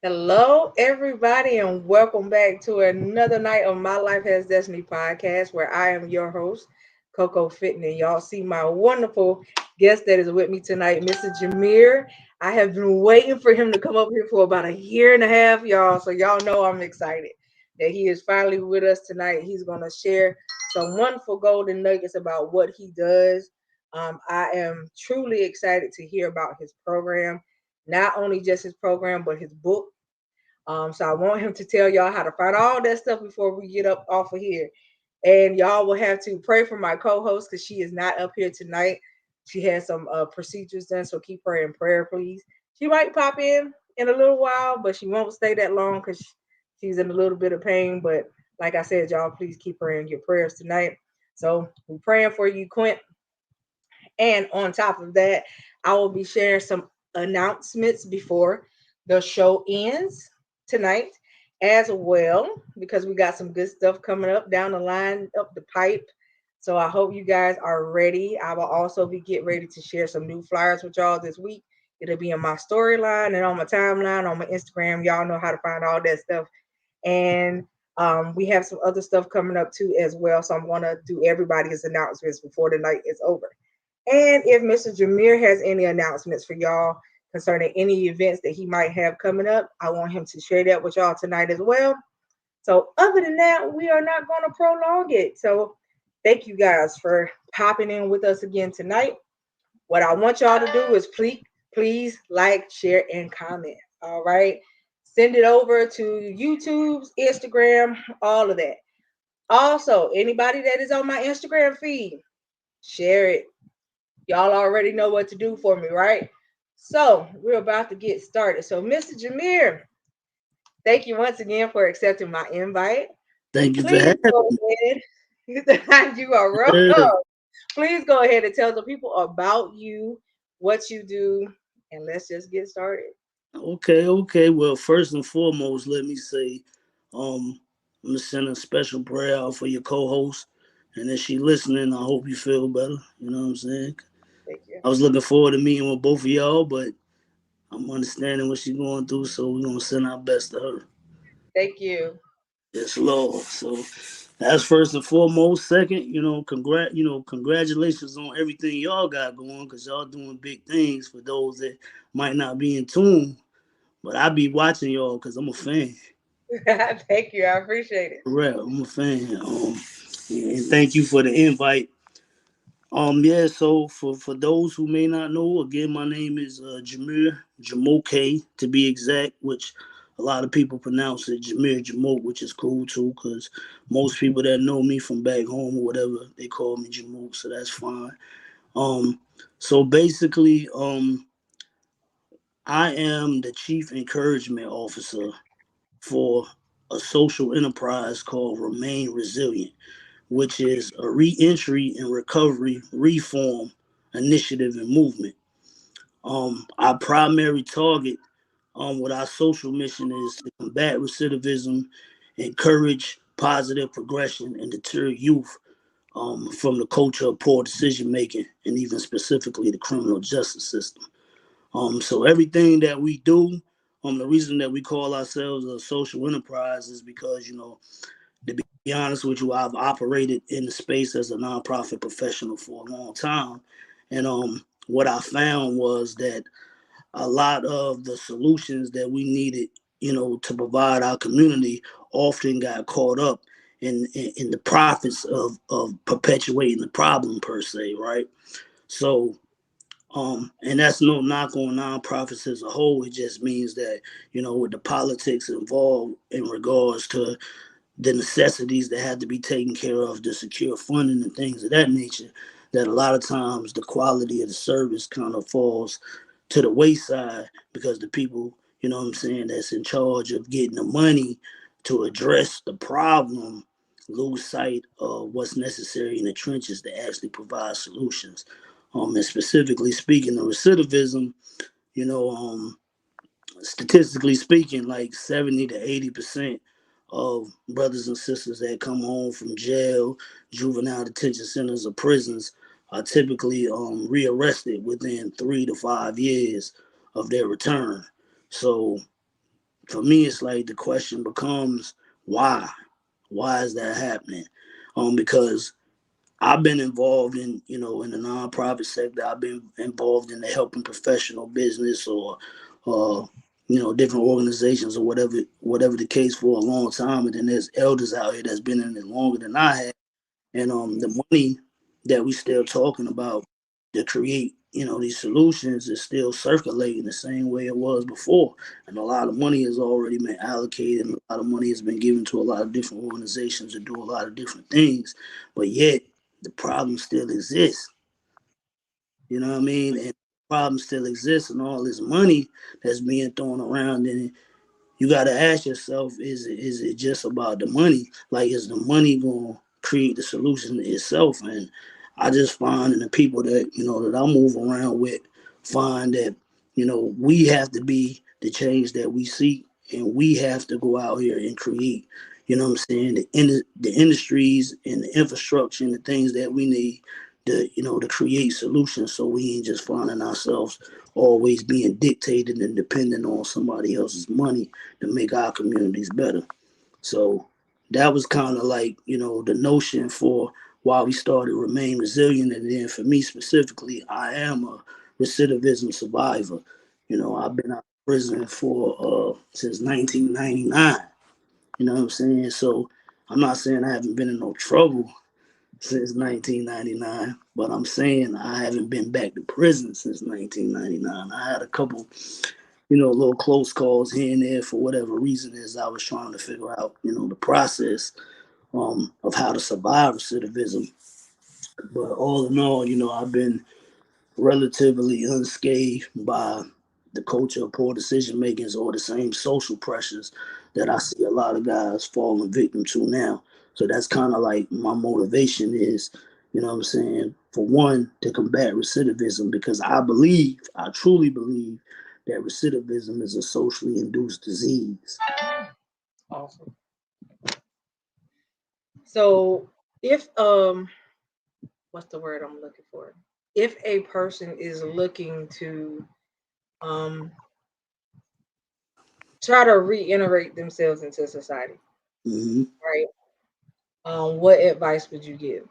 Hello, everybody, and welcome back to another night of My Life Has Destiny podcast, where I am your host, Coco Fitton. Y'all see my wonderful guest that is with me tonight, Mr. Jamir. I have been waiting for him to come up here for about a year and a half, y'all. So y'all know I'm excited that he is finally with us tonight. He's going to share some wonderful golden nuggets about what he does. I am truly excited to hear about his program, not only just his program, but his book. So I want him to tell y'all how to find all that stuff before we get up off of here. And y'all will have to pray for my co-host because she is not up here tonight. She has some procedures done, so keep her in prayer, please. She might pop in a little while, but she won't stay that long because she's in a little bit of pain. But like I said, y'all, please keep her in your prayers tonight. So we're praying for you, Quint. And on top of that, I will be sharing some announcements before the show ends tonight as well, because we got some good stuff coming up down the line, up the pipe. So I hope you guys are ready. I will also be getting ready to share some new flyers with y'all this week. It'll be in my storyline and on my timeline on my Instagram. Y'all know how to find all that stuff. And we have some other stuff coming up too as well. So I'm going to do everybody's announcements before the night is over. And if Mr. Jamir has any announcements for y'all concerning any events that he might have coming up, I want him to share that with y'all tonight as well. So, other than that, we are not going to prolong it. So, thank you guys for popping in with us again tonight. What I want y'all to do is please like, share, and comment. All right. Send it over to YouTube's, Instagram, all of that. Also, anybody that is on my Instagram feed, share it. Y'all already know what to do for me, right? So we're about to get started. So, Mr. Jamir, thank you once again for accepting my invite. Thank you for Please having go ahead. You are me. welcome. Please go ahead and tell the people about you, what you do, and let's just get started. Okay. Well, first and foremost, let me say, I'm gonna send a special prayer out for your co-host, and if she listening, I hope you feel better. You know what I'm saying? Thank you. I was looking forward to meeting with both of y'all, but I'm understanding what she's going through, so we're gonna send our best to her. Thank you. Yes, Lord. So that's first and foremost. Second, congratulations on everything y'all got going, cause y'all doing big things for those that might not be in tune. But I be watching y'all because I'm a fan. Thank you. I appreciate it. Correct, I'm a fan. And thank you for the invite. Yeah. So for those who may not know, again, my name is Jamir Jamoke to be exact, which a lot of people pronounce it Jamir Jamoke, which is cool too, because most people that know me from back home or whatever, they call me Jamoke, so that's fine. Um, so basically, I am the chief encouragement officer for a social enterprise called Remain Resilient, which is a reentry and recovery reform initiative and movement. Our primary target with our social mission is to combat recidivism, encourage positive progression, and deter youth from the culture of poor decision making, and even specifically the criminal justice system. So everything that we do, the reason that we call ourselves a social enterprise is because, to be honest with you, I've operated in the space as a nonprofit professional for a long time. And what I found was that a lot of the solutions that we needed, to provide our community often got caught up in the profits of perpetuating the problem per se, right? So and that's no knock on nonprofits as a whole. It just means that, with the politics involved in regards to the necessities that have to be taken care of to secure funding and things of that nature, that a lot of times the quality of the service kind of falls to the wayside because the people, what I'm saying, that's in charge of getting the money to address the problem lose sight of what's necessary in the trenches to actually provide solutions. And specifically speaking of recidivism, you know, um, statistically speaking, like 70 to 80% of brothers and sisters that come home from jail, juvenile detention centers, or prisons are typically rearrested within 3 to 5 years of their return. So for me, it's like the question becomes why? Why is that happening? Because I've been involved in, in the nonprofit sector. I've been involved in the helping professional business or, uh, different organizations or whatever the case for a long time. And then there's elders out here that's been in it longer than I have. And the money that we still talking about to create, these solutions is still circulating the same way it was before. And a lot of money has already been allocated and a lot of money has been given to a lot of different organizations to do a lot of different things. But yet the problem still exists. You know what I mean? And the problem still exists and all this money that's being thrown around and you got to ask yourself, is it just about the money? Like, is the money going to create the solution itself? And I just find in the people that, that I move around with, find that, we have to be the change that we seek and we have to go out here and create, what I'm saying, the industries and the infrastructure and the things that we need to create solutions so we ain't just finding ourselves always being dictated and dependent on somebody else's money to make our communities better. So that was kind of like, the notion for why we started Remain Resilient. And then for me specifically, I am a recidivism survivor. I've been out of prison for since 1999. You know what I'm saying? So I'm not saying I haven't been in no trouble since 1999, but I'm saying I haven't been back to prison since 1999. I had a couple little close calls here and there for whatever reason as I was trying to figure out, the process of how to survive recidivism. But all in all, I've been relatively unscathed by the culture of poor decision makings or the same social pressures that I see a lot of guys falling victim to now. So that's kind of like my motivation is, what I'm saying, for one, to combat recidivism because I truly believe that recidivism is a socially induced disease. Awesome. So if what's the word I'm looking for? If a person is looking to um try to reintegrate themselves into society, Mm-hmm. right? What advice would you give?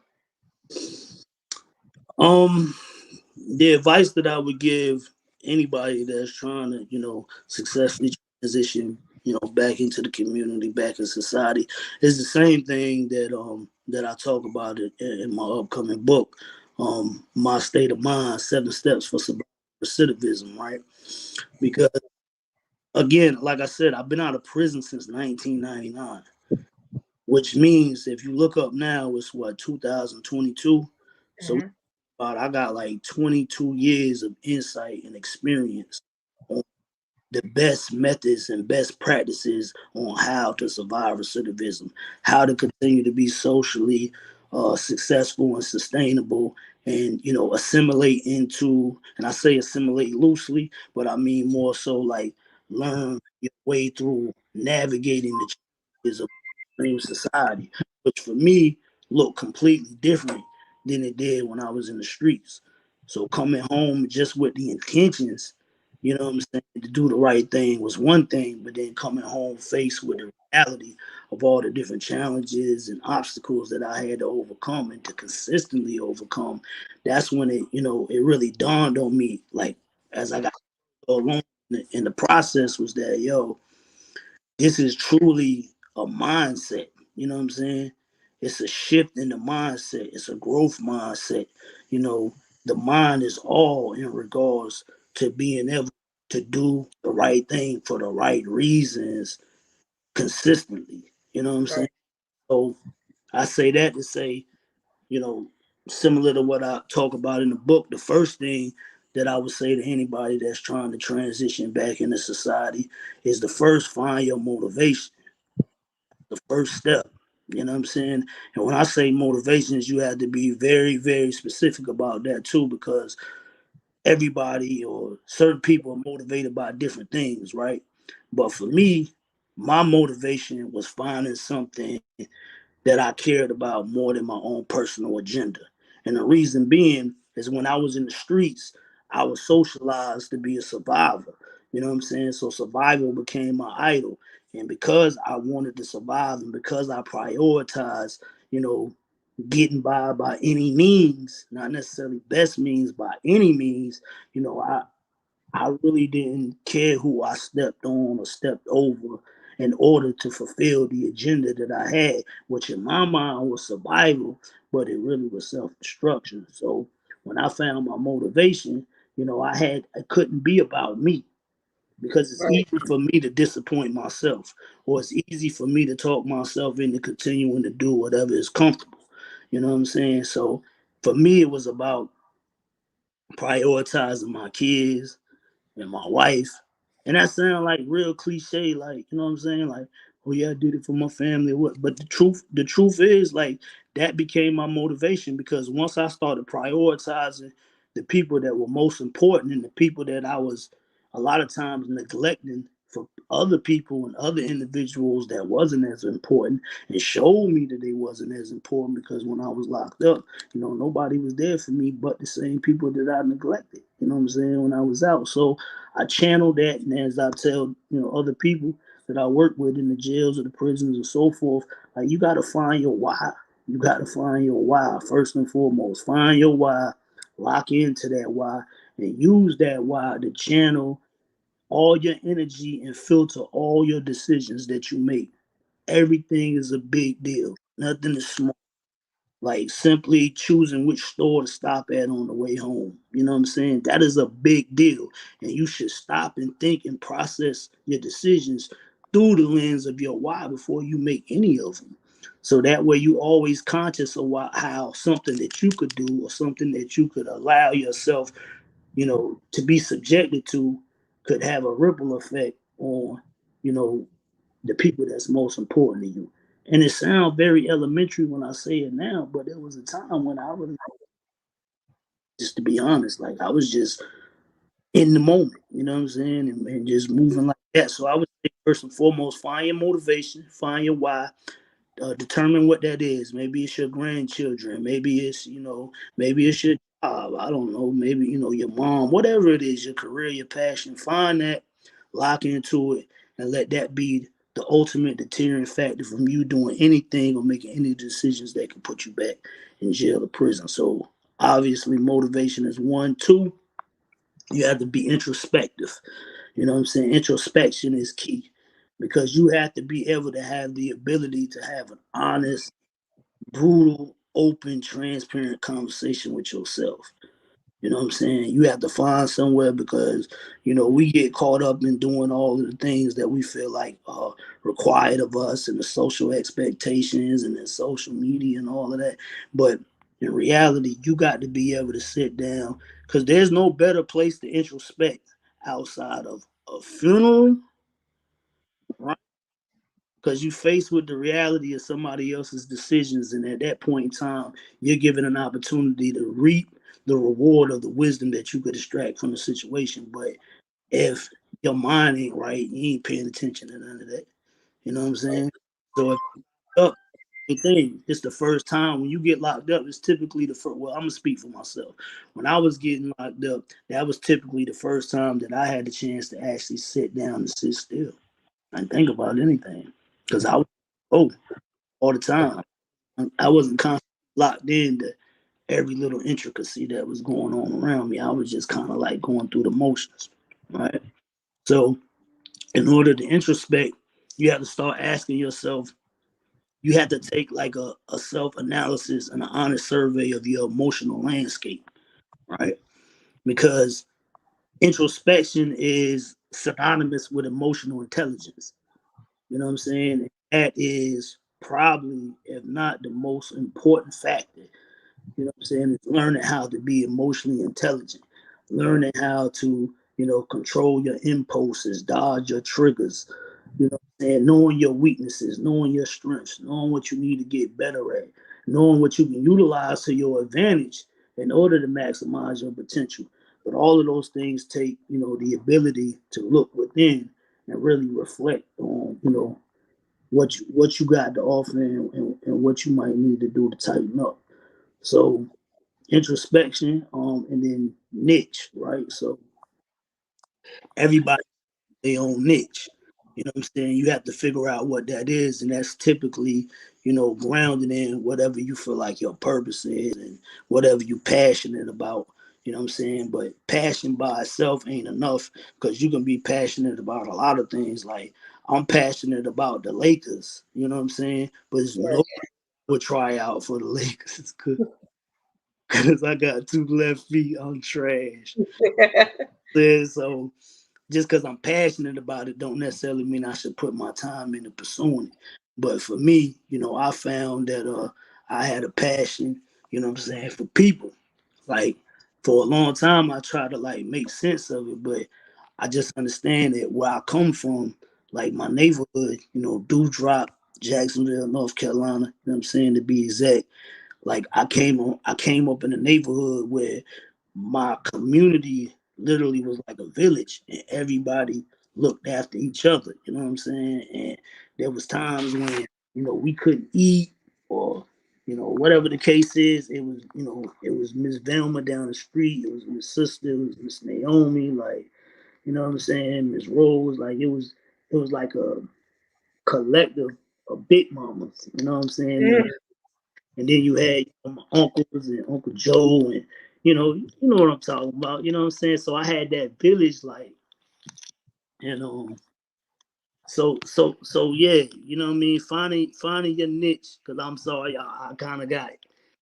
Um, the advice that I would give anybody that's trying to, successfully transition, back into the community, back in society, is the same thing that I talk about in my upcoming book, My State of Mind: 7 Steps for Surviving Recidivism. Right? Because again, like I said, I've been out of prison since 1999, which means if you look up now, it's what 2022. So Mm-hmm. about I got like 22 years of insight and experience on the best methods and best practices on how to survive recidivism, how to continue to be socially successful and sustainable, and assimilate into. And I say assimilate loosely, but I mean more so like learn your way through navigating the challenges of society, which for me looked completely different than it did when I was in the streets. So coming home just with the intentions, what I'm saying, to do the right thing was one thing, but then coming home faced with the reality of all the different challenges and obstacles that I had to overcome and to consistently overcome, that's when it really dawned on me, like as I got along in the process was that, this is truly a mindset. You know what I'm saying? It's a shift in the mindset. It's a growth mindset. You know, the mind is all in regards to being able to do the right thing for the right reasons consistently. You know what I'm saying? Right. So I say that to say, you know, similar to what I talk about in the book, the first thing that I would say to anybody that's trying to transition back into society is to first find your motivation, the first step. You know what I'm saying? And when I say motivations, you have to be very, very specific about that too, because everybody or certain people are motivated by different things, right? But for me, my motivation was finding something that I cared about more than my own personal agenda. And the reason being is when I was in the streets, I was socialized to be a survivor. You know what I'm saying? So survival became my idol. And because I wanted to survive and because I prioritized, you know, getting by any means, not necessarily best means, by any means, you know, I really didn't care who I stepped on or stepped over in order to fulfill the agenda that I had, which in my mind was survival, but it really was self destruction. So when I found my motivation, I couldn't be about me because it's Right. easy for me to disappoint myself, or it's easy for me to talk myself into continuing to do whatever is comfortable. You know what I'm saying? So for me, it was about prioritizing my kids, and my wife. And that sound like real cliche, like, you know what I'm saying? Like, oh yeah, I did it for my family. What but the truth is like that became my motivation because once I started prioritizing the people that were most important and the people that I was a lot of times neglecting for other people and other individuals that wasn't as important and showed me that they wasn't as important because when I was locked up, nobody was there for me but the same people that I neglected, you know what I'm saying, when I was out. So I channel that, and as I tell other people that I work with in the jails or the prisons and so forth, like you got to find your why. You got to find your why first and foremost. Find your why, lock into that why, and use that why to channel all your energy and filter all your decisions that you make. Everything is a big deal. Nothing is small, like simply choosing which store to stop at on the way home. You know what I'm saying? That is a big deal. And you should stop and think and process your decisions through the lens of your why before you make any of them. So that way you always conscious of how something that you could do or something that you could allow yourself, to be subjected to could have a ripple effect on, you know, the people that's most important to you. And it sounds very elementary when I say it now, but there was a time when I was, just to be honest, like I was just in the moment, you know what I'm saying, and just moving like that. So I would say first and foremost, find your motivation, find your why, determine what that is. Maybe it's your grandchildren. Maybe it's your job. I don't know. Maybe your mom. Whatever it is, your career, your passion. Find that, lock into it, and let that be the ultimate deterrent factor from you doing anything or making any decisions that can put you back in jail or prison. So obviously, motivation is one. Two, you have to be introspective. You know what I'm saying? Introspection is key because you have to be able to have the ability to have an honest, brutal, open, transparent conversation with yourself. You know what I'm saying? You have to find somewhere because, we get caught up in doing all of the things that we feel like are required of us and the social expectations and the social media and all of that. But in reality, you got to be able to sit down because there's no better place to introspect outside of a funeral, right? Because you faced with the reality of somebody else's decisions, and at that point in time, you're given an opportunity to reap the reward of the wisdom that you could extract from the situation. But if your mind ain't right, you ain't paying attention to none of that. You know what I'm saying? So if you're up, thing, it's the first time when you get locked up. It's typically the first. Well, I'm gonna speak for myself. When I was getting locked up, that was typically the first time that I had the chance to actually sit down and sit still and think about anything because I was all the time. I wasn't constantly locked in to every little intricacy that was going on around me. I was just kind of like going through the motions, right? So, in order to introspect, you have to start asking yourself. You have to take like a self analysis and an honest survey of your emotional landscape, right? Because introspection is synonymous with emotional intelligence. You know what I'm saying? That is probably, if not the most important factor. You know what I'm saying? It's learning how to be emotionally intelligent, learning how to, control your impulses, dodge your triggers, what I'm saying? Knowing your weaknesses, knowing your strengths, knowing what you need to get better at, knowing what you can utilize to your advantage in order to maximize your potential. But all of those things take, the ability to look within and really reflect on, what you got to offer and what you might need to do to tighten up. So introspection, and then niche, right? So everybody their own niche. You know what I'm saying? You have to figure out what that is, and that's typically, grounded in whatever you feel like your purpose is and whatever you're passionate about. You know what I'm saying? But passion by itself ain't enough because you can be passionate about a lot of things. Like I'm passionate about the Lakers. You know what I'm saying? But there's no would try out for the Lakers because I got two left feet. I'm trash. So just because I'm passionate about it don't necessarily mean I should put my time into pursuing it. But for me, I found that I had a passion, what I'm saying, for people. Like for a long time I tried to like make sense of it, but I just understand that where I come from, like my neighborhood, Dewdrop, Jacksonville, North Carolina, you know what I'm saying, to be exact. Like I came up in a neighborhood where my community literally was like a village and everybody looked after each other, you know what I'm saying? And there was times when, we couldn't eat or, whatever the case is, it was Miss Velma down the street, it was Miss Sister, it was Miss Naomi, like, you know what I'm saying, Miss Rose, like it was like a collective of big mamas, you know what I'm saying? Mm. And then you had my uncles and Uncle Joe and you know what I'm talking about, you know what I'm saying? So I had that village like, and so yeah, you know what I mean? Finding your niche, cause I'm sorry, I kinda got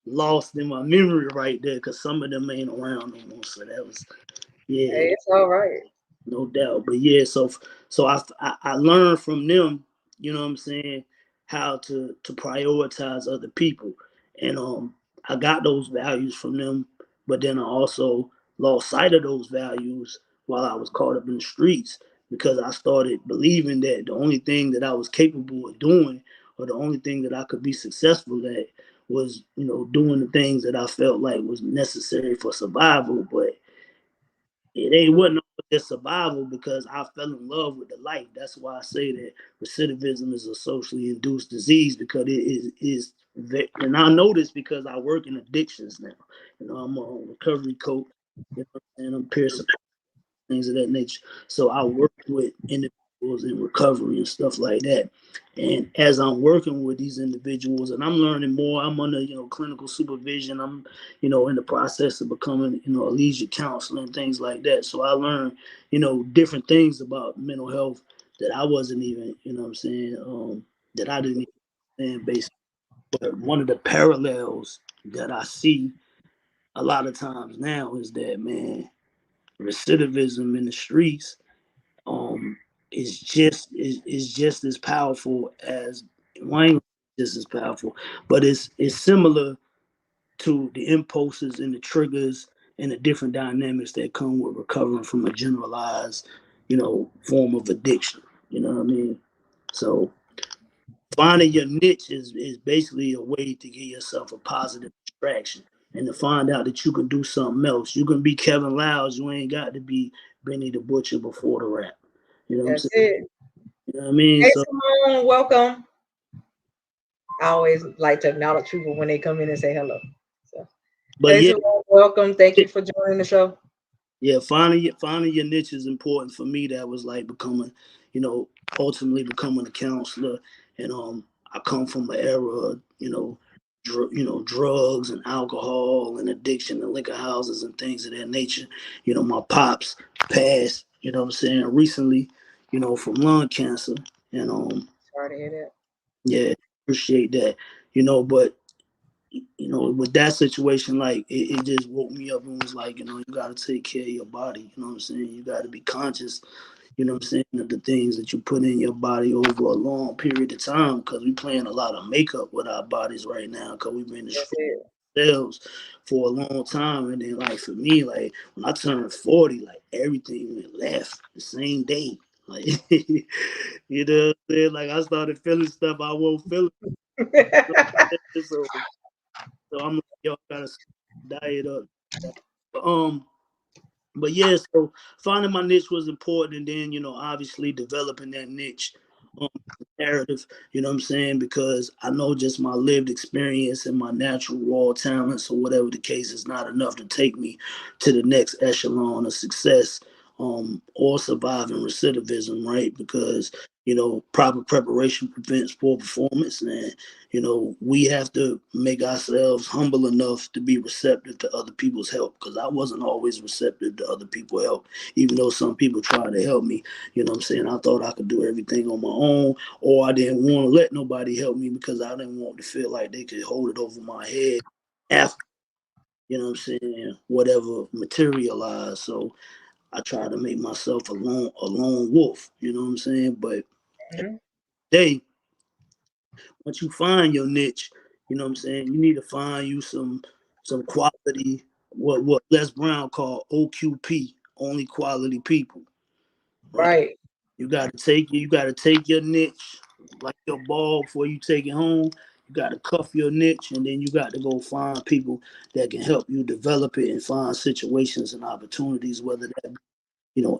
lost in my memory right there, cause some of them ain't around no more. So that was yeah, Hey, it's all right. no doubt. But yeah, so I learned from them, you know what I'm saying, how to prioritize other people, and I got those values from them, but then I also lost sight of those values while I was caught up in the streets because I started believing that the only thing that I was capable of doing, or the only thing that I could be successful at, was doing the things that I felt like was necessary for survival, but it wasn't just survival because I fell in love with the life. That's why I say that recidivism is a socially induced disease because it is and I know this because I work in addictions now. I'm a recovery coach, and I'm peer support, things of that nature. So I work with individuals in recovery and stuff like that. And as I'm working with these individuals and I'm learning more, I'm under, clinical supervision. I'm, in the process of becoming, a leadership counselor and things like that. So I learned, different things about mental health that I wasn't even, what I'm saying, that I didn't even understand basically. But one of the parallels that I see a lot of times now is that, man, recidivism in the streets um is just as powerful as language, just as powerful, but it's similar to the impulses and the triggers and the different dynamics that come with recovering from a generalized, form of addiction. You know what I mean? So finding your niche is basically a way to give yourself a positive distraction and to find out that you can do something else. You can be Kevin Liles, you ain't got to be Benny the Butcher before the rap. You know what I'm That's saying? it. You know what I mean? Hey, So, Simone, welcome. I always like to acknowledge people when they come in and say hello. So, but hey, yeah, Simone, welcome. Thank you for joining the show. yeah, finding your niche is important for me. That was like becoming, you know, ultimately becoming a counselor, and I come from an era, of, drugs and alcohol and addiction and liquor houses and things of that nature. My pops passed, what I'm saying, recently, from lung cancer, and Sorry to hear that. yeah, appreciate that, but with that situation, like it just woke me up and was like, you got to take care of your body. You know what I'm saying? You got to be conscious, what I'm saying, of the things that you put in your body over a long period of time because we playing a lot of makeup with our bodies right now because we've been That's destroying it. ourselves for a long time. And then, like, for me, like, when I turned 40, like, everything went left the same day. Like, you know what I'm saying? Like, I started feeling stuff I won't feel. So I'm like, yo, I gotta diet up. But, but yeah, so finding my niche was important, and then obviously developing that niche narrative. You know what I'm saying? Because I know just my lived experience and my natural raw talents, or whatever the case, is not enough to take me to the next echelon of success. or surviving recidivism, right? Because proper preparation prevents poor performance, and we have to make ourselves humble enough to be receptive to other people's help. Because I wasn't always receptive to other people's help, even though some people tried to help me. What I'm saying? I thought I could do everything on my own, or I didn't want to let nobody help me because I didn't want to feel like they could hold it over my head after. What I'm saying? Whatever materialized. So I try to make myself a lone wolf. You know what I'm saying? But Mhm. they, once you find your niche, what I'm saying, you need to find you some quality, what Les Brown called OQP, only quality people, right? Right. You gotta take your niche like your ball before you take it home. You gotta cuff your niche, and then you got to go find people that can help you develop it and find situations and opportunities, whether that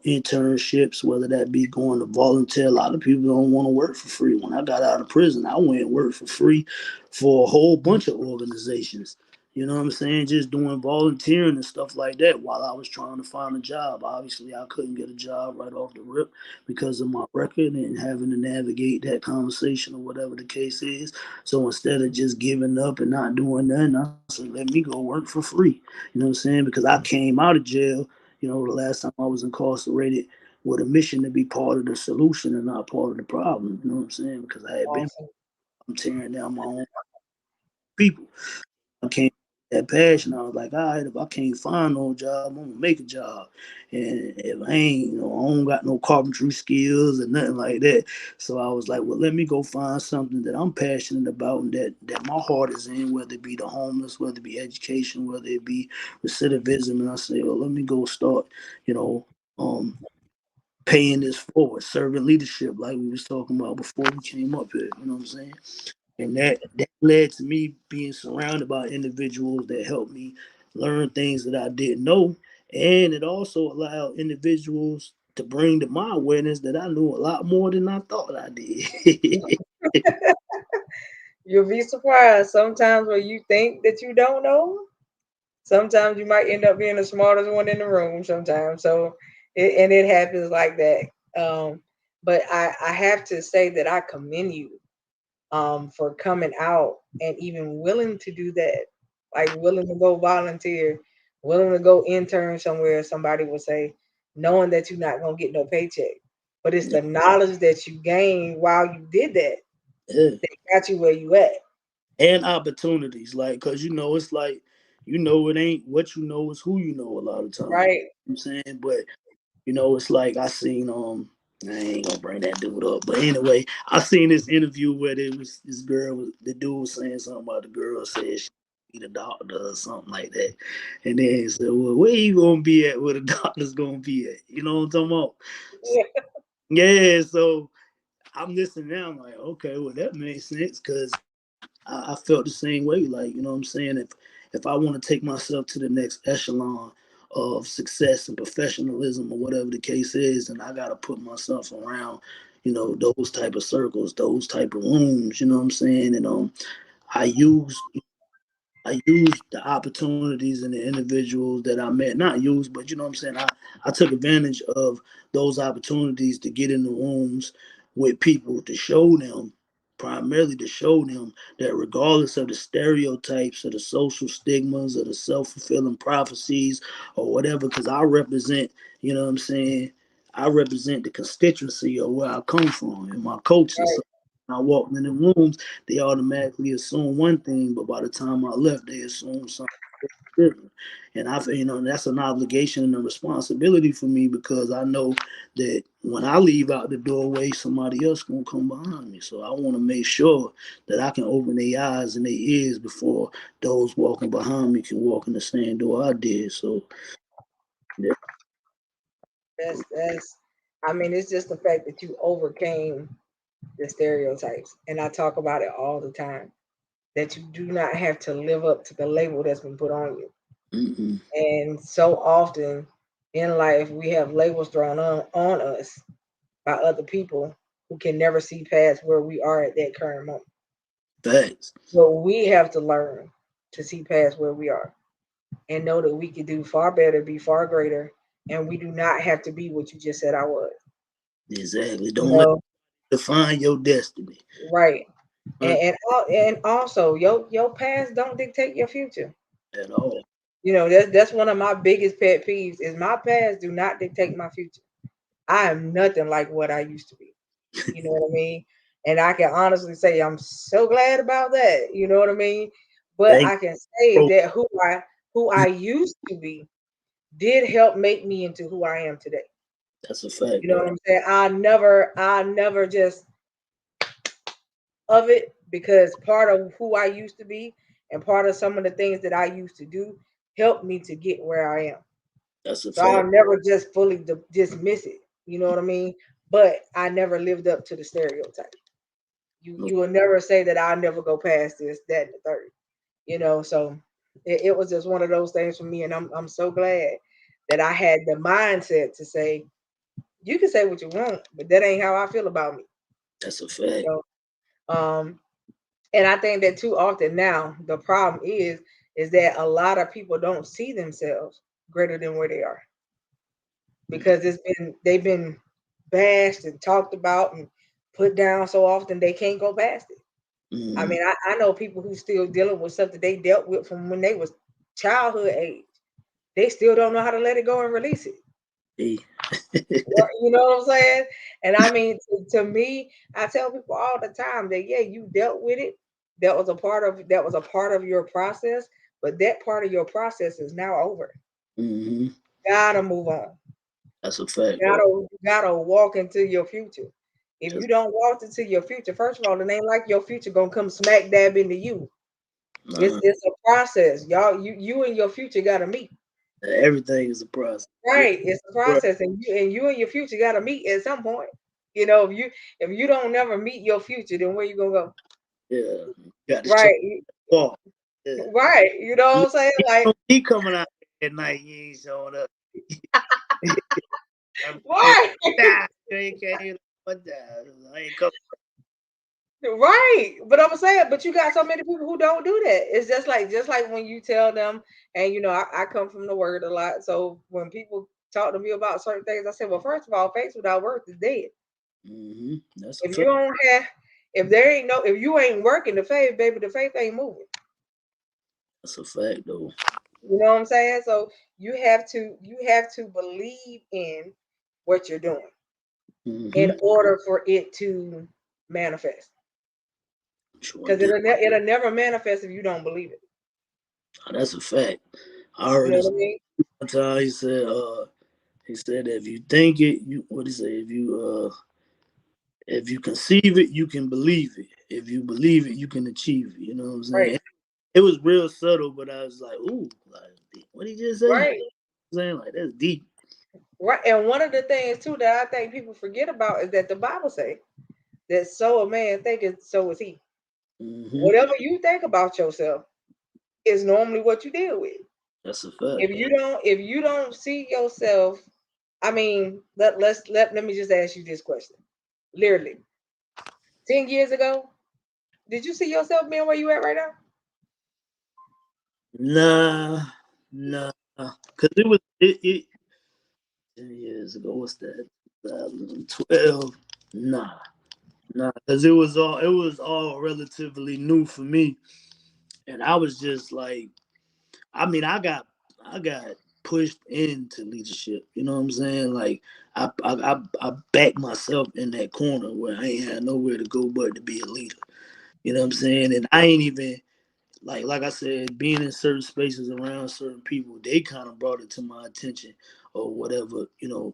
internships, whether that be going to volunteer. A lot of people don't want to work for free. When I got out of prison, I went and worked for free for a whole bunch of organizations. You know what I'm saying? Just doing volunteering and stuff like that while I was trying to find a job. Obviously, I couldn't get a job right off the rip because of my record and having to navigate that conversation or whatever the case is. So instead of just giving up and not doing nothing, I said, let me go work for free. You know what I'm saying? Because I came out of jail, the last time I was incarcerated, with a mission to be part of the solution and not part of the problem. You know what I'm saying? Because I had been Awesome. I'm tearing down my own people. I came that passion. I was like, all right, if I can't find no job, I'm gonna make a job. And if I ain't, I don't got no carpentry skills or nothing like that. So I was like, well, let me go find something that I'm passionate about and that my heart is in, whether it be the homeless, whether it be education, whether it be recidivism. And I say, well, let me go start, you know, um, paying this forward, serving leadership like we was talking about before we came up here. You know what I'm saying? And that led to me being surrounded by individuals that helped me learn things that I didn't know, and it also allowed individuals to bring to my awareness that I knew a lot more than I thought I did. You'll be surprised sometimes when you think that you don't know. Sometimes you might end up being the smartest one in the room. Sometimes, so it happens like that. But I have to say that I commend you for coming out and even willing to do that, like willing to go volunteer, willing to go intern somewhere. Somebody will say, knowing that you're not gonna get no paycheck, but it's the knowledge that you gained while you did that Yeah. that got you where you at. And opportunities, like, because it's like, it ain't what you know, it's who you know a lot of times. Right? You know what I'm saying? But it's like I seen I ain't gonna bring that dude up, but anyway, I seen this interview where there was this girl, the dude was saying something about the girl said she need a doctor or something like that, and then he said, "Well, where you gonna be at? Where the doctor's gonna be at?" You know what I'm talking about? Yeah. Yeah, so I'm listening now. I'm like, okay, well that makes sense because I felt the same way. Like, you know what I'm saying? If I want to take myself to the next echelon of success and professionalism or whatever the case is, and I gotta put myself around, those type of circles, those type of rooms, you know what I'm saying? And I use I used the opportunities and the individuals that I met, not used, but you know what I'm saying? I took advantage of those opportunities to get in the rooms with people to show them, primarily to show them that regardless of the stereotypes or the social stigmas or the self-fulfilling prophecies or whatever, because I represent, you know what I'm saying? I represent the constituency of where I come from and my culture. Right. So when I walked in the rooms, they automatically assume one thing, but by the time I left, they assumed something different. And that's an obligation and a responsibility for me because I know that when I leave out the doorway, somebody else gonna come behind me. So I want to make sure that I can open their eyes and their ears before those walking behind me can walk in the same door I did. So yeah. That's. I mean, it's just the fact that you overcame the stereotypes, and I talk about it all the time. That you do not have to live up to the label that's been put on you. Mm-mm. And so often in life, we have labels thrown on us by other people who can never see past where we are at that current moment. Facts. So we have to learn to see past where we are and know that we can do far better, be far greater, and we do not have to be what you just said I was. Exactly. You Don't let know, define your destiny. right? Right? And also your past don't dictate your future. At all. You know, that's one of my biggest pet peeves is my past do not dictate my future. I am nothing like what I used to be. You know what I mean? And I can honestly say I'm so glad about that. You know what I mean? But Thank I can say you. that who I used to be did help make me into who I am today. That's a fact, You know though. what I'm saying? I never just of it because part of who I used to be and part of some of the things that I used to do helped me to get where I am. That's a So fact. I'll never just fully dismiss it. You know what I mean? But I never lived up to the stereotype. You No, you will never say that I'll never go past this, that, and the third. You know, so it was just one of those things for me, and I'm so glad that I had the mindset to say, you can say what you want, but that ain't how I feel about me. that's a You fact. know, and I think that too often now the problem is that a lot of people don't see themselves greater than where they are because they've been bashed and talked about and put down so often they can't go past it. I Mm-hmm. mean, I know people who still dealing with stuff that they dealt with from when they was childhood age. They still don't know how to let it go and release it. Hey. You know what I'm saying? And I mean, to me, I tell people all the time that yeah, you dealt with it. That was a part of your process, but that part of your process is now over. Mm-hmm. Gotta move on. That's a fact, though. Gotta walk into your future. If That's you don't walk into your future, first of all, it ain't like your future gonna come smack dab into you. It's nah. it's a process, y'all. You and your future gotta meet. Everything is a process. Yeah. Right. It's a Right. process, and your future gotta meet at some point. You know, if you don't never meet your future, then where you gonna go? Yeah. Got to show Right. walk. Yeah. Right. You know what You I'm saying? Like, don't keep coming out at night. You ain't showing up. I'm saying, right. nah, you ain't came. What the? I ain't coming. Right. But I'm saying, but you got so many people who don't do that. It's just like when you tell them, and I come from the word a lot. So when people talk to me about certain things, I say, well, first of all, faith without work is dead. Mm-hmm. That's a If you fact. don't have, if you ain't working the faith, baby, the faith ain't moving. That's a fact, though. You know what I'm saying? So you have to believe in what you're doing in Mm-hmm. order for it to manifest. Sure Because do. it'll never manifest if you don't believe it. That's a fact. I You heard know this what I mean? one time. He said that if you think it, you what he say? If you conceive it, you can believe it. If you believe it, you can achieve it. You know what I'm Right, saying? It was real subtle, but I was like, ooh, like what did he just say? right, I'm saying like that's deep. right. And one of the things too that I think people forget about is that the Bible say that so a man thinketh, so is he. Mm-hmm. Whatever you think about yourself is normally what you deal with. That's a fact. If you don't see yourself, I mean, let me just ask you this question. Literally, 10 years ago, did you see yourself being where you at right now? Nah, nah, because it 10 years ago. What's that? 2012. Nah, nah, because it was all relatively new for me, and I was just like, I mean, I got pushed into leadership. You know what I'm saying? Like I backed myself in that corner where I ain't had nowhere to go but to be a leader. You know what I'm saying? And I ain't even like I said, being in certain spaces around certain people, they kind of brought it to my attention or whatever,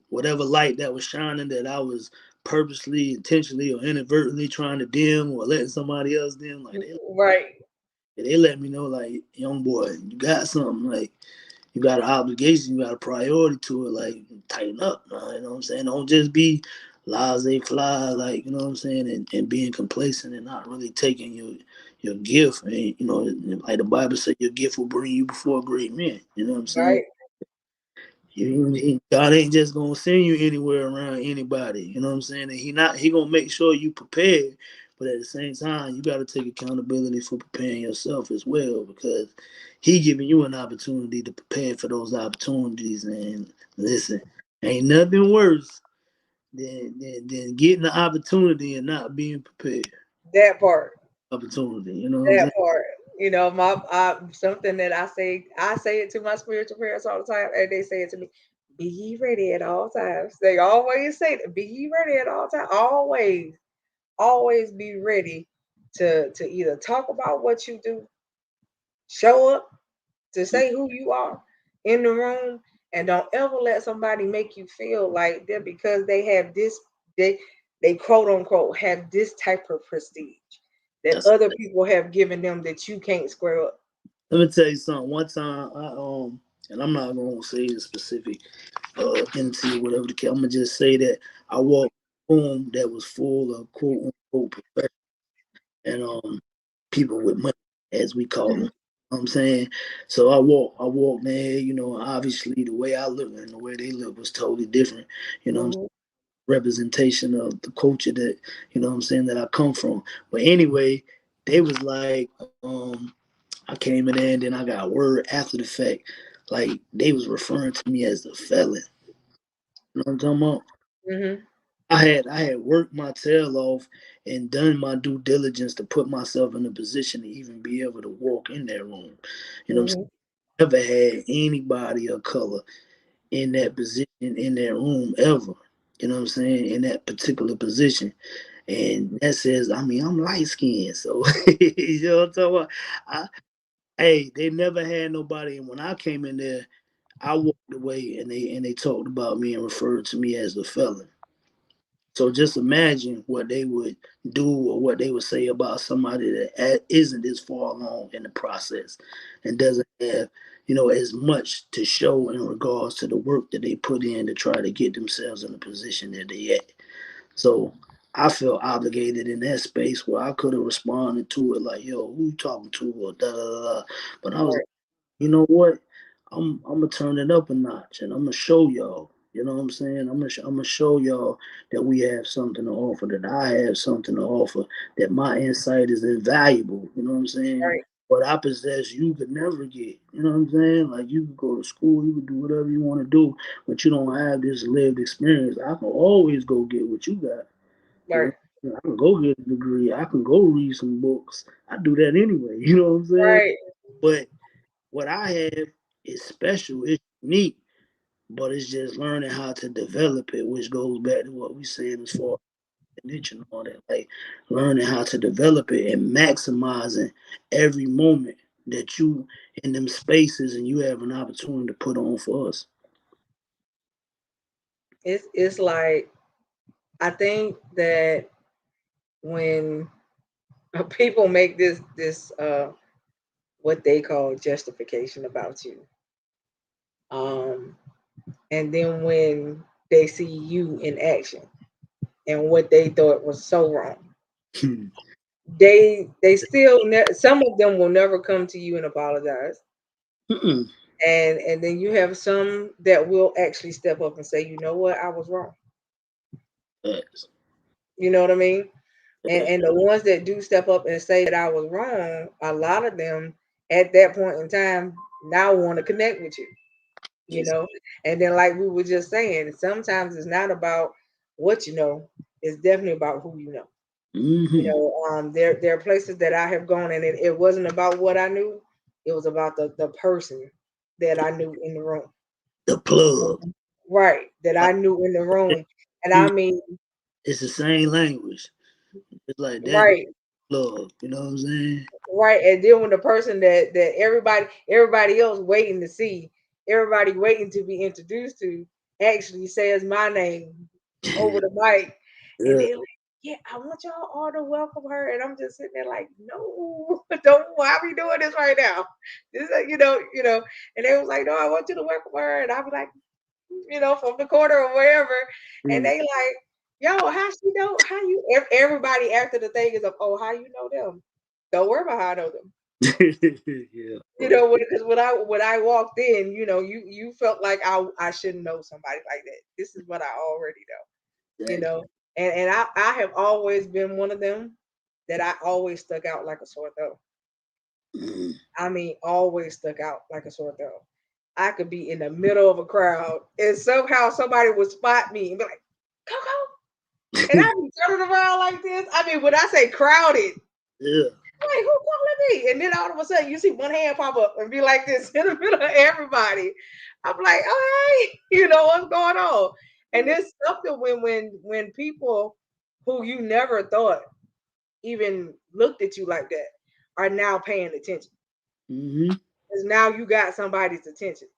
whatever light that was shining that I was purposely, intentionally, or inadvertently trying to dim or letting somebody else dim. Like Right, they let me know, like, young boy, you got something. Like you got an obligation, you got a priority to it. Like tighten up, man, you know what I'm saying? Don't just be laissez fly, like you know what I'm saying, and being complacent and not really taking your gift. And like the Bible said, your gift will bring you before great men. You know what I'm saying? right, God ain't just gonna send you anywhere around anybody. You know what I'm saying? And he gonna make sure you prepared But at the same time, you got to take accountability for preparing yourself as well, because he giving you an opportunity to prepare for those opportunities. And listen, ain't nothing worse than getting the opportunity and not being prepared. That part. Opportunity, you know what I'm That saying? part. You know, something that I say it to my spiritual parents all the time, and they say it to me. Be ye ready at all times. They always say that. Be ye ready at all times. Always be ready to either talk about what you do, show up, to say who you are in the room, and don't ever let somebody make you feel like that because they have this, they they quote unquote have this type of prestige that That's, other people have given them that you can't square up. let me tell you something. One time, and I'm not gonna say the specific into whatever the case. I'm gonna just say that I walked in a room that was full of quote unquote professionals and people with money, as we call them. Mhm. You know what I'm saying? So I walked there, obviously the way I live and the way they live was totally different. You know what I'm saying? Mhm. Representation of the culture that, what I'm saying, that I come from. But anyway, they was like, I came in there and then I got word after the fact, like they was referring to me as the felon. You know what I'm talking about? Mhm. I had worked my tail off and done my due diligence to put myself in a position to even be able to walk in that room. You know what I'm saying? Mhm. Never had anybody of color in that position in that room ever. You know what I'm saying? In that particular position. And that says, I mean, I'm light skinned. So you know what I'm talking about? Hey, they never had nobody, and when I came in there, I walked away and they talked about me and referred to me as the felon. So just imagine what they would do or what they would say about somebody that isn't as far along in the process and doesn't have, as much to show in regards to the work that they put in to try to get themselves in the position that they at. So I felt obligated in that space where I could have responded to it like, "Yo, who you talking to?" or da da da. Da. But I was, Right. you know what? I'm gonna turn it up a notch, and I'm gonna show y'all. You know what I'm saying? I'm gonna show y'all that we have something to offer, that I have something to offer, that my insight is invaluable. You know what I'm saying? Right. What I possess, you could never get. You know what I'm saying? Like you could go to school, you could do whatever you want to do, but you don't have this lived experience. I can always go get what you got. You Right. know, I can go get a degree. I can go read some books. I do that anyway. You know what I'm saying? Right. But what I have is special. It's unique, but it's just learning how to develop it, which goes back to what we said as far as niche and all that. Like learning how to develop it and maximizing every moment that you in them spaces and you have an opportunity to put on for us. It's like I think that when people make this what they call justification about you, um, and then when they see you in action and what they thought was so wrong, they still some of them will never come to you and apologize, Mm-mm. and then you have some that will actually step up and say, you know what, I was wrong. Facts. You know what I mean? Facts. And the ones that do step up and say that I was wrong, a lot of them at that point in time now want to connect with you, you Ex- know. And then, like we were just saying, sometimes it's not about what you know; it's definitely about who you know. You mm-hmm. know, there are places that I have gone, and it wasn't about what I knew; it was about the person that I knew in the room, The plug. right? That Like, I knew in the room, and I you- mean, it's the same language. It's like that right. plug. You know what I'm saying? Right, and then when the person that everybody else waiting to see, everybody waiting to be introduced to, actually says my name over the mic, and Yeah. they're like, "Yeah, I want y'all all to welcome her," and I'm just sitting there like, "No, don't. Why are we doing this right now? This, And they was like, "No, I want you to welcome her," and I was like, from the corner or wherever, and Mm. they like, "Yo, how she know? How you?" Everybody after the thing is of, "Oh, how you know them?" Don't worry about how I know them. Yeah. Because when I walked in, you felt like I shouldn't know somebody like that. This is what I already know, you Exactly. know. And I have always been one of them. that I always stuck out like a sore thumb. Mm. I mean, always stuck out like a sore thumb. I could be in the middle of a crowd and somehow somebody would spot me and be like, Coco. And I'd be turning around like this. I mean, when I say crowded, Yeah. like, who calling me? And then all of a sudden, you see one hand pop up and be like this in the middle of everybody. I'm like, oh, hey, what's going on? And it's something when people who you never thought even looked at you like that are now paying attention. Mm-hmm. Because now you got somebody's attention,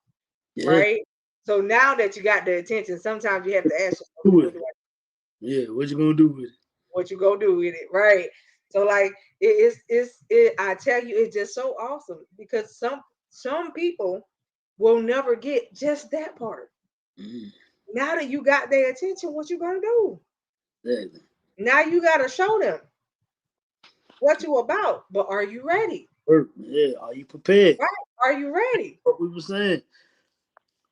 Yeah. right? So now that you got the attention, sometimes you have to ask yourself, Do what it. do I Yeah. What you gonna do with it? what you gonna do with it, right? So like I tell you, it's just so awesome because some people will never get just that part. Mm. Now that you got their attention, what you gonna do? Exactly. Now you gotta show them what you about. But are you ready? Work. Yeah. Are you prepared? Right? Are you ready? What we were saying.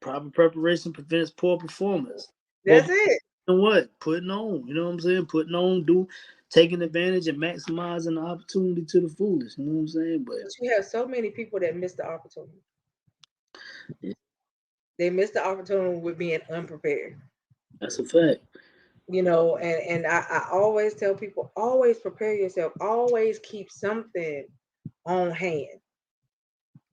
Proper preparation prevents poor performance. Poor That's it. and what? Putting on. You know what I'm saying? Putting on, taking advantage and maximizing the opportunity to the fullest. You know what I'm saying? But But you have so many people that miss the opportunity. yeah, They miss the opportunity with being unprepared. that's a fact. And I always tell people, always prepare yourself, always keep something on hand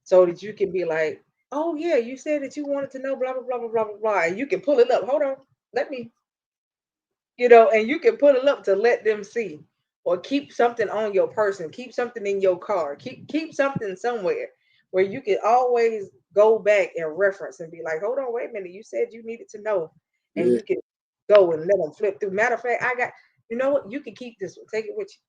so that you can be like, oh yeah, you said that you wanted to know blah blah blah blah blah blah blah, and you can pull it up. Hold on, let me, and you can pull it up to let them see, or keep something on your person, keep something in your car, keep something somewhere where you can always go back and reference and be like, hold on, wait a minute, you said you needed to know, and Yeah. you can go and let them flip through. Matter of fact, I got, you know what, you can keep this one, take it with you,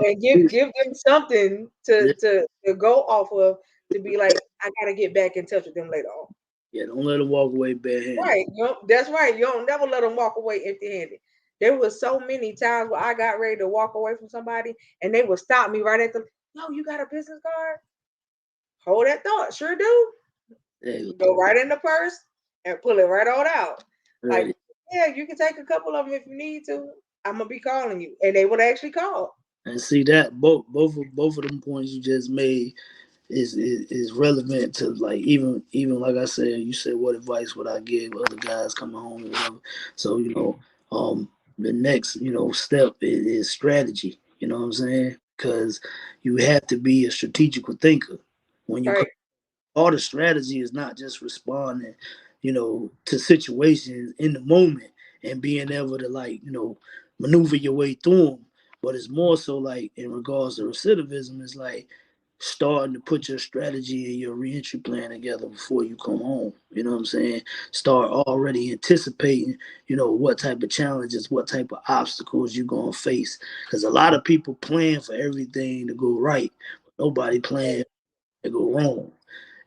and give them something to Yeah. to go off of, to be like, I gotta get back in touch with them later on. Yeah. Don't let them walk away barehanded. Right. That's right. You don't never let them walk away empty-handed. There was so many times where I got ready to walk away from somebody and they would stop me right at the, yo, you got a business card? Hold that thought. Sure do. Yeah. Go right in the purse and pull it right on out. Like, Ready. yeah, you can take a couple of them if you need to. I'm gonna be calling you. And they would actually call. And see that both of them points you just made is relevant to, like, even like I said, you said what advice would I give other guys coming home or whatever. So the next step is strategy. You know what I'm saying? Because you have to be a strategical thinker when you come. Right. All the strategy is not just responding, to situations in the moment and being able to, like, maneuver your way through them. But it's more so like in regards to recidivism, it's like starting to put your strategy and your reentry plan together before you come home. You know what I'm saying? Start already anticipating, what type of challenges, what type of obstacles you're gonna face. Because a lot of people plan for everything to go right, but nobody plans to go wrong.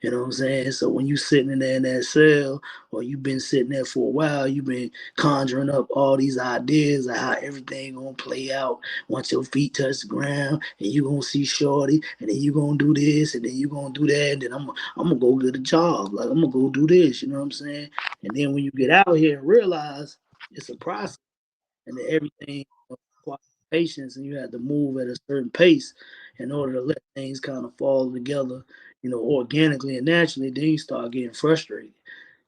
You know what I'm saying? So when you sitting in there in that cell, or you've been sitting there for a while, you've been conjuring up all these ideas of how everything gonna play out once your feet touch the ground, and you gonna see Shorty, and then you gonna do this, and then you gonna do that, and then I'm gonna go get a job, like I'm gonna go do this. You know what I'm saying? And then when you get out here and realize it's a process, and that everything requires patience, and you have to move at a certain pace in order to let things kind of fall together, organically and naturally. Then you start getting frustrated.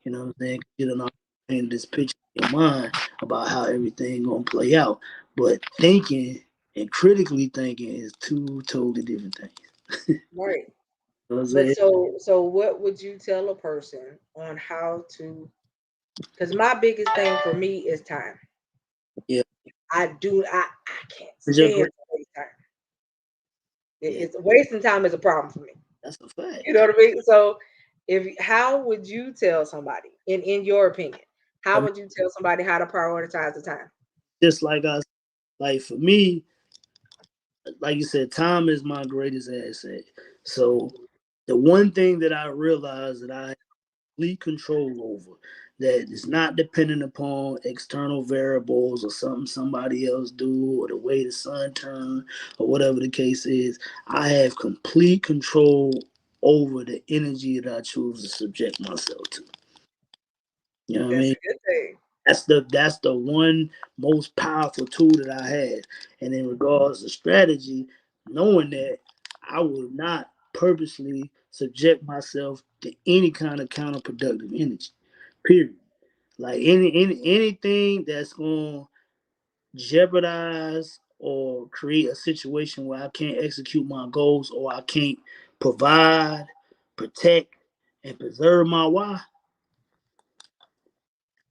You know what I'm saying? You don't know paint this picture in your mind about how everything gonna play out, but thinking and critically thinking is two totally different things. Right. You know what I'm But saying? so what would you tell a person on how to, because my biggest thing for me is time. Yeah, I can't it's your stand great. to waste time. Yeah, It's wasting time is a problem for me. that's a fact. You know what I mean? So if how would you tell somebody, in your opinion, I how mean, would you tell somebody how to prioritize the time? just like us, like for me, like you said, time is my greatest asset. So the one thing that I realized that I have complete control over, that is not dependent upon external variables or something somebody else do or the way the sun turns or whatever the case is, I have complete control over the energy that I choose to subject myself to. You know what I That's mean? a good thing. That's the one most powerful tool that I had. And in regards to strategy, knowing that I will not purposely subject myself to any kind of counterproductive energy. Period. Like anything that's gonna jeopardize or create a situation where I can't execute my goals or I can't provide, protect, and preserve my why,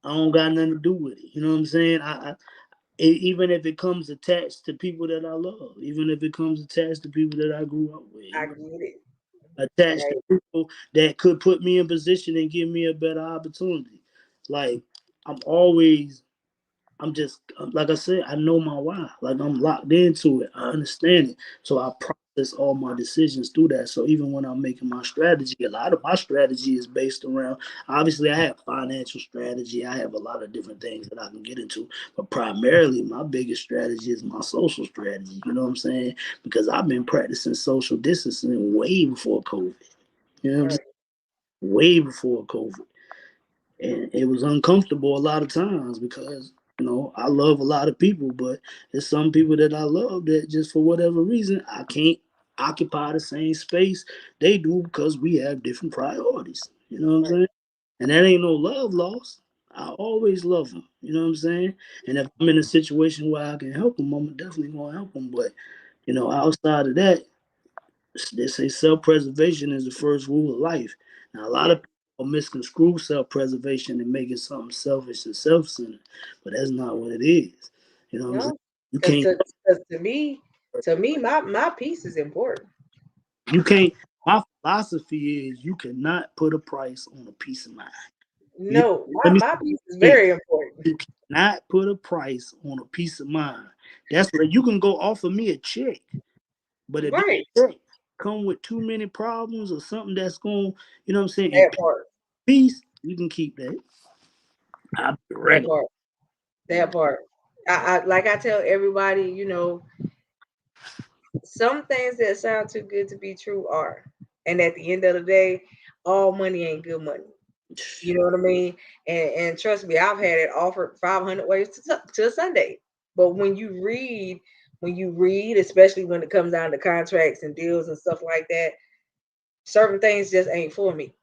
I don't got nothing to do with it. You know what I'm saying? Even if it comes attached to people that I love, even if it comes attached to people that I grew up with, I get it. attached to Right. people that could put me in position and give me a better opportunity. Like I'm always I'm just like I said, I know my why. Like I'm locked into it. I understand it. So I process all my decisions through that. So even when I'm making my strategy, a lot of my strategy is based around obviously I have financial strategy. I have a lot of different things that I can get into. But primarily my biggest strategy is my social strategy. You know what I'm saying? Because I've been practicing social distancing way before COVID. You know what I'm saying? Right. Way before COVID. And it was uncomfortable a lot of times because I love a lot of people, but there's some people that I love that just for whatever reason I can't occupy the same space they do because we have different priorities. You know what I'm Right. saying? And that ain't no love lost. I always love them. You know what I'm saying? And if I'm in a situation where I can help them, I'm definitely gonna help them. But outside of that, they say self-preservation is the first rule of life. Now, a lot Yeah. of people misconstrue self-preservation and make it something selfish and self-centered, but that's not what it is. You know what I'm saying? No. You Because can't, to me, my piece is important. you can't. My philosophy is you cannot put a price on a peace of mind. You, No, let my me my piece is say it. very important. You cannot put a price on a peace of mind. That's where you can go offer me a check, but if that Right. check come with too many problems or something that's going, you know what I'm saying, That part. peace, you can keep that. I'll be That regular. part. That part. I like I tell everybody, some things that sound too good to be true are. And at the end of the day, all money ain't good money. You know what I mean? And trust me, I've had it offered 500 ways to Sunday. But when you read, especially when it comes down to contracts and deals and stuff like that, certain things just ain't for me.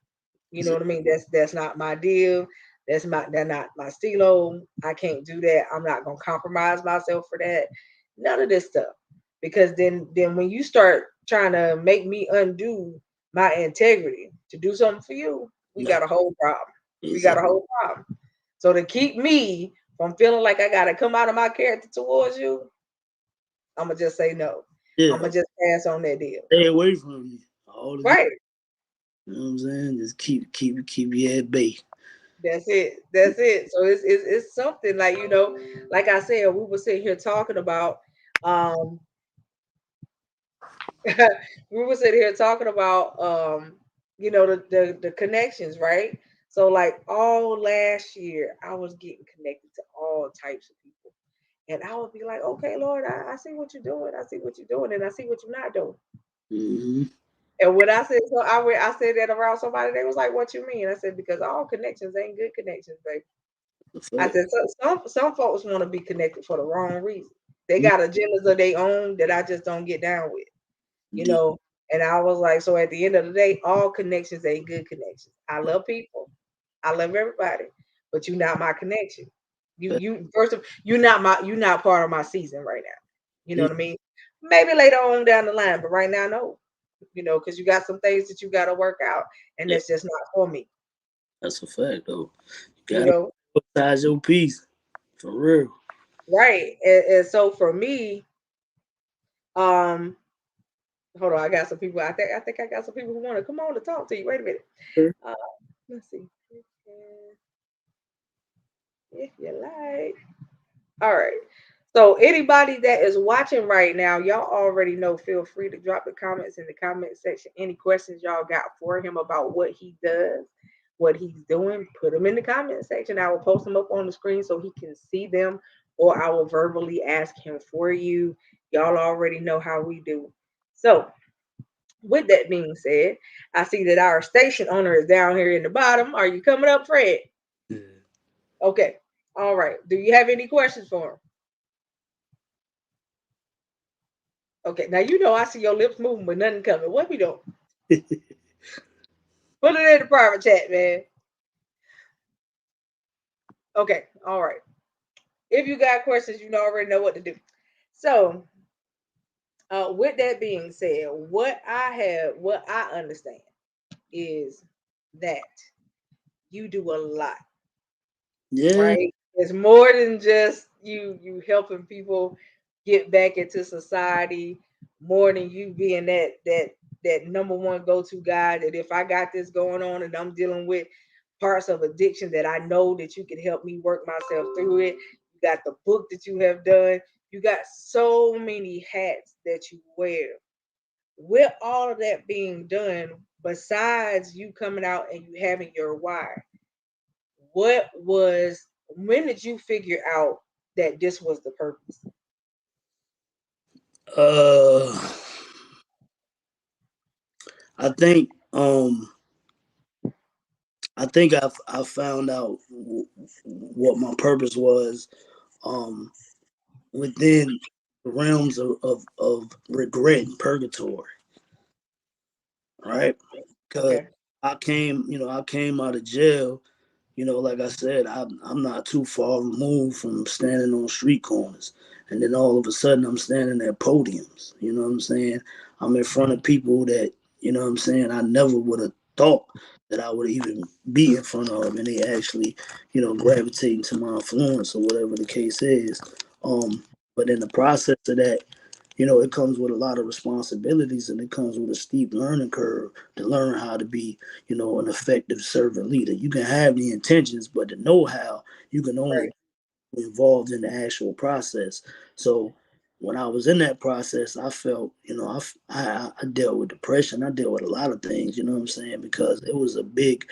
You know what I mean? That's not my deal. That's not my stilo. I can't do that. I'm not gonna compromise myself for that. None of this stuff. Because then when you start trying to make me undo my integrity to do something for you, we No, got a whole problem. We got a exactly. whole problem. So to keep me from feeling like I gotta come out of my character towards you, I'm gonna just say no. I'm Yeah, gonna just pass on that deal. stay away from me. All of it. Right. You know what I'm saying? Just keep you at bay. That's it. That's it. So it's something like like I said, we were sitting here talking about um we were sitting here talking about the connections, right? So like all last year I was getting connected to all types of people. And I would be like, okay, Lord, I see what you're doing. I see what you're doing, and I see what you're not doing. Mm-hmm. And when I said so, I said that around somebody. They was like, "What you mean?" I said, "Because all connections ain't good connections, baby." The I fact. said, some folks want to be connected for the wrong reason. They got agendas of their own that I just don't get down with, you Deep. know. And I was like, so at the end of the day, all connections ain't good connections. I love people, I love everybody, but you're not my connection. You first of you're not part of my season right now. You know Mm, what I mean? Maybe later on down the line, but right now, no. Because you got some things that you got to work out, and yeah, that's just not for me. that's a fact though. You You gotta know, size your piece for real. right? And so for me, um, hold on, I got some people. I think I got some people who want to come on to talk to you. Wait a minute. Uh, let's see. If you like. All right. So anybody that is watching right now, y'all already know. Feel free to drop the comments in the comment section. Any questions y'all got for him about what he does, what he's doing, put them in the comment section. I will post them up on the screen so he can see them, or I will verbally ask him for you. Y'all already know how we do. So with that being said, I see that our station owner is down here in the bottom. Are you coming up, Fred? Yeah. Okay. All right. Do you have any questions for him? Okay. Now you know I see your lips moving, but nothing coming. What we doing? Put it in the private chat, man. Okay. All right. If you got questions, you already know what to do. So, with that being said, what I understand is that you do a lot, Yeah. right? It's more than just you helping people get back into society, more than you being that number one go-to guy that if I got this going on and I'm dealing with parts of addiction that I know that you can help me work myself through it. You got the book that you have done. You got so many hats that you wear. With all of that being done, besides you coming out and you having your why, what was when did you figure out that this was the purpose? Uh, I think I found out what my purpose was um within the realms of regret and purgatory, right? Because Okay. I came out of jail. Like I said, I'm not too far removed from standing on street corners. And then all of a sudden, I'm standing at podiums. You know what I'm saying? I'm in front of people that, what I'm saying, I never would have thought that I would even be in front of. And they actually, gravitating to my influence or whatever the case is. But in the process of that, it comes with a lot of responsibilities and it comes with a steep learning curve to learn how to be, an effective servant leader. You can have the intentions, but the know-how you can only Right. be involved in the actual process. So when I was in that process, I felt, I dealt with depression. I dealt with a lot of things, you know what I'm saying? Because it was a big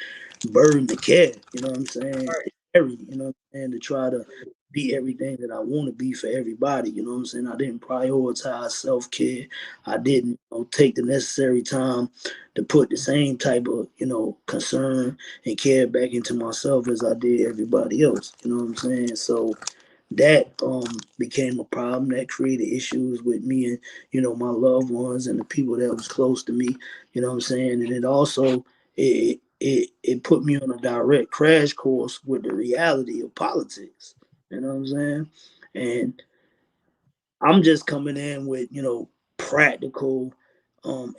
burden to carry, you know what I'm saying? Right. To carry, you know what I'm saying? To try to be everything that I want to be for everybody, you know what I'm saying? I didn't prioritize self care. I didn't, take the necessary time to put the same type of, concern and care back into myself as I did everybody else, you know what I'm saying? So that became a problem that created issues with me and my loved ones and the people that was close to me, you know what I'm saying? And it also it put me on a direct crash course with the reality of politics, you know what I'm saying? And I'm just coming in with, practical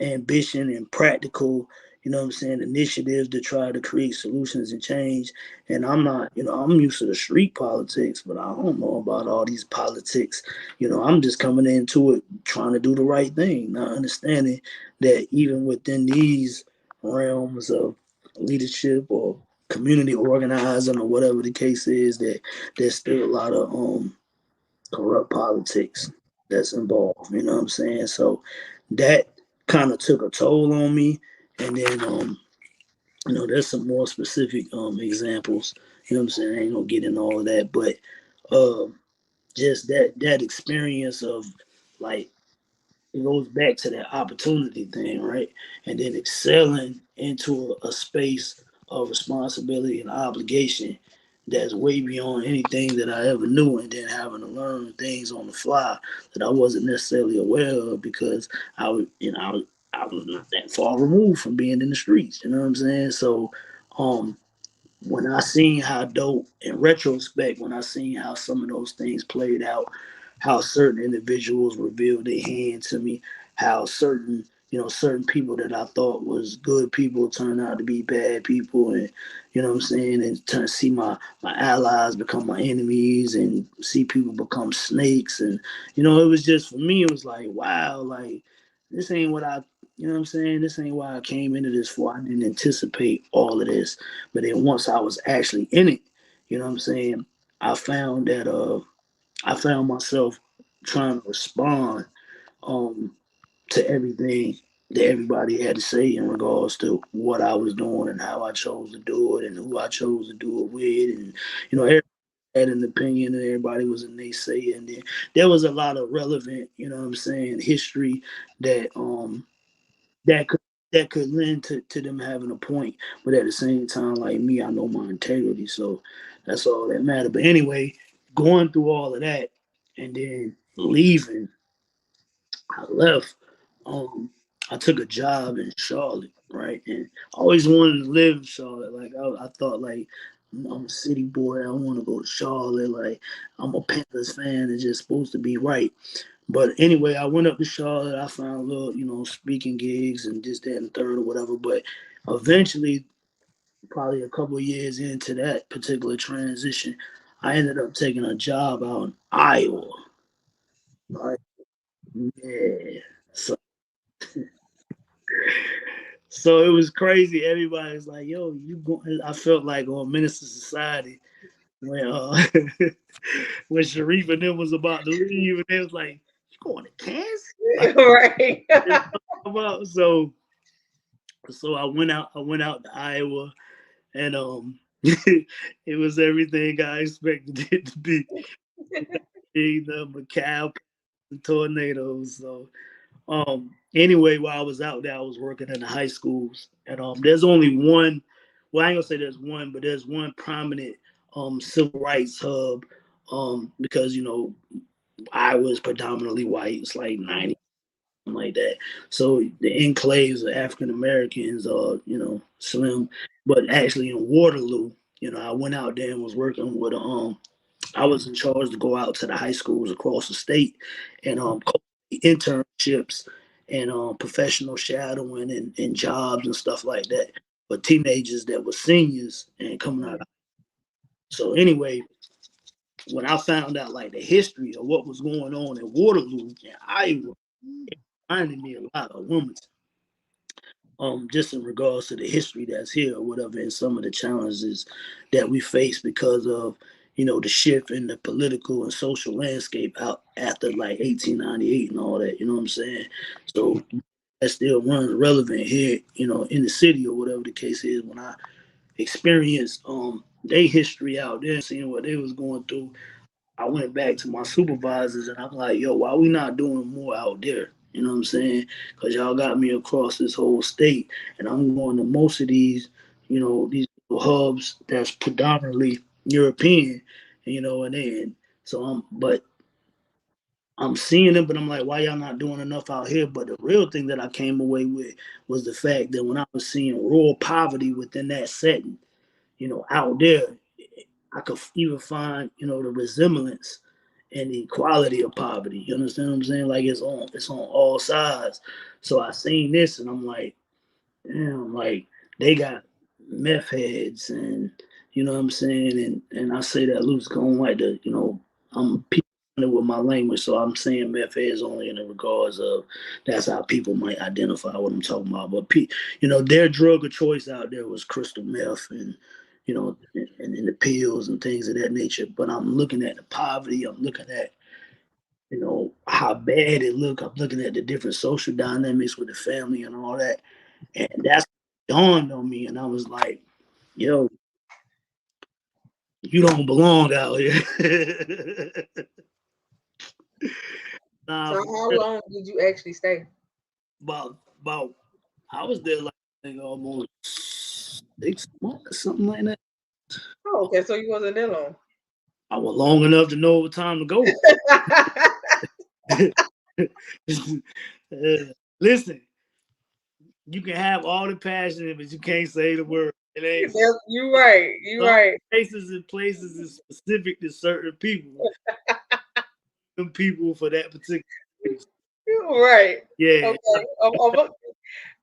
ambition and practical, initiatives to try to create solutions and change. And I'm not, I'm used to the street politics, but I don't know about all these politics. I'm just coming into it trying to do the right thing, not understanding that even within these realms of leadership or community organizing or whatever the case is, that there's still a lot of corrupt politics that's involved. You know what I'm saying? So that kind of took a toll on me. And then there's some more specific examples. You know what I'm saying? I ain't gonna get into all of that, but uh, just that experience of like it goes back to that opportunity thing, right? And then excelling into a space of responsibility and obligation that's way beyond anything that I ever knew, and then having to learn things on the fly that I wasn't necessarily aware of because I was, I was not that far removed from being in the streets. You know what I'm saying? So, um, when I seen how dope in retrospect, when I seen how some of those things played out, how certain individuals revealed their hand to me, how certain people that I thought was good people turned out to be bad people, and what I'm saying, and to see my allies become my enemies, and see people become snakes, and it was just for me, it was like wow, like this ain't what I. You know what I'm saying? This ain't why I came into this for. I didn't anticipate all of this. But then once I was actually in it, you know what I'm saying, I found that I found myself trying to respond um to everything that everybody had to say in regards to what I was doing and how I chose to do it and who I chose to do it with, and everybody had an opinion and everybody was a naysayer, and then there was a lot of relevant, what I'm saying, history that that could that could lend to them having a point. But at the same time, like me, I know my integrity. So That's all that mattered. But anyway, going through all of that and then leaving, I left. Um, I took a job in Charlotte, right? And I always wanted to live in Charlotte. Like I thought, like I'm a city boy. I want to go to Charlotte. Like I'm a Panthers fan. It's just supposed to be right. But anyway, I went up to Charlotte. I found little, speaking gigs and this, that, and the third or whatever. But eventually, probably a couple of years into that particular transition, I ended up taking a job out in Iowa. Like, yeah. So So it was crazy. Everybody's like, "Yo, you going?" I felt like on Minister Society when when Sharif and them was about to leave, and they was like, "You going to Kansas?" Like, Right. so I went out. I went out to Iowa, and it was everything I expected it to be. The cow and tornadoes. So anyway, while I was out there, I was working in the high schools, and there's only one. Well, I ain't gonna say there's one, but there's one prominent civil rights hub, because I was predominantly white. It's like 90 something like that. So the enclaves of African Americans are slim, but actually in Waterloo, I went out there and was working with I was in charge to go out to the high schools across the state and internships and professional shadowing and jobs and stuff like that for teenagers that were seniors and coming out. So anyway, when I found out like the history of what was going on in Waterloo and Iowa, it reminded me a lot of Wilmington. Just in regards to the history that's here or whatever, and some of the challenges that we face because of the shift in the political and social landscape out after like 1898 and all that. You know what I'm saying? So that still runs relevant here, in the city or whatever the case is. When I experienced their history out there, seeing what they was going through, I went back to my supervisors and I'm like, yo, why we not doing more out there? You know what I'm saying? Because y'all got me across this whole state, and I'm going to most of these hubs that's predominantly European, and then so I'm seeing them, but I'm like, why y'all not doing enough out here? But the real thing that I came away with was the fact that when I was seeing rural poverty within that setting, out there, I could even find, the resemblance and the quality of poverty. You understand what I'm saying? Like it's on all sides. So I seen this and I'm like, damn, like they got meth heads and you know what I'm saying, and I say that loose going like the, I'm people with my language, so I'm saying meth heads only in the regards of that's how people might identify what I'm talking about. But their drug of choice out there was crystal meth and and the pills and things of that nature. But I'm looking at the poverty. I'm looking at how bad it look. I'm looking at the different social dynamics with the family and all that, and that's dawned on me. And I was like, yo, you don't belong out here. So Nah, for how real. long did you actually stay? About I was there like I think almost 6 months, something like that. Oh, okay, so you wasn't that long. I was long enough to know what time to go. Listen, you can have all the passion, but you can't say the word. It ain't You right. You some right. places is specific to certain people. Some people for that particular place. You right. Yeah, Okay.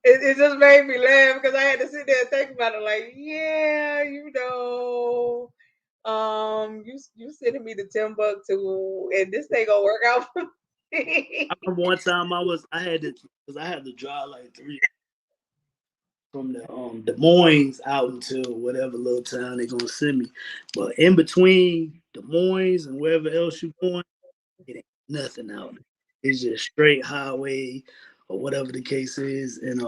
It just made me laugh because I had to sit there and think about it. Like, yeah, you sending me to Timbuktu, and this ain't gonna work out for me. I remember one time I had to because I had to drive like 3 from the Des Moines out into whatever little town they're gonna send me. But in between Des Moines and wherever else you're going, it ain't nothing out there. It's just straight highway or whatever the case is. And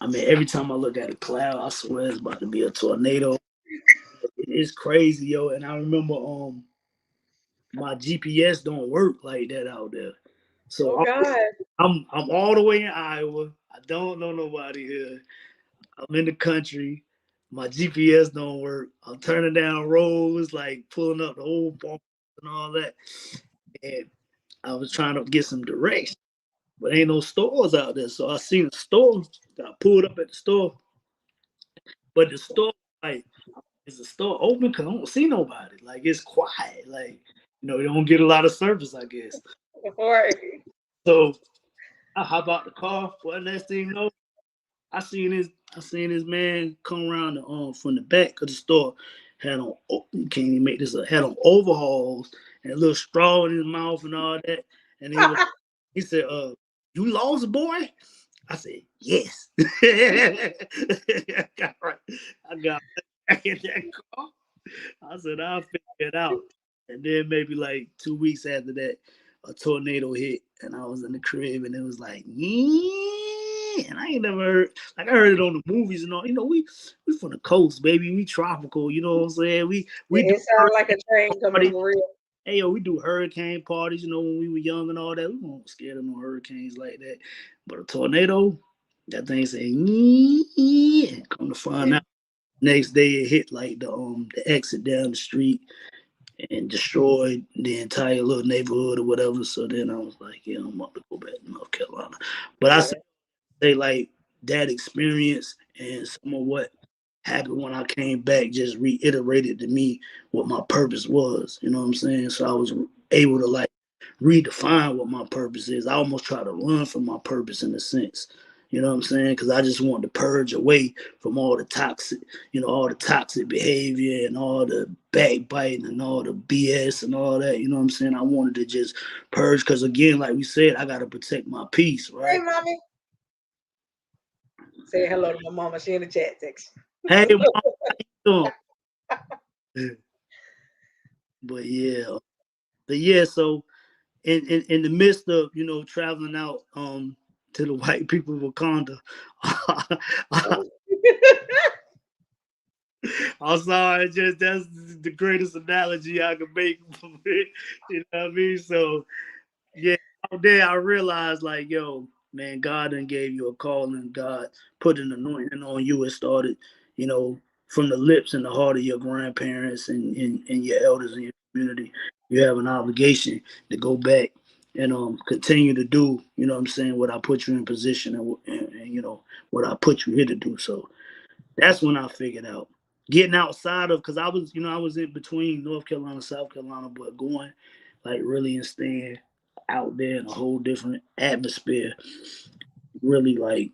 I mean every time I look at a cloud, I swear it's about to be a tornado. It's crazy, yo. And I remember my GPS don't work like that out there. So Oh God. I'm all the way in Iowa. I don't know nobody here. I'm in the country. my GPS don't work. I'm turning down roads, like pulling up the old bump and all that. And I was trying to get some direction, but ain't no stores out there. So I seen a store. I pulled up at the store, but the store, like, is the store open? Cause I don't see nobody. Like, it's quiet. Like, you don't get a lot of service, I guess. Right. So I hop out the car. Well, next thing you know, I seen this man come around from the back of the store, had on you can't even make this up, had on overalls and a little straw in his mouth and all that. And he said, you lost, boy? I said, yes. I got right. I got back in that car. I said, I'll figure it out. And then maybe like 2 weeks after that, a tornado hit, and I was in the crib, and it was like, yeah. And I ain't never heard, like, I heard it on the movies and all. We from the coast, baby. We tropical. You know what I'm saying? We do It sounds like a train coming parties. for real. Hey, yo, we do hurricane parties. When we were young and all that. We weren't scared of no hurricanes like that. But a tornado, that thing say, yeah. Come to find out, next day it hit like the exit down the street and destroyed the entire little neighborhood or whatever. So then I was like, yeah, I'm about to go back to North Carolina. But I Yeah. say like that experience and some of what happened when I came back just reiterated to me what my purpose was. You know what I'm saying? So I was able to like redefine what my purpose is. I almost try to run from my purpose in a sense. You know what I'm saying? Because I just wanted to purge away from all the toxic behavior and all the backbiting and all the BS and all that. You know what I'm saying? I wanted to just purge because, again, like we said, I got to protect my peace, Hey, right? mommy. Say hello to my mama. She in the chat text. Hey, mom, how you doing? But yeah, so in the midst of traveling out to the white people of Wakanda, I'm sorry, just that's the greatest analogy I could make for it. You know what I mean? So yeah, out there I realized like, yo, man, God done gave you a call and God put an anointing on you. It started, you know, from the lips and the heart of your grandparents and your elders in your community. You have an obligation to go back and continue to do, what I'm saying, what I put you in position and what I put you here to do. So that's when I figured out getting outside of because I was in between North Carolina, South Carolina, but going like really and staying out there in a whole different atmosphere really like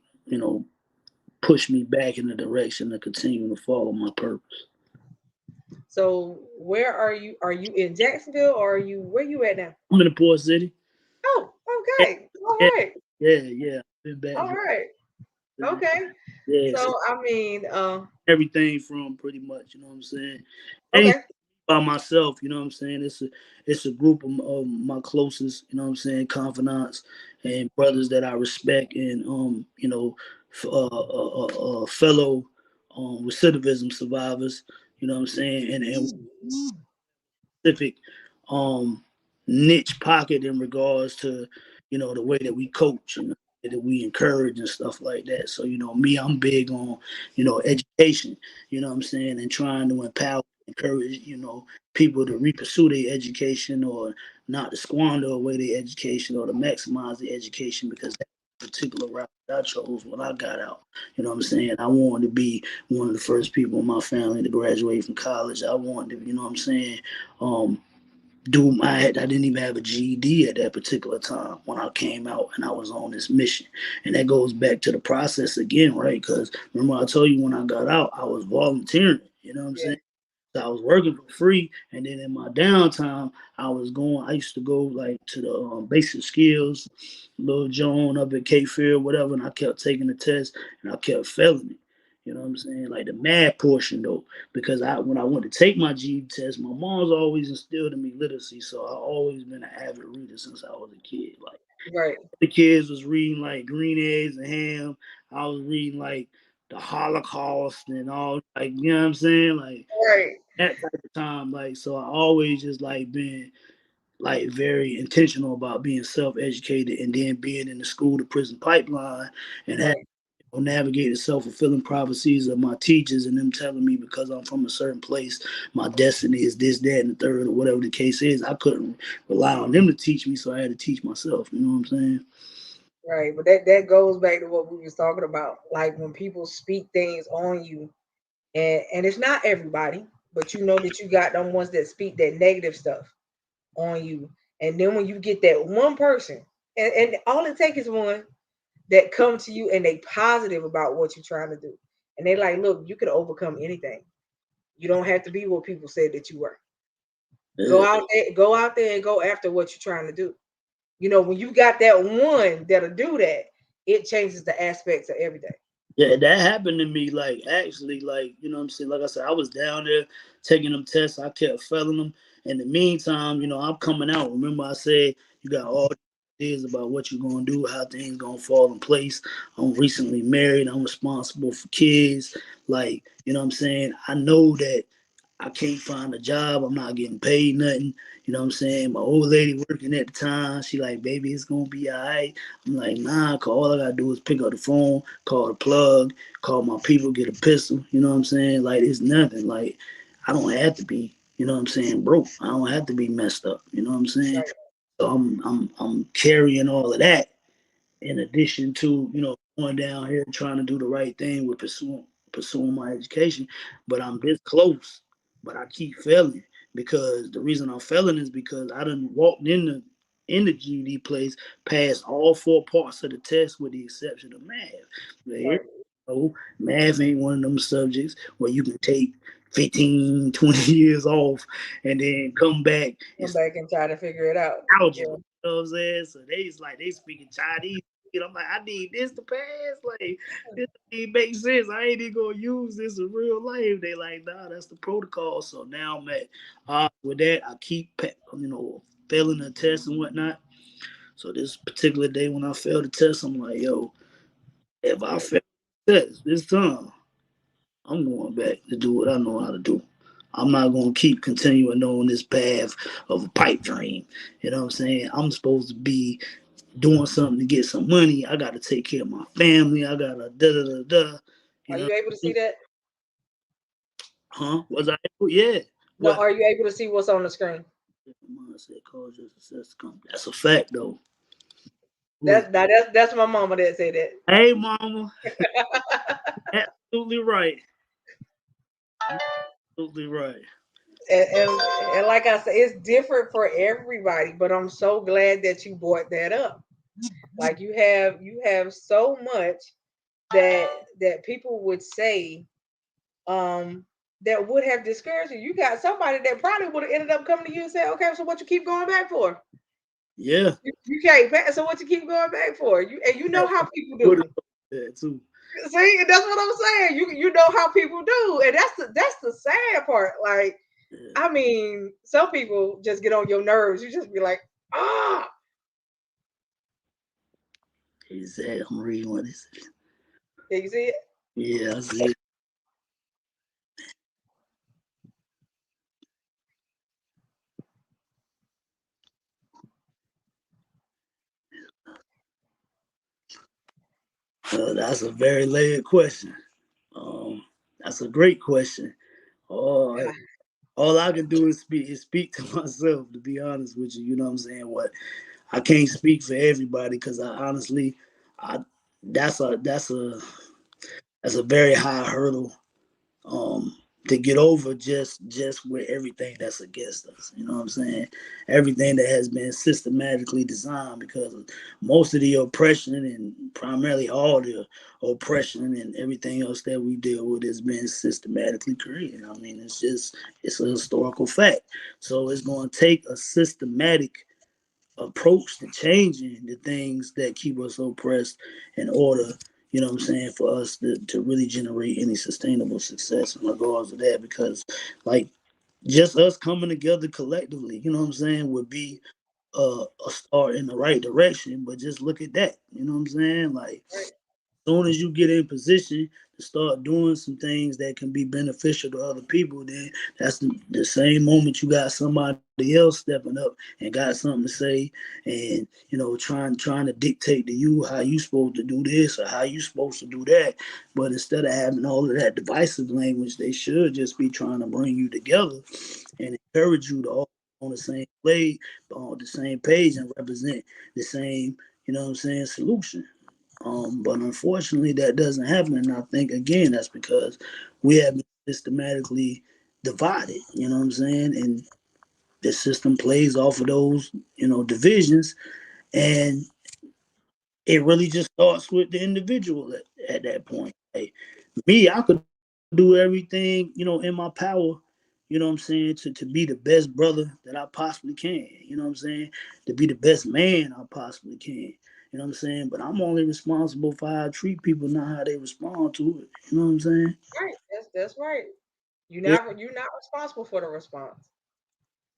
push me back in the direction of continuing to follow my purpose. So where are you? Are you in Jacksonville or are you where you at now? I'm in the port city. Oh, Yeah, okay. All yeah, right. yeah. Been All back. right. Okay. Yeah, So so I mean, everything from pretty much, you know what I'm saying? Ain't okay. by myself, you know what I'm saying? It's a group of my closest, you know what I'm saying, confidants and brothers that I respect and fellow recidivism survivors, you know what I'm saying, and specific um niche pocket in regards to the way that we coach and that we encourage and stuff like that. So me, I'm big on education, you know what I'm saying, and trying to empower, encourage people to pursue their education or not to squander away their education or to maximize their education because that particular route that I chose when I got out. You know what I'm saying? I wanted to be one of the first people in my family to graduate from college. I wanted to, you know what I'm saying, um, I didn't even have a GED at that particular time when I came out and I was on this mission. And that goes back to the process again, right? Because remember I told you when I got out, I was volunteering, you know what I'm Yeah. saying? So I was working for free, and then in my downtime, I used to go like to the basic skills, Little Joan up at Cape Fear, whatever, and I kept taking the test, and I kept failing it. You know what I'm saying? Like the math portion though, because when I went to take my GED test, my mom's always instilled in me literacy, so I always been an avid reader since I was a kid. Like Right. the kids was reading like Green Eggs and Ham, I was reading like the Holocaust and all, like you know what I'm saying, like Right. that type of time. Like, so I always just like been like very intentional about being self-educated and then being in the school to prison pipeline and having Right. navigate the self-fulfilling prophecies of my teachers and them telling me because I'm from a certain place, my destiny is this, that, and the third, or whatever the case is. I couldn't rely on them to teach me, so I had to teach myself. You know what I'm saying? Right. But that goes back to what we was talking about. Like when people speak things on you, and it's not everybody, but you know that you got them ones that speak that negative stuff on you. And then when you get that one person, and all it takes is one that come to you and they positive about what you're trying to do. And they like, look, you could overcome anything. You don't have to be what people said that you were. Yeah, Go out there and go after what you're trying to do. When you got that one that'll do that, it changes the aspects of everything. yeah, that happened to me. Like actually, like you know what I'm saying. Like I said, I was down there taking them tests. I kept failing them. In the meantime, I'm coming out. Remember, I said you got all the ideas about what you're gonna do, how things gonna fall in place. I'm recently married. I'm responsible for kids. Like you know what I'm saying. I know that I can't find a job. I'm not getting paid nothing. You know what I'm saying? My old lady working at the time, she like, baby, it's gonna be all right. I'm like, nah, cause all I gotta do is pick up the phone, call the plug, call my people, get a pistol. You know what I'm saying? Like it's nothing. Like I don't have to be, you know what I'm saying, broke. I don't have to be messed up. You know what I'm saying? Right. So I'm carrying all of that in addition to going down here and trying to do the right thing with pursuing my education. But I'm this close, but I keep failing because the reason I'm failing is because I done walked in the GED place, passed all four parts of the test with the exception of math. Right. Math ain't one of them subjects where you can take 15, 20 years off and then come back and Come back and try to figure it out. algebra. Yeah. You know what I'm saying? So they speaking Chinese. I'm like, I need this to pass. Like, this ain't make sense. I ain't even gonna use this in real life. They like, nah, that's the protocol. So now I'm at with that. I keep failing the test and whatnot. So this particular day when I failed the test, I'm like, yo, if I fail the test this time, I'm going back to do what I know how to do. I'm not going to keep continuing on this path of a pipe dream. You know what I'm saying? I'm supposed to be doing something to get some money. I got to take care of my family. I got to da da da da. You Are know you what able to I see mean? that? Huh? Was I able? Yeah. No, What? are you able to see what's on the screen? Mindset causes success to come. That's a fact, though. What? That's my mama that said that. Hey, mama. Absolutely right. Absolutely right. And like I said, it's different for everybody, but I'm so glad that you brought that up. Like you have so much that people would say um that would have discouraged you. You got somebody that probably would have ended up coming to you and said, okay, so what you keep going back for? Yeah. You can't pass, so what you keep going back for? You know how people Would do. have too. See, and that's what I'm saying. You know how people do, and that's the sad part. Like, Yeah. I mean, some people just get on your nerves. You just be like, ah, He said, I'm reading what he said. yeah, you see it. Yeah, I see. That's a very layered question. Um, that's a great question. Oh, Yeah. all I can do is speak to myself. To be honest with you, you know what I'm saying. What I can't speak for everybody because I honestly, I that's a very high hurdle um to get over just with everything that's against us. You know what I'm saying? Everything that has been systematically designed because of most of the oppression and primarily all the oppression and everything else that we deal with has been systematically created. I mean, it's a historical fact. So it's going to take a systematic approach to changing the things that keep us oppressed in order, you know what I'm saying, for us to really generate any sustainable success in regards to that. Because, like, just us coming together collectively, you know what I'm saying, would be a start in the right direction. But just look at that, you know what I'm saying? Like, Right. soon as you get in position to start doing some things that can be beneficial to other people, then that's the same moment you got somebody else stepping up and got something to say, and trying to dictate to you how you supposed to do this or how you supposed to do that. But instead of having all of that divisive language, they should just be trying to bring you together and encourage you to all on the same blade, on the same page, and represent the same, solution. But unfortunately, that doesn't happen. And I think, again, that's because we have been systematically divided, you know what I'm saying? And the system plays off of those, divisions. And it really just starts with the individual at that point. Like, me, I could do everything, in my power, to be the best brother that I possibly can, to be the best man I possibly can. But I'm only responsible for how I treat people, not how they respond to it. You know what I'm saying? Right. That's right. Yeah, You're not responsible for the response.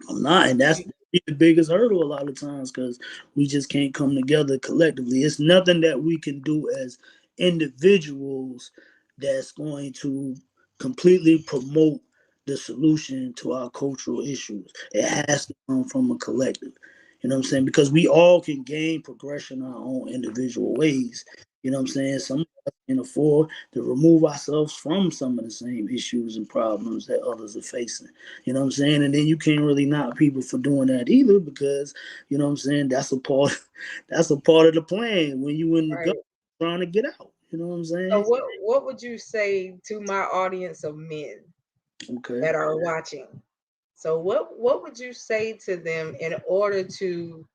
I'm not, and that's You, the biggest hurdle a lot of times because we just can't come together collectively. It's nothing that we can do as individuals that's going to completely promote the solution to our cultural issues. It has to come from a collective. You know what I'm saying? Because we all can gain progression our own individual ways. You know what I'm saying? Some of us can afford to remove ourselves from some of the same issues and problems that others are facing. You know what I'm saying? And then you can't really knock people for doing that either because, that's a part that's a part of the plan when you in the right. government trying to get out. You know what I'm So saying? what would you say to my audience of men Okay. that are watching? So what would you say to them in order to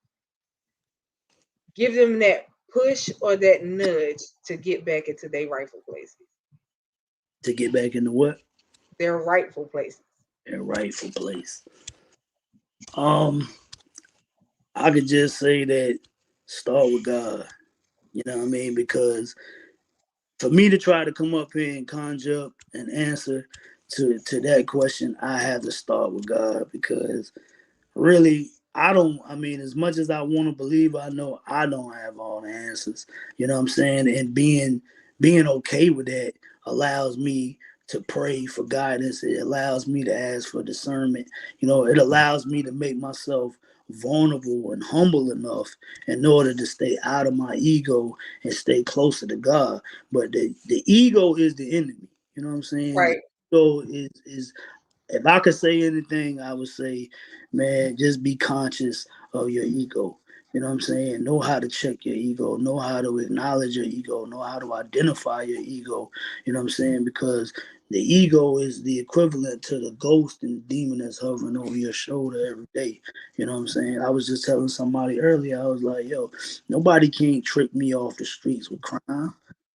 give them that push or that nudge to get back into their rightful places? To get back into what? Their rightful places. Their rightful place. Um, I could just say that start with God. You know what I mean? Because for me to try to come up here and conjure up an answer to that question, I have to start with God because really I mean, as much as I want to believe, I know I don't have all the answers. You know what I'm saying? And being okay with that allows me to pray for guidance. It allows me to ask for discernment. It allows me to make myself vulnerable and humble enough in order to stay out of my ego and stay closer to God. But the ego is the enemy. You know what I'm saying? The Right. ego is if I could say anything, I would say, man, just be conscious of your ego. You know what I'm saying? Know how to check your ego, know how to acknowledge your ego, know how to identify your ego. You know what I'm saying? Because the ego is the equivalent to the ghost and demon that's hovering over your shoulder every day. You know what I'm saying? I was just telling somebody earlier, I was like, yo, nobody can't trick me off the streets with crime.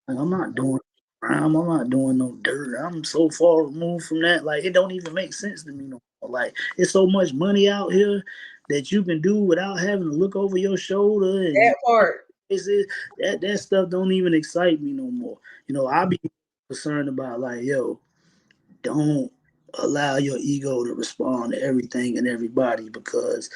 Like, I'm not doing crime. I'm not doing no dirt. I'm so far removed from that. Like, it don't even make sense to me no more. Like, it's so much money out here that you can do without having to look over your shoulder and That part. that stuff don't even excite me no more. I be concerned about like, yo, don't allow your ego to respond to everything and everybody because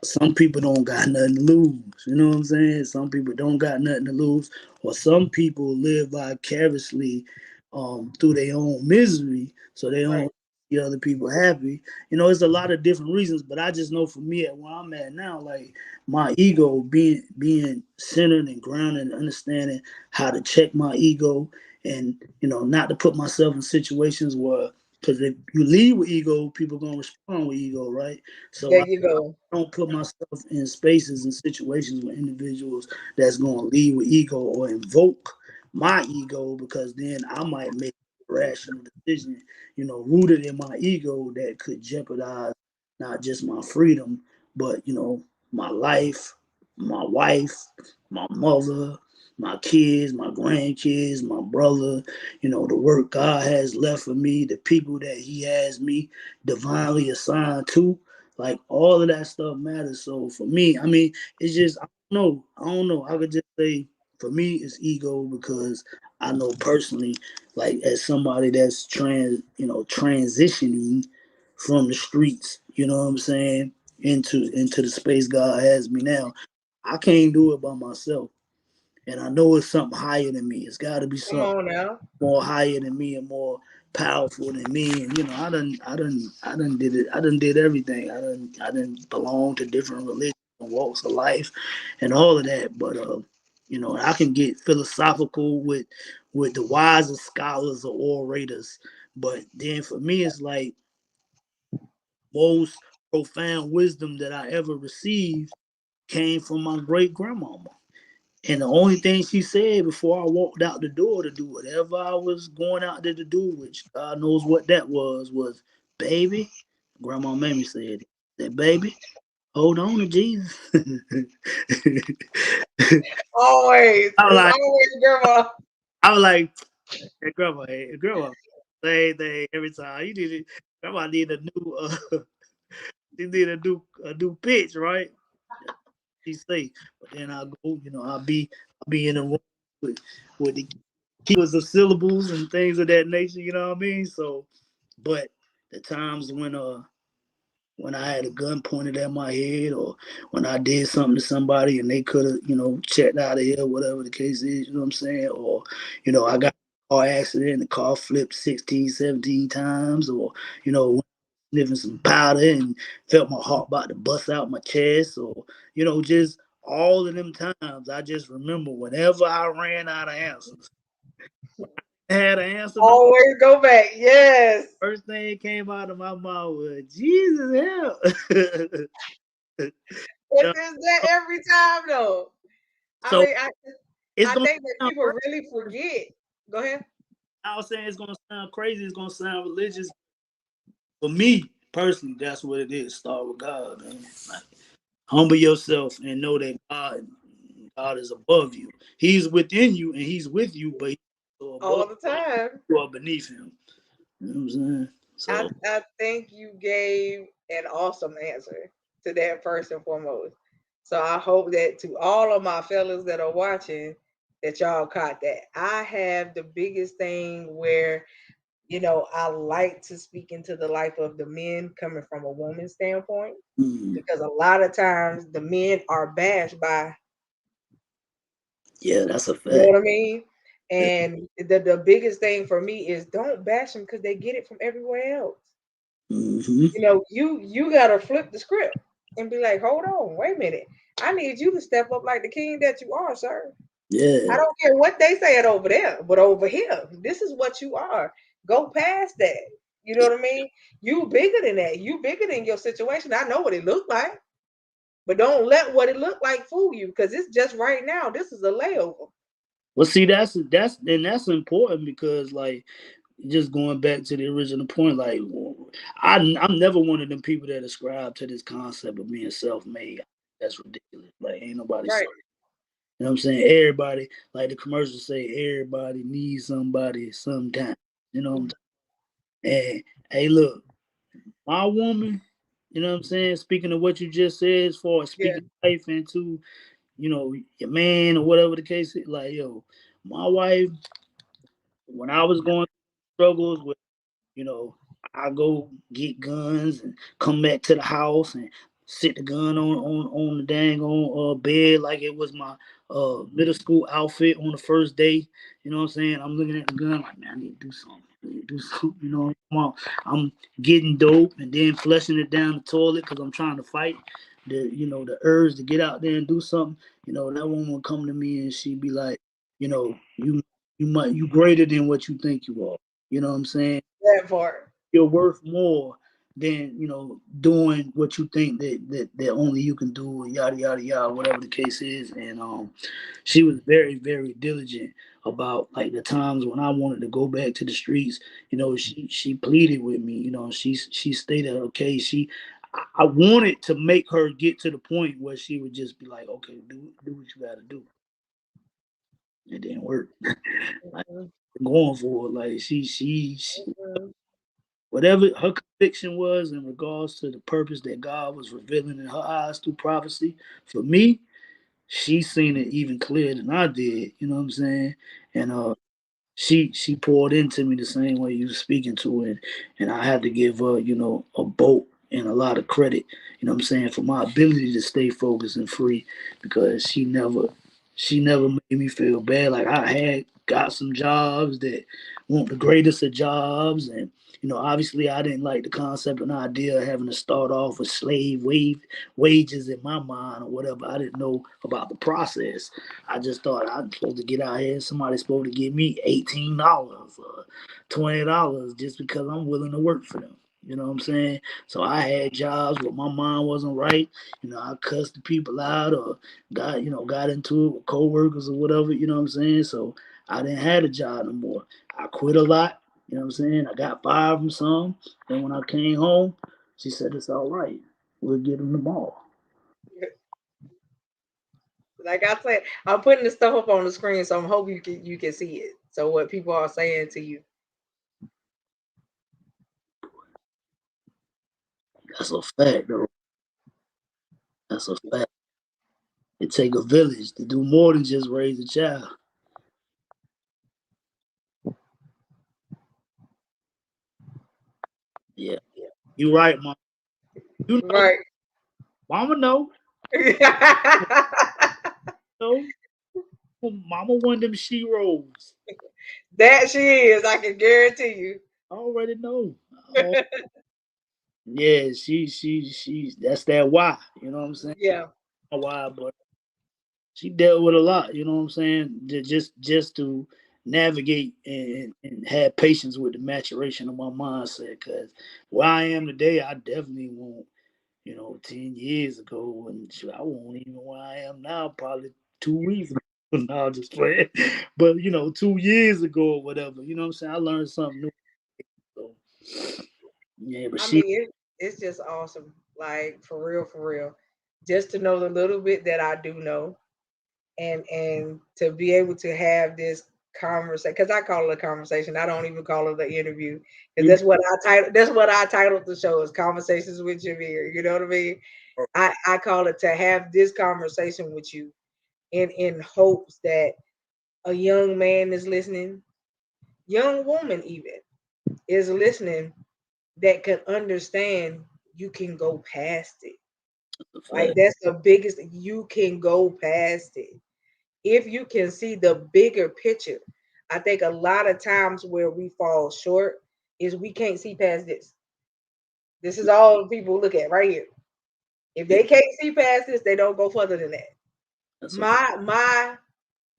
some people don't got nothing to lose. You know what I'm saying? Some people don't got nothing to lose, or some people live vicariously through their own misery, so they Right. don't see other people happy. It's a lot of different reasons, but I just know for me at where I'm at now, like my ego being centered and grounded and understanding how to check my ego and not to put myself in situations where because if you lead with ego, people gonna respond with ego, right? So There you go. don't put myself in spaces and situations with individuals that's going to lead with ego or invoke my ego because then I might make a rational decision, rooted in my ego that could jeopardize not just my freedom, but, my life, my wife, my mother, my kids, my grandkids, my brother, the work God has left for me, the people that He has me divinely assigned to. Like all of that stuff matters. So for me, I mean, it's just I don't know. I don't know. I could just say for me it's ego because I know personally, like as somebody that's transitioning from the streets, you know what I'm saying, into the space God has me now. I can't do it by myself. and I know it's something higher than me. It's got to be Come something on now. more higher than me and more powerful than me. And I done did it. I done did everything. I done belong to different religions and walks of life, and all of that. But I can get philosophical with the wisest scholars or orators. But then for me, it's like most profound wisdom that I ever received came from my great grandmama. And the only thing she said before I walked out the door to do whatever I was going out there to do, which God knows what that was, baby, Grandma Mamie said, that baby, hold on to Jesus. Always. I was It's like, always grandma. I was like, hey, grandma, same thing every time. You need it. Grandma need a new, she need a new pitch, right? She say, but then I go, I'll be in the room with the keywords of syllables and things of that nature. You know what I mean? So, but the times when I had a gun pointed at my head, or when I did something to somebody and they could have, checked out of here, whatever the case is, you know what I'm saying? Or, I got a car accident, the car flipped 16, 17 times, or, sniffing some powder and felt my heart about to bust out my chest, or, just all of them times. I just remember whenever I ran out of answers, I had an answer no. Always go back. Yes. First thing came out of my mouth was Jesus help. It is that every time though. I So mean, it's I gonna think that sound people crazy. really forget. Go ahead. I was saying it's gonna sound crazy. It's gonna sound religious. For me personally, that's what it is. Start with God, man. Like, humble yourself and know that God is above you. He's within you and He's with you, but He's also All above the time. you or beneath Him. You know what I'm saying? I, So, I think you gave an awesome answer to that first and foremost. So I hope that to all of my fellas that are watching, that y'all caught that. I have the biggest thing where, I like to speak into the life of the men coming from a woman's standpoint, mm, because a lot of times the men are bashed by, yeah, that's a you know fact. what I mean? Yeah. And the biggest thing for me is don't bash them because they get it from everywhere else. Hmm. You gotta flip the script and be like, hold on, wait a minute. I need you to step up like the king that you are, sir. I Yeah. don't care what they said over there, but over here, this is what you are. Go past that. You know what I mean? You bigger than that. You bigger than your situation. I know what it looked like, but don't let what it looked like fool you, because it's just right now. This is a layover. Well, see, that's important because, like, just going back to the original point, like, I'm never one of them people that ascribe to this concept of being self-made. That's ridiculous. Like, ain't nobody. Right. You know what I'm saying? Everybody, like the commercials say, everybody needs somebody sometime. You know what I'm saying? And hey, look, my woman, you know what I'm saying? Speaking of what you just said, as far as Yeah. speaking life into, your man or whatever the case is, like, yo, my wife, when I was going through struggles with, you know, I go get guns and come back to the house and sit the gun on the dang on bed like it was my middle school outfit on the first day. You know what I'm saying? I'm looking at the gun like, man, I need to do something. I need to do something. Come on. I'm getting dope and then flushing it down the toilet because I'm trying to fight the urge to get out there and do something. That woman would come to me and she'd be like, you greater than what you think you are. You know what I'm saying? That part. You're worth more than doing what you think that only you can do, yada yada yada, whatever the case is. And she was very very diligent about like the times when I wanted to go back to the streets. She pleaded with me. She stated her case. I wanted to make her get to the point where she would just be like, okay, do what you got to do. It didn't work. Like, Mhm, going for it, like she mhm. whatever her conviction was in regards to the purpose that God was revealing in her eyes through prophecy, for me, she seen it even clearer than I did. You know what I'm saying? And she poured into me the same way you was speaking to it, and I had to give her, a boat and a lot of credit. You know what I'm saying, for my ability to stay focused and free, because she never made me feel bad. Like I had got some jobs that weren't the greatest of jobs, and obviously I didn't like the concept and idea of having to start off with wages in my mind or whatever. I didn't know about the process. I just thought I'm supposed to get out here. Somebody's supposed to give me $18 or $20 just because I'm willing to work for them. You know what I'm saying? So I had jobs where my mind wasn't right. I cussed the people out or got into it with coworkers or whatever, you know what I'm saying? So I didn't have a job no more. I quit a lot, you know what I'm saying? I got fired from some. Then when I came home, she said it's all right. We'll get them tomorrow. Like I said, I'm putting the stuff up on the screen, so I'm hoping you can see it. So what people are saying to you. That's a fact, though. That's a fact. It take a village to do more than just raise a child. Yeah. You right, mom. You know, Right. mama know. Know. Mama one of them she rolls. That she is, I can guarantee you. I already know. Oh, yeah, she that's that why. You know what I'm saying? Yeah. Why, but she dealt with a lot. You know what I'm saying? Just to navigate and have patience with the maturation of my mindset. Because where I am today, I definitely won't. 10 years ago, and I won't even where I am now. Probably 2 weeks ago. No, I'm just playing. But 2 years ago or whatever. You know what I'm saying? I learned something new. So, yeah, but I she. mean, it's just awesome. Like for real, for real. Just to know the little bit that I do know, and to be able to have this conversation, because I call it a conversation. I don't even call it an interview, because You, that's what I titled the show, is Conversations with Jamir. You know what I mean? I call it to have this conversation with you, in hopes that a young man is listening, young woman even is listening, that can understand you can go past it. Like that's the biggest, you can go past it. If you can see the bigger picture. I think a lot of times where we fall short is we can't see past this. This is all people look at right here. If yeah, they can't see past this, they don't go further than that. that's a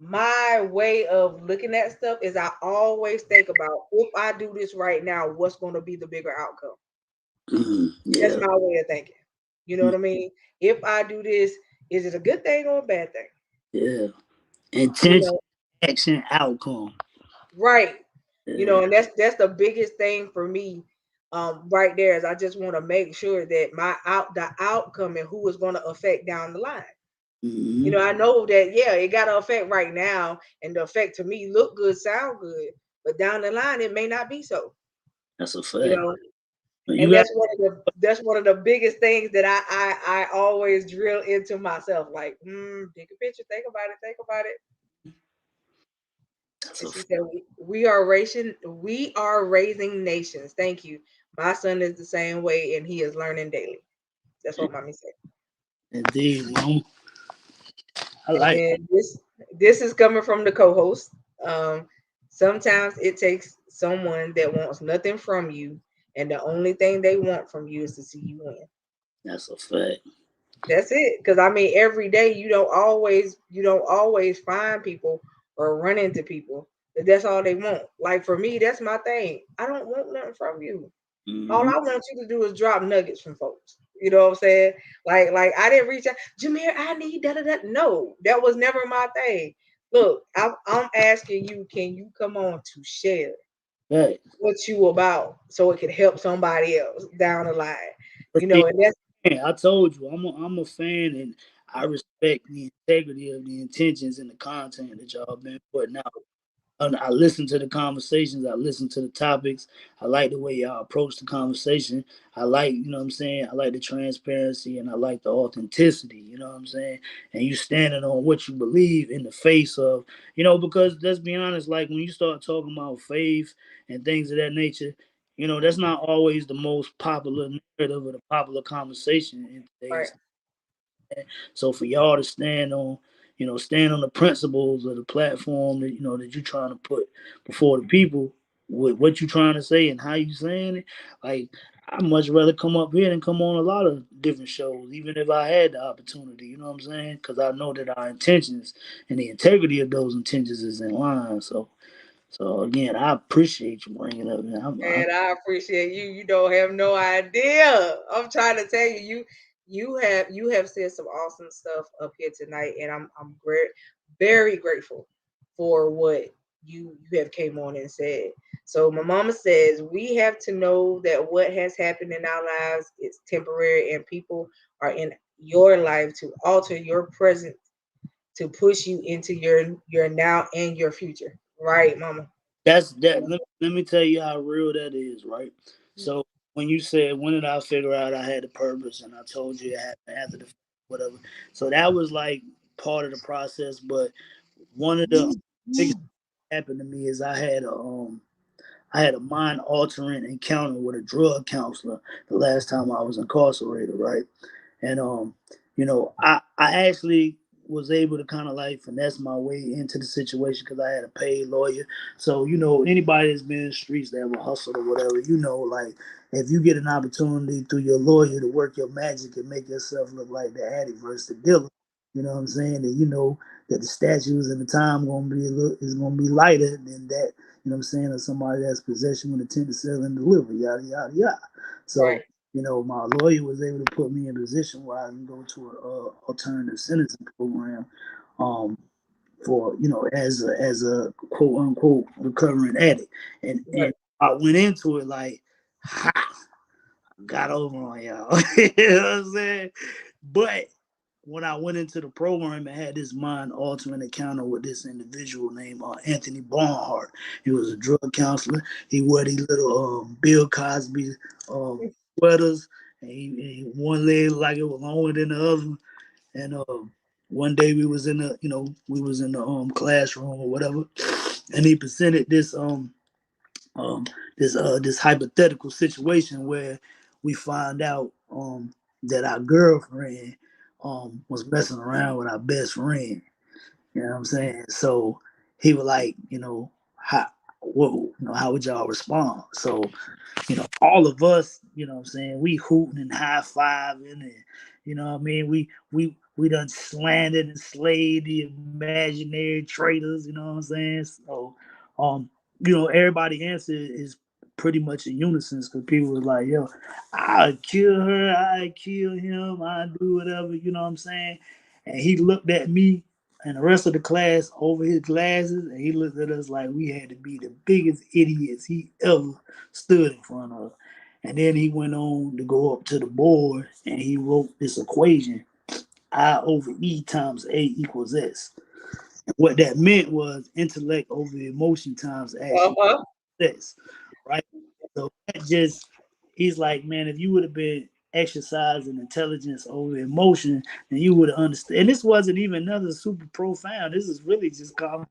My way of looking at stuff is I always think about, if I do this right now, what's going to be the bigger outcome. That's yeah, my way of thinking. You know mm, what I mean? If I do this, is it a good thing or a bad thing? yeah. You Intention, know, action, outcome. right? Yeah, And that's the biggest thing for me. Right there is, I just want to make sure that the outcome and who is going to affect down the line. mm-hmm. I know that, yeah, it got to affect right now, and the effect to me look good, sound good, but down the line it may not be so. That's a You fact. know, You and got that's one of the biggest things that I always drill into myself. Like, take a picture, think about it, think about it. that's And a she fact. said, we are raising nations. Thank you. My son is the same way, and he is learning daily. That's what mommy said. Indeed, mom. I And like. then this is coming from the co-host. Um, Sometimes it takes someone that wants nothing from you, and the only thing they want from you is to see you win. That's a fact. That's it. Because I mean, every day you don't always find people or run into people that's all they want. Like for me, that's my thing. I don't want nothing from you. All Mm-hmm. I want you to do is drop nuggets from folks. You know what I'm saying? Like I didn't reach out, Jameer, I need da da da. No, that was never my thing. Look, I'm asking you, can you come on to share Right. what you about, so it could help somebody else down the line? But see, And that's I told you, I'm a fan, and I respect the integrity of the intentions and the content that y'all been putting out. And I listen to the conversations. I listen to the topics. I like the way y'all approach the conversation. I like, what I'm saying? I like the transparency and I like the authenticity, you know what I'm saying? And you standing on what you believe in the face of, because let's be honest, like when you start talking about faith and things of that nature, that's not always the most popular narrative or the popular conversation in right. today's. So for y'all to stand on, stand on the principles of the platform that that you're trying to put before the people with what you're trying to say and how you saying it. Like I'd much rather come up here and come on a lot of different shows, even if I had the opportunity. You know what I'm saying? Because I know that our intentions and the integrity of those intentions is in line. So again, I appreciate you bringing it up. Man. And I appreciate you. You don't have no idea. I'm trying to tell you, you have said some awesome stuff up here tonight, and I'm great, very grateful for what you have came on and said. So my mama says we have to know that what has happened in our lives is temporary, and people are in your life to alter your present to push you into your now and your future. Right, mama? That's that. Let me tell you how real that is, right? So when you said when did I figure out I had a purpose, and I told you it happened after the whatever. So that was like part of the process. But one of the biggest things that happened to me is I had a mind altering encounter with a drug counselor the last time I was incarcerated, right? And I actually was able to kind of like finesse my way into the situation because I had a paid lawyer. So anybody that's been in the streets that ever hustled or whatever, like if you get an opportunity through your lawyer to work your magic and make yourself look like the addict versus the dealer, you know what I'm saying? And that the statues and the time gonna be lighter than that. You know what I'm saying? Or somebody that's possession with intent to sell and deliver, yada yada yada. So Right, my lawyer was able to put me in a position where I can go to an alternative sentencing program, um, for as a quote unquote recovering addict, and right, I went into it like, ha, got over on y'all. You know what I'm saying? But when I went into the program and had this mind altering encounter with this individual named Anthony Barnhart. He was a drug counselor. He wore these little Bill Cosby sweaters, and one leg like it was longer than the other. And one day we was in the classroom or whatever, and he presented um, this hypothetical situation where we find out that our girlfriend was messing around with our best friend. You know what I'm saying? So he was like, how would y'all respond? So all of us, what I'm saying, we hooting and high fiving, and what I mean, we done slandered and slayed the imaginary traitors, you know what I'm saying? So um, everybody answer is pretty much in unison because people was like, yo, I kill her, I kill him, I do whatever, you know what I'm saying? And he looked at me and the rest of the class over his glasses, and he looked at us like we had to be the biggest idiots he ever stood in front of. And then he went on to go up to the board and he wrote this equation: I over E times A equals S. And what that meant was intellect over emotion times action uh-huh. S, right? So that just, he's like, man, if you would have been exercising intelligence over emotion, then you would have understood. And this wasn't even nothing super profound. This is really just common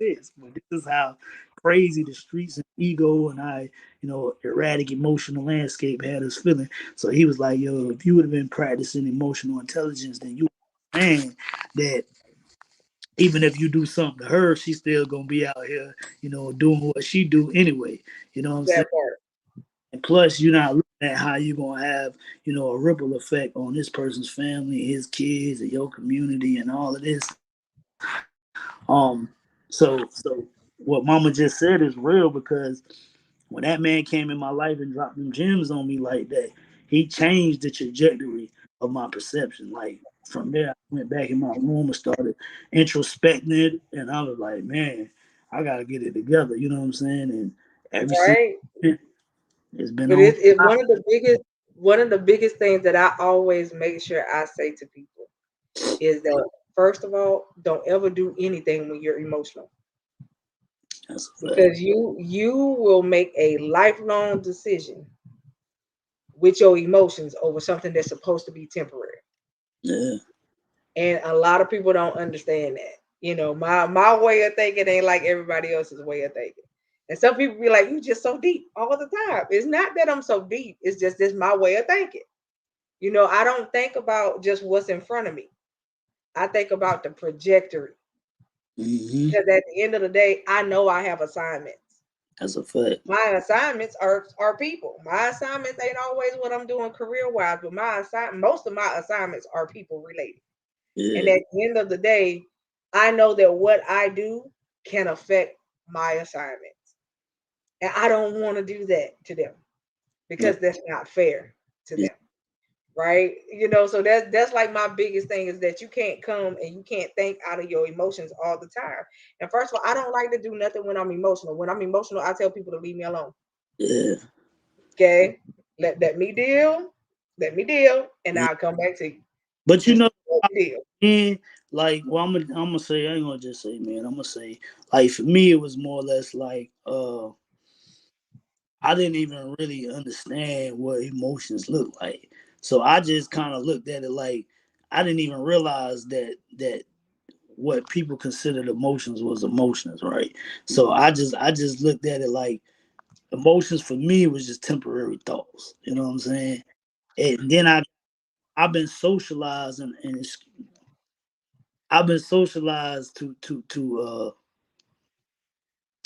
sense. But this is how crazy the streets and ego and erratic emotional landscape had us feeling. So he was like, yo, if you would have been practicing emotional intelligence, then you understand that even if you do something to her, she's still gonna be out here, doing what she do anyway. You know what I'm saying? That part. And plus, you're not looking at how you're gonna have, a ripple effect on this person's family, his kids, and your community, and all of this. So what Mama just said is real because when that man came in my life and dropped them gems on me like that, he changed the trajectory of my perception. Like from there, I went back in my room and started introspecting it, and I was like, man, I gotta get it together. You know what I'm saying? And every single Right. it's been But on. it one of the biggest things that I always make sure I say to people is that first of all, don't ever do anything when you're emotional That's a fact. because you will make a lifelong decision with your emotions over something that's supposed to be temporary. Yeah, And a lot of people don't understand that. My way of thinking ain't like everybody else's way of thinking. And some people be like, you just so deep all the time. It's not that I'm so deep, it's just this my way of thinking. I don't think about just what's in front of me. I think about the trajectory. Mm-hmm. Because at the end of the day, I know I have assignments. That's a fact. My assignments are people. My assignments ain't always what I'm doing career wise, but most of my assignments are people related. And Yeah. at the end of the day, I know that what I do can affect my assignments. And I don't want to do that to them No. because that's not fair to Yeah. them. Right? So that's like my biggest thing is that you can't come and you can't think out of your emotions all the time. And first of all, I don't like to do nothing when I'm emotional. When I'm emotional, I tell people to leave me alone. Yeah. Okay? Let me deal, and Yeah. I'll come back to you. But Just let me deal. man, like, well, I'm gonna say, I ain't gonna just say, man, I'm gonna say, like, for me, it was more or less like, I didn't even really understand what emotions look like. So I just kind of looked at it like I didn't even realize that what people considered emotions was emotions, right? So I just looked at it like emotions for me was just temporary thoughts. You know what I'm saying? And then I've been socialized and I've been socialized to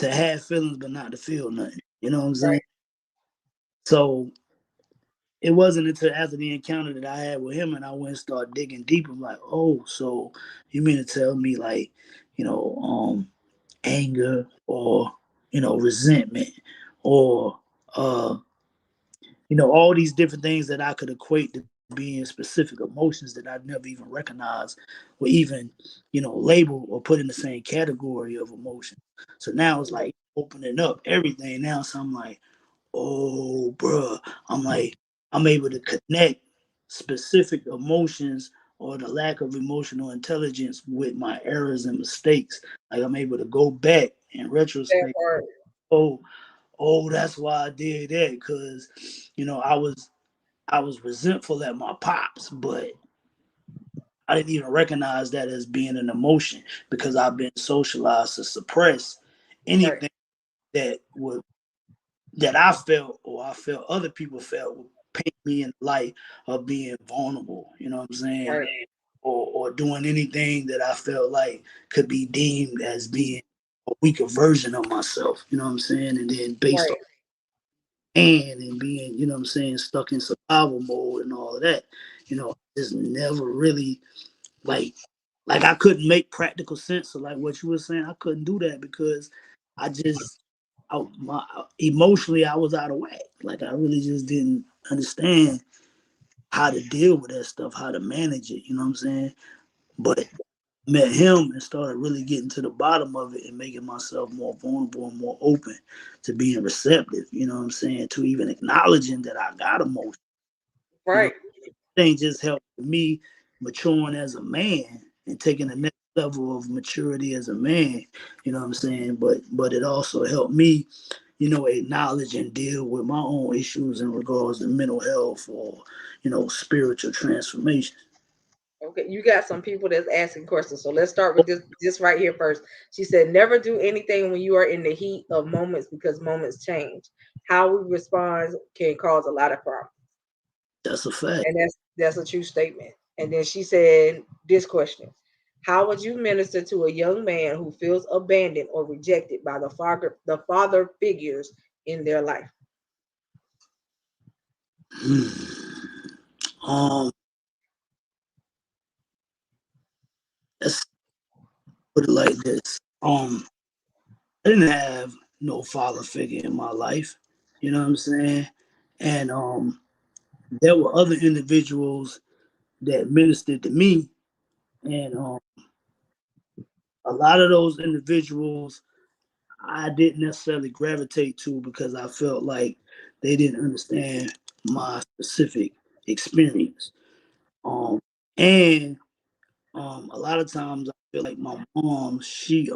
have feelings but not to feel nothing. You know what I'm saying? Right, So it wasn't until after the encounter that I had with him and I went and started digging deep. I'm like, oh, so you mean to tell me like, you know, anger or resentment or all these different things that I could equate to being specific emotions that I'd never even recognized or even, label or put in the same category of emotion. So now it's like opening up everything now. So I'm like, oh, bruh, I'm like, I'm able to connect specific emotions or the lack of emotional intelligence with my errors and mistakes. Like I'm able to go back in that retrospect. part. Oh, that's why I did that because, I was resentful at my pops, but I didn't even recognize that as being an emotion because I've been socialized to suppress Right, anything that would that I felt or I felt other people felt would paint me in the light of being vulnerable. You know what I'm saying? right, Or doing anything that I felt like could be deemed as being a weaker version of myself. You know what I'm saying? And then based on right, and being, what I'm saying, stuck in survival mode and all of that, just never really like I couldn't make practical sense of like what you were saying. I couldn't do that because I just emotionally I was out of whack. Like I really just didn't understand how to deal with that stuff, how to manage it. You know what I'm saying? But met him and started really getting to the bottom of it and making myself more vulnerable and more open to being receptive. You know what I'm saying? To even acknowledging that I got emotion. You know, right. thing just helped me maturing as a man and taking the next level of maturity as a man. You know what I'm saying? But it also helped me, acknowledge and deal with my own issues in regards to mental health or, spiritual transformation. Okay, you got some people that's asking questions. So let's start with this right here first. She said, never do anything when you are in the heat of moments because moments change. How we respond can cause a lot of problems. That's a fact. And that's a true statement. And then she said this question. How would you minister to a young man who feels abandoned or rejected by the father figures in their life? um, let's put it like this. I didn't have no father figure in my life. You know what I'm saying? And there were other individuals that ministered to me, and a lot of those individuals I didn't necessarily gravitate to because I felt like they didn't understand my specific experience. Um, and a lot of times I feel like my mom, she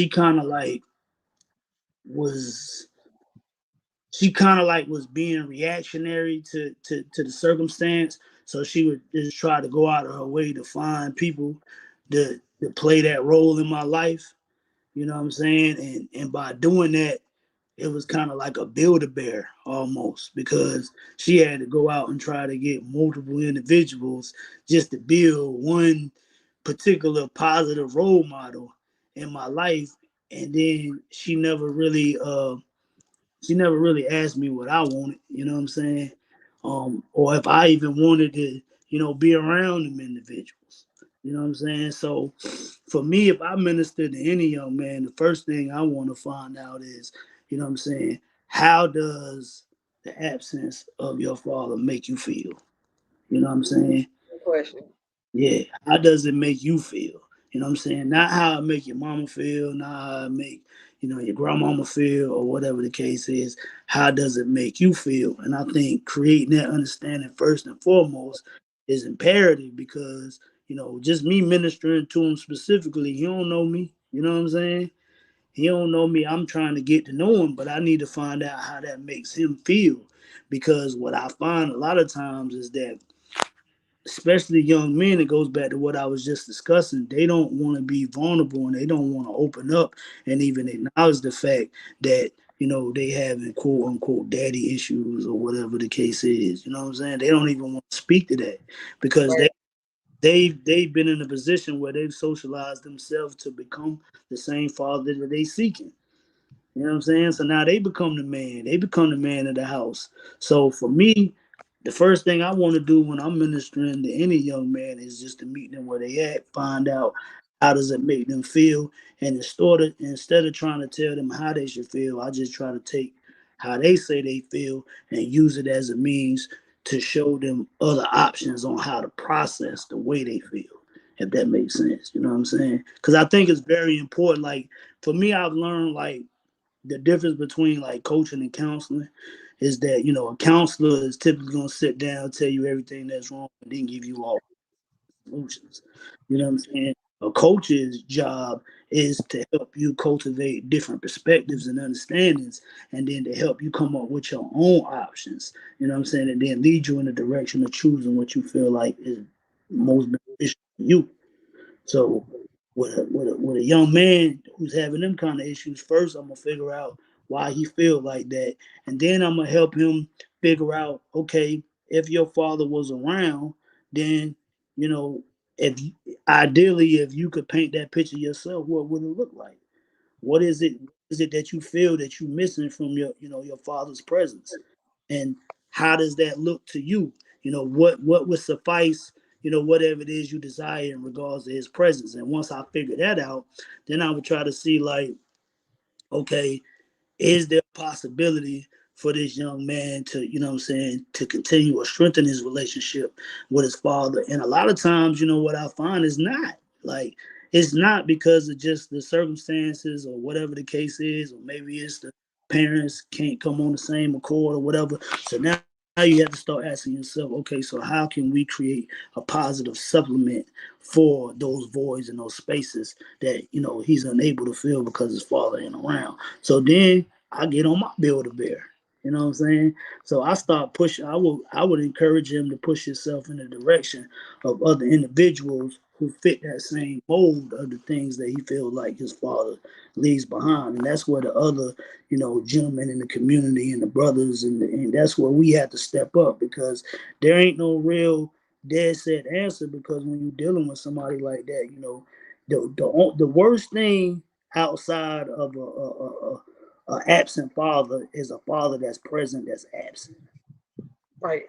kind of like was was being reactionary to the circumstance. So she would just try to go out of her way to find people to play that role in my life. You know what I'm saying? And by doing that, it was kind of like a build-a-bear almost, because she had to go out and try to get multiple individuals just to build one particular positive role model in my life. And then she never really asked me what I wanted, you know what I'm saying? Or if I even wanted to, be around them individuals. You know what I'm saying? So for me, if I minister to any young man, the first thing I want to find out is, you know what I'm saying, how does the absence of your father make you feel? You know what I'm saying? Good question. Yeah, how does it make you feel? You know what I'm saying? Not how it make your mama feel, not how it make, your grandmama feel or whatever the case is. How does it make you feel? And I think creating that understanding first and foremost is imperative, because, just me ministering to him specifically, he don't know me. You know what I'm saying? He don't know me. I'm trying to get to know him, but I need to find out how that makes him feel. Because what I find a lot of times is that, especially young men, it goes back to what I was just discussing. They don't want to be vulnerable, and they don't want to open up and even acknowledge the fact that, they having quote unquote daddy issues or whatever the case is. You know what I'm saying? They don't even want to speak to that, because Right. they've been in a position where they've socialized themselves to become the same father that they seeking. You know what I'm saying? So now they become the man. They become the man of the house. So for me, the first thing I want to do when I'm ministering to any young man is just to meet them where they at, find out how does it make them feel, and instead of trying to tell them how they should feel, I just try to take how they say they feel and use it as a means to show them other options on how to process the way they feel. If that makes sense, you know what I'm saying? Because I think it's very important. Like for me, I've learned like the difference between like coaching and counseling is that a counselor is typically going to sit down, tell you everything that's wrong, and then give you all solutions. You know what I'm saying? A coach's job is to help you cultivate different perspectives and understandings, and then to help you come up with your own options. You know what I'm saying? And then lead you in the direction of choosing what you feel like is most beneficial for you. So with a young man who's having them kind of issues, first I'm gonna figure out why he feel like that, and then I'm gonna help him figure out, okay, if your father was around, then you know, if ideally if you could paint that picture yourself, what would it look like? What is it that you feel that you're missing from your father's presence? And how does that look to you? What would suffice, whatever it is you desire in regards to his presence. And once I figure that out, then I would try to see like, okay, is there a possibility for this young man to, what I'm saying, to continue or strengthen his relationship with his father? And a lot of times, what I find is not. Like, it's not because of just the circumstances or whatever the case is, or maybe it's the parents can't come on the same accord or whatever. So now you have to start asking yourself, okay, so how can we create a positive supplement for those voids and those spaces that, he's unable to fill because his father ain't around? So then I get on my build a bear. You know what I'm saying? So I start pushing. I would encourage him to push himself in the direction of other individuals who fit that same mold of the things that he feels like his father leaves behind. And that's where the other, gentlemen in the community and the brothers and that's where we have to step up, because there ain't no real dead set answer. Because when you're dealing with somebody like that, the worst thing outside of a absent father is a father that's present that's absent. Right.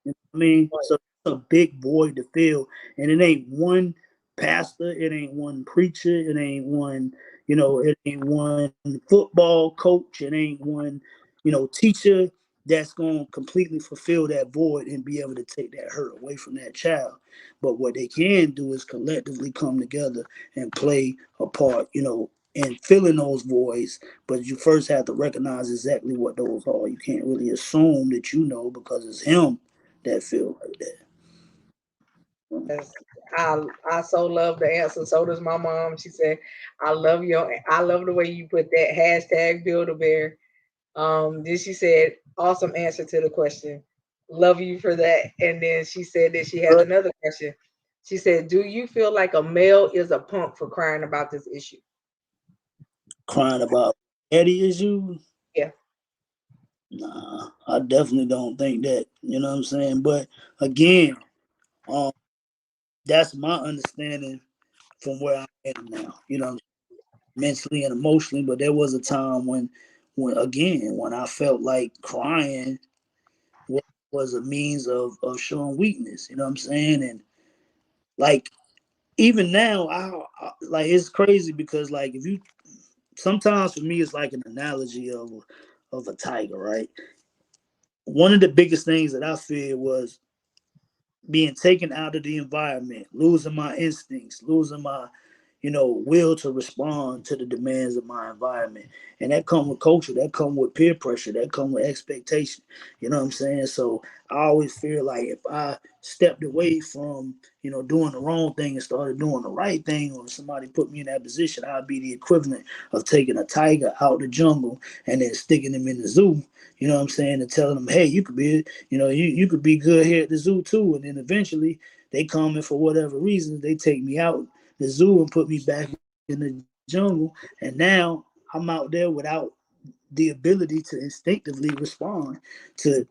You know what I mean? Right. So it's a big void to fill, and it ain't one pastor, it ain't one preacher, it ain't one, it ain't one football coach, it ain't one, teacher that's going to completely fulfill that void and be able to take that hurt away from that child. But what they can do is collectively come together and play a part, in filling those voids. But you first have to recognize exactly what those are. You can't really assume that because it's him that feel like that. Yes. I so love the answer. So does my mom. She said, I love the way you put that hashtag build a bear. Then she said, awesome answer to the question. Love you for that. And then she said that she has another question. She said, do you feel like a male is a punk for crying about this issue? Crying about daddy issues. Yeah. Nah, I definitely don't think that. You know what I'm saying? But again, um, that's my understanding from where I am now. You know, mentally and emotionally. But there was a time when again, when I felt like crying was a means of showing weakness. You know what I'm saying? And like even now, I like it's crazy because like if you sometimes for me it's like an analogy of a tiger, right? One of the biggest things that I feared was being taken out of the environment, losing my instincts, losing my, will to respond to the demands of my environment. And that come with culture, that come with peer pressure, that come with expectation. You know what I'm saying? So I always feel like if I stepped away from, doing the wrong thing and started doing the right thing, or somebody put me in that position, I'd be the equivalent of taking a tiger out the jungle and then sticking him in the zoo. You know what I'm saying? And telling them, hey, you could be, you could be good here at the zoo too. And then eventually they come in for whatever reason, they take me out the zoo and put me back in the jungle. And now I'm out there without the ability to instinctively respond to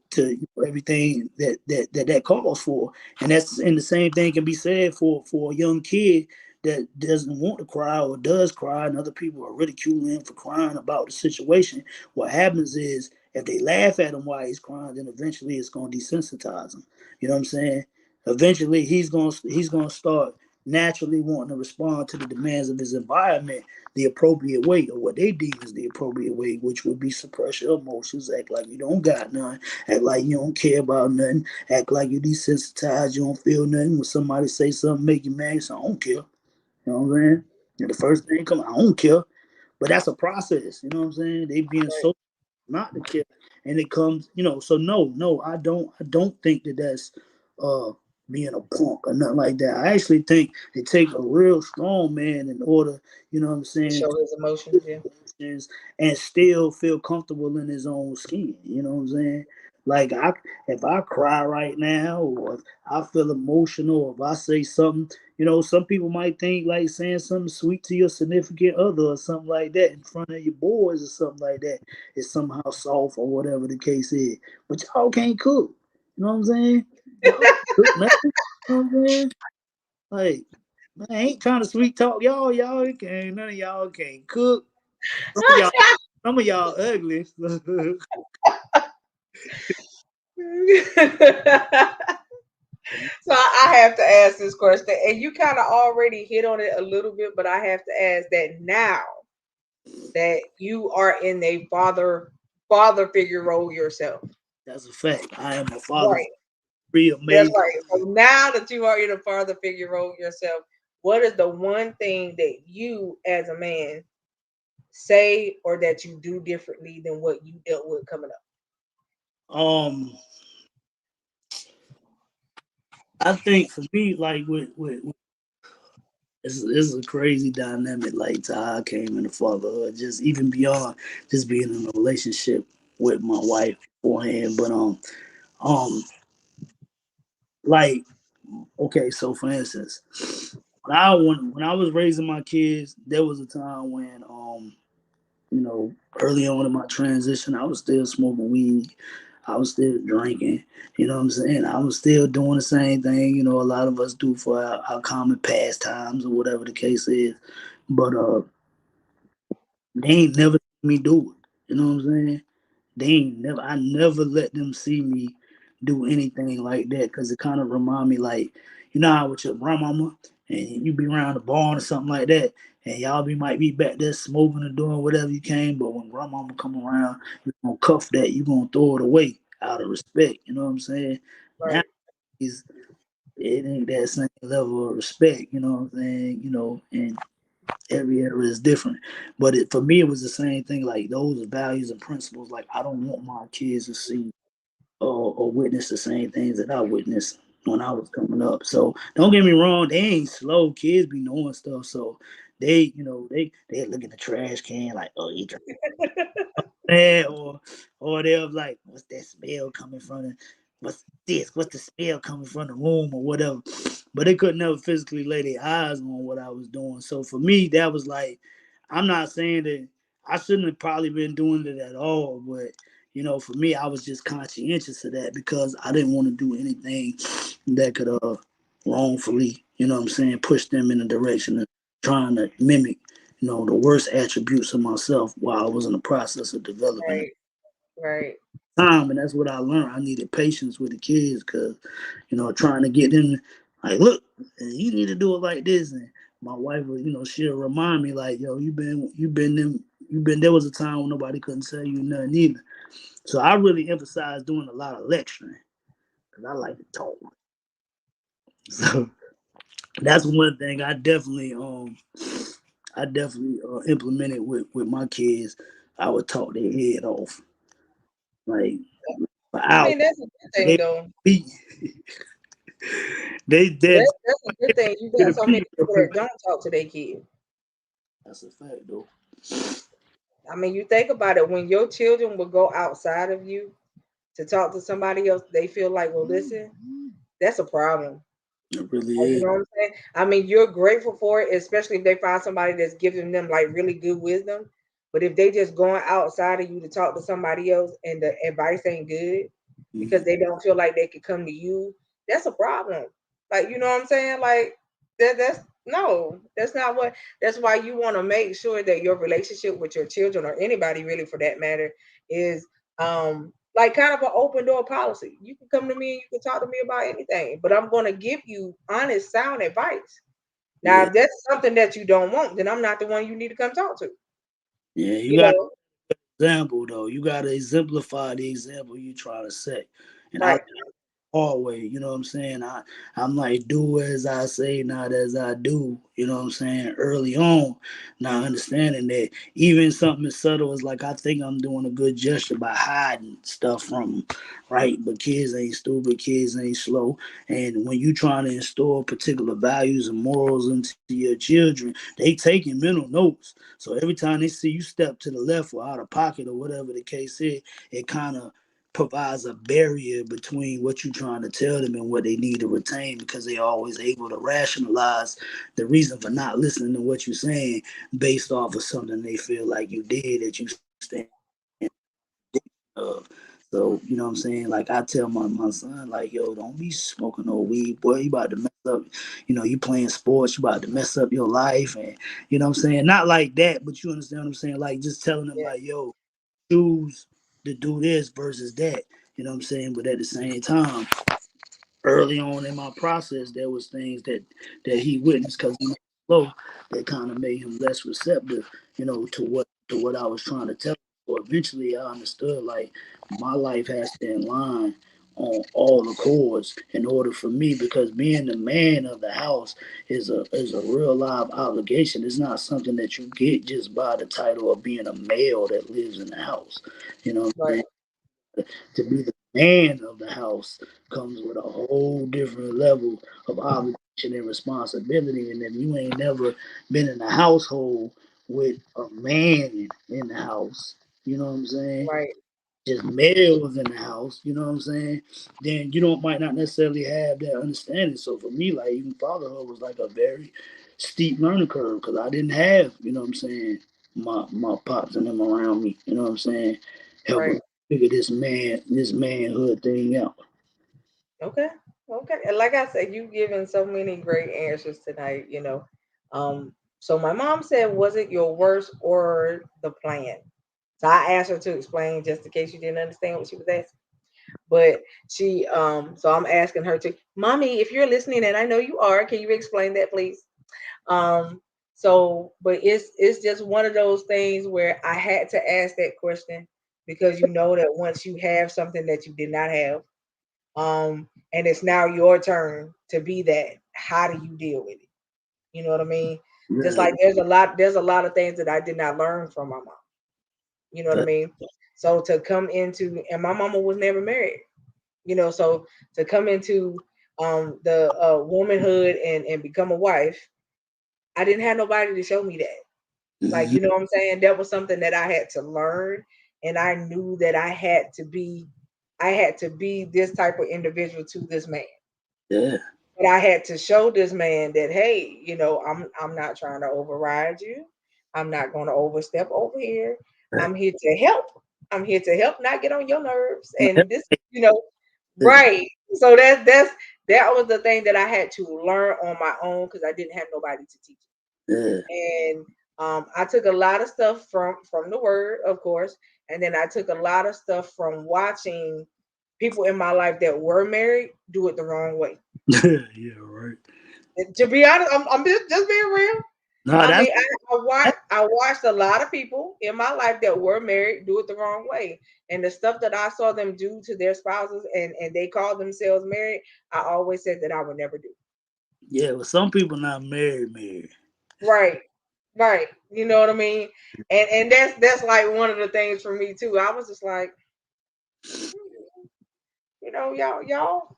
everything that calls for. And the same thing can be said for a young kid that doesn't want to cry or does cry, and other people are ridiculing him for crying about the situation. What happens is if they laugh at him while he's crying, then eventually it's going to desensitize him. You know what I'm saying? Eventually he's gonna start naturally wanting to respond to the demands of his environment the appropriate way, or what they deem as the appropriate way, which would be suppress your emotions, act like you don't got none, act like you don't care about nothing, act like you desensitized, you don't feel nothing. When somebody say something make you mad, so I don't care. You know what I'm saying? And the first thing come, I don't care. But that's a process. You know what I'm saying? They being Right. so not to care, and it comes, so no, I don't think that that's uh being a punk or nothing like that. I actually think it takes a real strong man in order, what I'm To saying, show his emotions. Yeah. and still feel comfortable in his own skin. You know what I'm saying? Like if I cry right now, or if I feel emotional, or if I say something, some people might think like saying something sweet to your significant other or something like that in front of your boys or something like that is somehow soft or whatever the case is. But y'all can't cook. You know what I'm saying? Y'all can't cook nothing. You know what I'm saying? Like, man, I ain't trying to sweet talk y'all. Y'all can't. None of y'all can't cook. Some of y'all, some of y'all ugly. So I have to ask this question, and you kind of already hit on it a little bit, but I have to ask that now that you are in a father figure role yourself. That's a fact. I am a father of Right. three That's amazing. right. So now that you are in a father figure role yourself, what is the one thing that you as a man say or that you do differently than what you dealt with coming up? Um, I think for me, like with it's a crazy dynamic. Like how I came into fatherhood, just even beyond just being in a relationship with my wife beforehand. But um, like okay, so for instance, when I was raising my kids, there was a time when early on in my transition, I was still smoking weed. I was still drinking. You know what I'm saying? I was still doing the same thing, a lot of us do for our common pastimes or whatever the case is. But they ain't never seen me do it. You know what I'm saying? They ain't never. I never let them see me do anything like that because it kind of remind me like, how with your grandmama and you be around the barn or something like that, and y'all might be back there smoking or doing whatever you can, but when grandmama come around, you gonna cuff that, you gonna throw it away out of respect. You know what I'm saying? Now Right. it ain't that same level of respect. You know what I'm saying? And every era is different. But for me, it was the same thing. Like those values and principles. Like I don't want my kids to see or witness the same things that I witnessed when I was coming up. So don't get me wrong, they ain't slow. Kids be knowing stuff. So they look in the trash can like, oh, he bad, or they'll like, what's that smell coming from? What's this? What's the smell coming from the room or whatever? But they could never physically lay their eyes on what I was doing. So for me, that was like, I'm not saying that I shouldn't have probably been doing it at all, but for me, I was just conscientious of that because I didn't want to do anything that could wrongfully, what I'm saying, push them in the direction of trying to mimic, the worst attributes of myself while I was in the process of developing Right, right, time. And that's what I learned. I needed patience with the kids because, trying to get them like, look, you need to do it like this. And my wife would, she'll remind me like, yo, there was a time when nobody couldn't tell you nothing either. So I really emphasize doing a lot of lecturing because I like to talk. So that's one thing I definitely implemented with my kids. I would talk their head off like for I hours. mean, that's a good thing They though. beat. They dead. That's a good thing. You To got the so many people. people that don't talk to their kids. That's a fact, though. I mean, you think about it, when your children will go outside of you to talk to somebody else, they feel like, well, listen, that's a problem. It really Like, you is. know what I'm saying? I mean, you're grateful for it, especially if they find somebody that's giving them like really good wisdom. But if they just going outside of you to talk to somebody else and the advice ain't good because Mhm. they don't feel like they could come to you, that's a problem. Like, you know what I'm saying? Like that's no, that's not what. That's why you want to make sure that your relationship with your children or anybody really for that matter is like kind of an open door policy. You can come to me and you can talk to me about anything, but I'm going to give you honest, sound advice. Now, Yeah, if that's something that you don't want, then I'm not the one you need to come talk to. yeah. You You got know, an example though. You got to exemplify the example you try to set. And I right, always, you know what I'm saying? I'm like, do as I say, not as I do, you know what I'm saying? Early on, now understanding that even something as subtle as like, I think I'm doing a good gesture by hiding stuff from them, right? But kids ain't stupid, kids ain't slow. And when you trying to install particular values and morals into your children, they taking mental notes. So every time they see you step to the left or out of pocket or whatever the case is, it kind of provides a barrier between what you're trying to tell them and what they need to retain because they're always able to rationalize the reason for not listening to what you're saying based off of something they feel like you did that you stand of. So, you know what I'm saying? Like I tell my son, like, yo, don't be smoking no weed, boy. You about to mess up, you playing sports, you about to mess up your life. And you know what I'm saying? Not like that, but you understand what I'm saying? Like just telling them yeah, like, yo, choose to do this versus that. You know what I'm saying? But at the same time, early on in my process, there was things that he witnessed because he was slow that kind of made him less receptive, to what I was trying to tell him. So eventually, I understood like my life has to align on all the chords in order for me because being the man of the house is a real live obligation. It's not something that you get just by the title of being a male that lives in the house. You know what I'm right, saying? To be the man of the house comes with a whole different level of obligation and responsibility. And if you ain't never been in a household with a man in the house, you know what I'm saying? right. Just males in the house, you know what I'm saying? Then you don't might not necessarily have that understanding. So for me, like even fatherhood was like a very steep learning curve because I didn't have, you know what I'm saying, my pops and them around me, you know what I'm saying, helping Right. me figure this manhood thing out. Okay. Okay. And like I said, you've given so many great answers tonight, So my mom said, was it your worst or the plan? So I asked her to explain just in case you didn't understand what she was asking. But so I'm asking her to, Mommy, if you're listening, and I know you are, can you explain that, please? Um, but it's just one of those things where I had to ask that question because you know that once you have something that you did not have, and it's now your turn to be that, how do you deal with it? You know what I mean? Just Yeah, like there's a lot of things that I did not learn from my mom. You know what I that, mean? So to come into, and my mama was never married, so to come into the womanhood and become a wife, I didn't have nobody to show me that. Like, mhm, you know what I'm saying? That was something that I had to learn, and I knew that I had to be this type of individual to this man. yeah, But I had to show this man that, hey, I'm not trying to override you. I'm not going to overstep over here. I'm here to help. I'm here to help, not get on your nerves. And this, right. So that was the thing that I had to learn on my own because I didn't have nobody to teach Yeah. me. And I took a lot of stuff from the word, of course, and then I took a lot of stuff from watching people in my life that were married do it the wrong way. Yeah, right. And to be honest, I'm just being real. No, I that's mean, I watched a lot of people in my life that were married do it the wrong way, and the stuff that I saw them do to their spouses, and they called themselves married. I always said that I would never do. yeah. But some people not married. Right, right. You know what I mean? And that's like one of the things for me too. I was just like,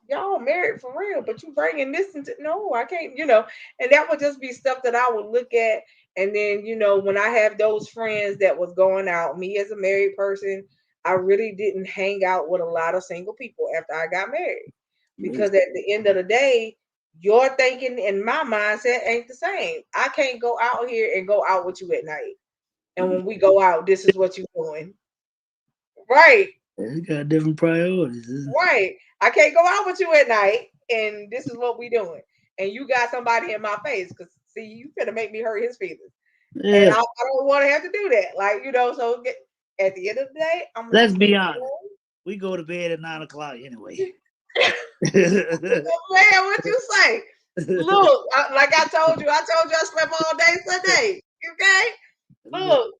y'all married for real, but you bringing this into no, I can't, and that would just be stuff that I would look at, and then when I have those friends that was going out, me as a married person, I really didn't hang out with a lot of single people after I got married, Yeah. because at the end of the day, your thinking and my mindset ain't the same. I can't go out here and go out with you at night, and when we go out, this is what you're doing, right? We got different priorities. Right. I can't go out with you at night, and this is what we doing. And you got somebody in my face because see, you finna make me hurt his feelings, and Yeah. I don't want to have to do that. Like so at the end of the day, I'm gonna Let's just leave be it honest. alone. We go to bed at 9 o'clock anyway. Man, what you say? Look, like I told you I slept all day Sunday. Okay, We go look,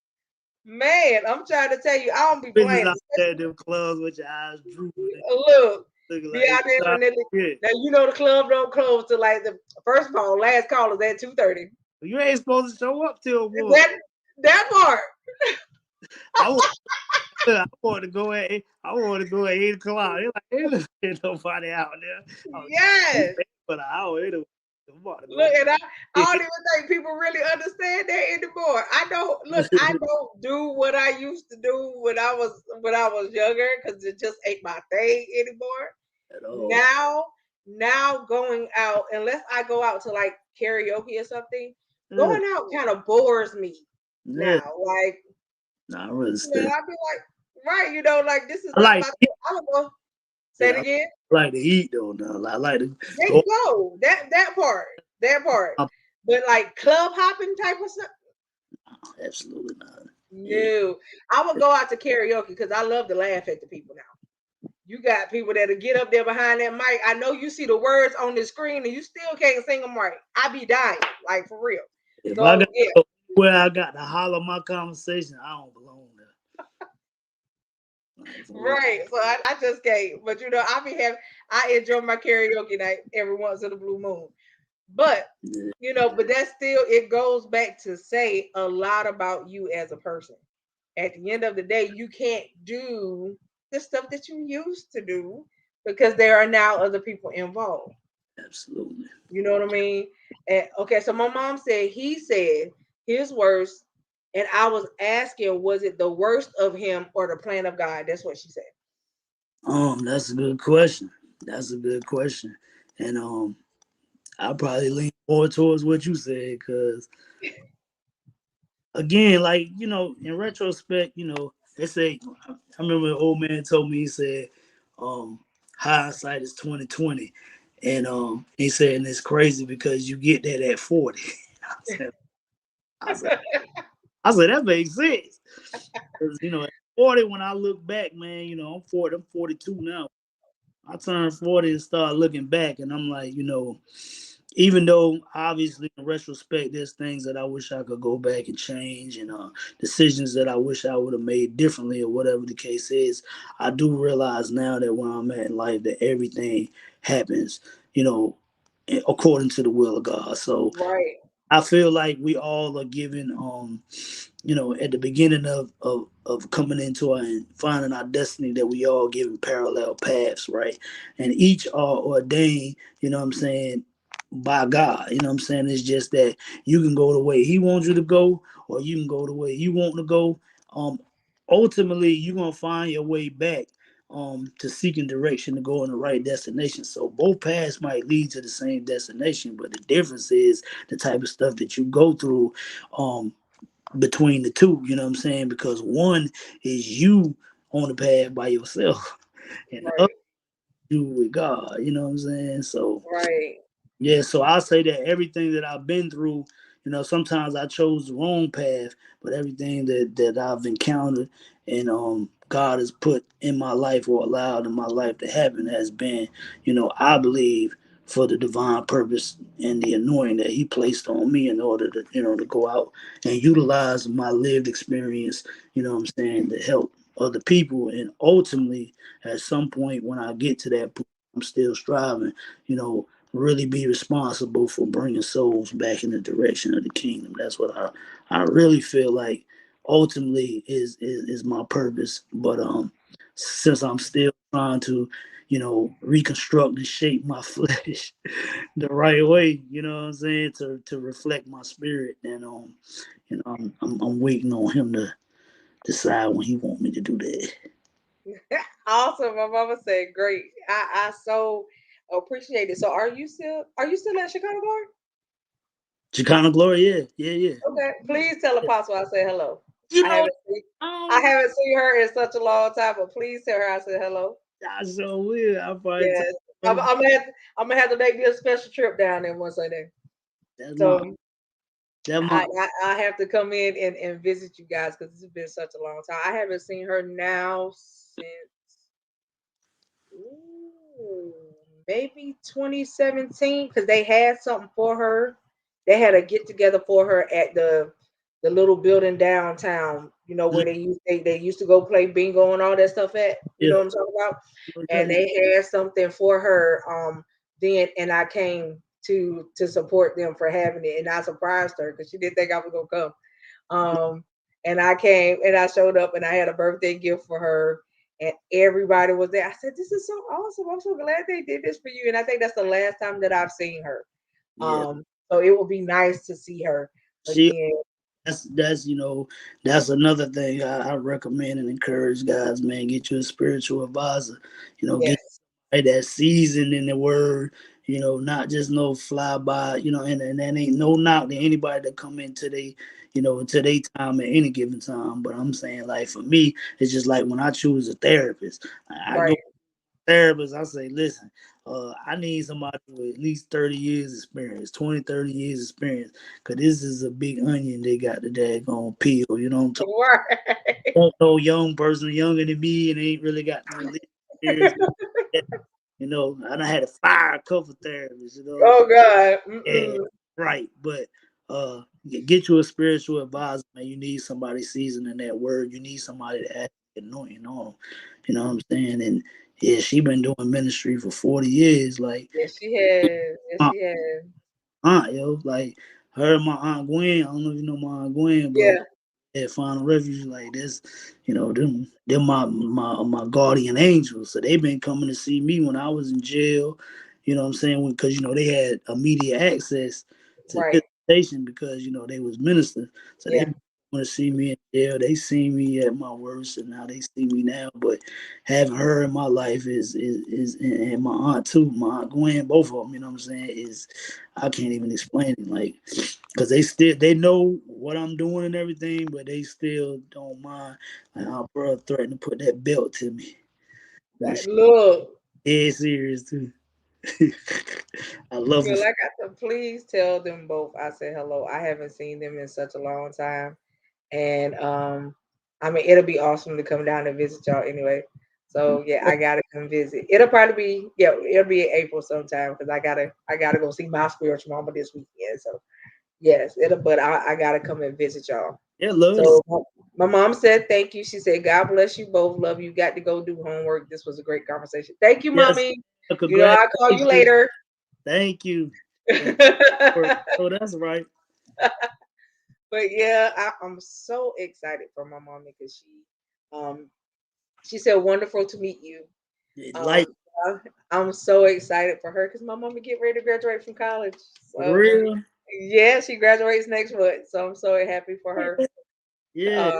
man, I'm trying to tell you, I don't be bitches playing. out there in them clubs with your eyes drooping and Look, looking be like out there you and then shit. now the club don't close till like the first of all, last call is at 2:30. You ain't supposed to show up till 1. That part. I want, I want to go at 8 o'clock. They're like, ain't nobody out there. I was like, Yes. for an hour anyway. I'm about to go. Look, and I don't even think people really understand that anymore. I don't do what I used to do when I was younger because it just ain't my thing anymore. At all. Now going out, unless I go out to like karaoke or something, Yeah, going out kind of bores me yeah. now. Like, Nah, I understand. I'd be like, right, like this is I not like, my thing. I would go say it yeah, again. I like to eat though. Now I like to There you go. go. That part. Out. But like club hopping type of stuff. Absolutely not. Yeah. No, I would go out to karaoke because I love to laugh at the people now. You got people that'll get up there behind that mic. I know you see the words on the screen and you still can't sing them right. I be dying, like for real. If I got So yeah, where I got to holler my conversation, I don't belong there. Like for real. right. So I just can't. But I enjoy my karaoke night every once in a blue moon. But Yeah, but that still it goes back to say a lot about you as a person. At the end of the day, you can't do the stuff that you used to do because there are now other people involved. absolutely. You know what I mean? And okay, so my mom said he said his worst, and I was asking, was it the worst of him or the plan of God? That's what she said. That's a good question. That's a good question. And I probably lean more towards what you said because again, like in retrospect, they say I remember an old man told me he said, um, hindsight is 20/20, and he said and it's crazy because you get that at 40. I said, I said, I said that makes sense because at 40 when I look back, man, I'm 40, I'm 42 now. I turned 40 and start looking back, and I'm like, even though obviously in retrospect there's things that I wish I could go back and change and decisions that I wish I would have made differently or whatever the case is, I do realize now that where I'm at in life that everything happens, you know, according to the will of God. So Right. I feel like we all are given at the beginning of coming into our and finding our destiny that we all given parallel paths, right? And each are ordained, what I'm saying, by God. You know what I'm saying? It's just that you can go the way he wants you to go, or you can go the way you want to go. Um Ultimately you're gonna find your way back to seeking direction to go in the right destination. So both paths might lead to the same destination, but the difference is the type of stuff that you go through um between the two, you know what I'm saying? Because one is you on the path by yourself, and the other Right. you with God, you know what I'm saying? So Right. yeah, so I'll say that everything that I've been through, sometimes I chose the wrong path, but everything that I've encountered and God has put in my life or allowed in my life to happen has been, I believe for the divine purpose and the anointing that He placed on me in order to go out and utilize my lived experience, what I'm saying, to help other people. And ultimately, at some point when I get to that point, I'm still striving, really be responsible for bringing souls back in the direction of the kingdom. That's what I really feel like ultimately is my purpose. But since I'm still trying to, reconstruct and shape my flesh the right way, you know what I'm saying, to reflect my spirit, and I'm waiting on Him to decide when He want me to do that. Awesome. My mama said great. I so appreciate it. So are you still at Chicago Guard? Shekinah glory, yeah, yeah, yeah. Okay. Please tell Apostle I say hello. You I know, haven't seen I um, haven't seen her in such a long time, but please tell her I said hello. I sure will. I probably Yes. I'm, told I'm gonna have to, I'm gonna have to make me a special trip down there once I do. that's my So that my I have to come in and visit you guys because it's been such a long time. I haven't seen her now since ooh, maybe 2017 because they had something for her. They had a get together for her at the little building downtown. You know where they used to go play bingo and all that stuff at. You know yeah. what I'm talking about? And they had something for her then, and I came to support them for having it, and I surprised her because she didn't think I was gonna come. Um, and I came and I showed up and I had a birthday gift for her and everybody was there. I said, "This is so awesome! I'm so glad they did this for you." And I think that's the last time that I've seen her. Yeah, So it would be nice to see her she again. that's another thing I recommend and encourage guys, man. Get you a spiritual advisor. Get Yes, that seasoned in the word. Not just no fly by. And that ain't no knock to anybody that come into into their time at any given time. But I'm saying, like, for me, it's just like when I choose a therapist, I go right, therapist, I say, listen, I need somebody with at least 30 years experience, 20, 30 years experience, because this is a big onion they got the daggone peel. You know what I'm talking right. about? No young person younger than me and ain't really got no lived experience. I done had to fire a couple therapists, Oh God. yeah, Mm-mm. right. But get you a spiritual advisor, man. You need somebody seasoned in that word. You need somebody to add anointing on them. You know what I'm saying? And yeah, she been doing ministry for 40 years. Like, Yes, she has. Yes, uh, she has. like her and my aunt Gwen. I don't know if you know my aunt Gwen, but Yeah, at Final Refuge, like this, them my guardian angels. So they been coming to see me when I was in jail. You know what I'm saying? Because they had immediate access to right. visitation because they was ministers. So they Yeah. want to see me in jail. They see me at my worst, and now they see me now. But having her in my life is and my aunt too, my aunt Gwen, both of them. You know what I'm saying? Is I can't even explain it. Like, because they know what I'm doing and everything, but they still don't mind. Like our brother threatened to put that belt to me. But she Look, is serious too. I love well, her. I got to please tell them both I said hello. I haven't seen them in such a long time. And I mean it'll be awesome to come down and visit y'all anyway. So yeah, I gotta come visit. It'll be in April sometime because I gotta go see my spiritual mama this weekend. So yes, it'll but I gotta come and visit y'all. Yeah, love this. So my mom said thank you. She said, God bless you both. Love you. Got to go do homework. This was a great conversation. Thank you, Yes, mommy. I'll call you congratulations. later. Thank you. Thank you. Oh, that's right. But yeah, I'm so excited for my mom because um she said wonderful to meet you. Like, Um I'm so excited for her because my mama get ready to graduate from college. for So real. yeah, she graduates next month. So I'm so happy for her. Yeah.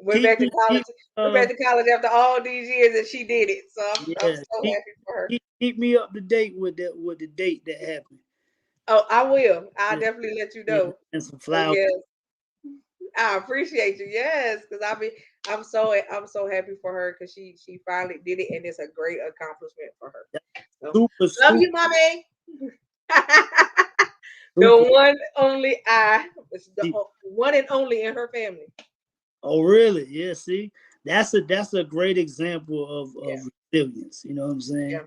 Went Keep back to me college. keep Went uh back to college after all these years and she did it. So I'm yeah. so Keep happy for her. keep me up to date with the date that happened. Oh, I will. I'll Yeah. definitely let you Yeah. know. And some So flowers. yes, I appreciate you. Yes, because I'm so happy for her because she finally did it and it's a great accomplishment for her. So Super, love super, you, mommy. super. The one only I, it's the one and only in her family. Oh, really? Yeah. See, that's a great example Yeah, of resilience. You know what I'm saying? yeah,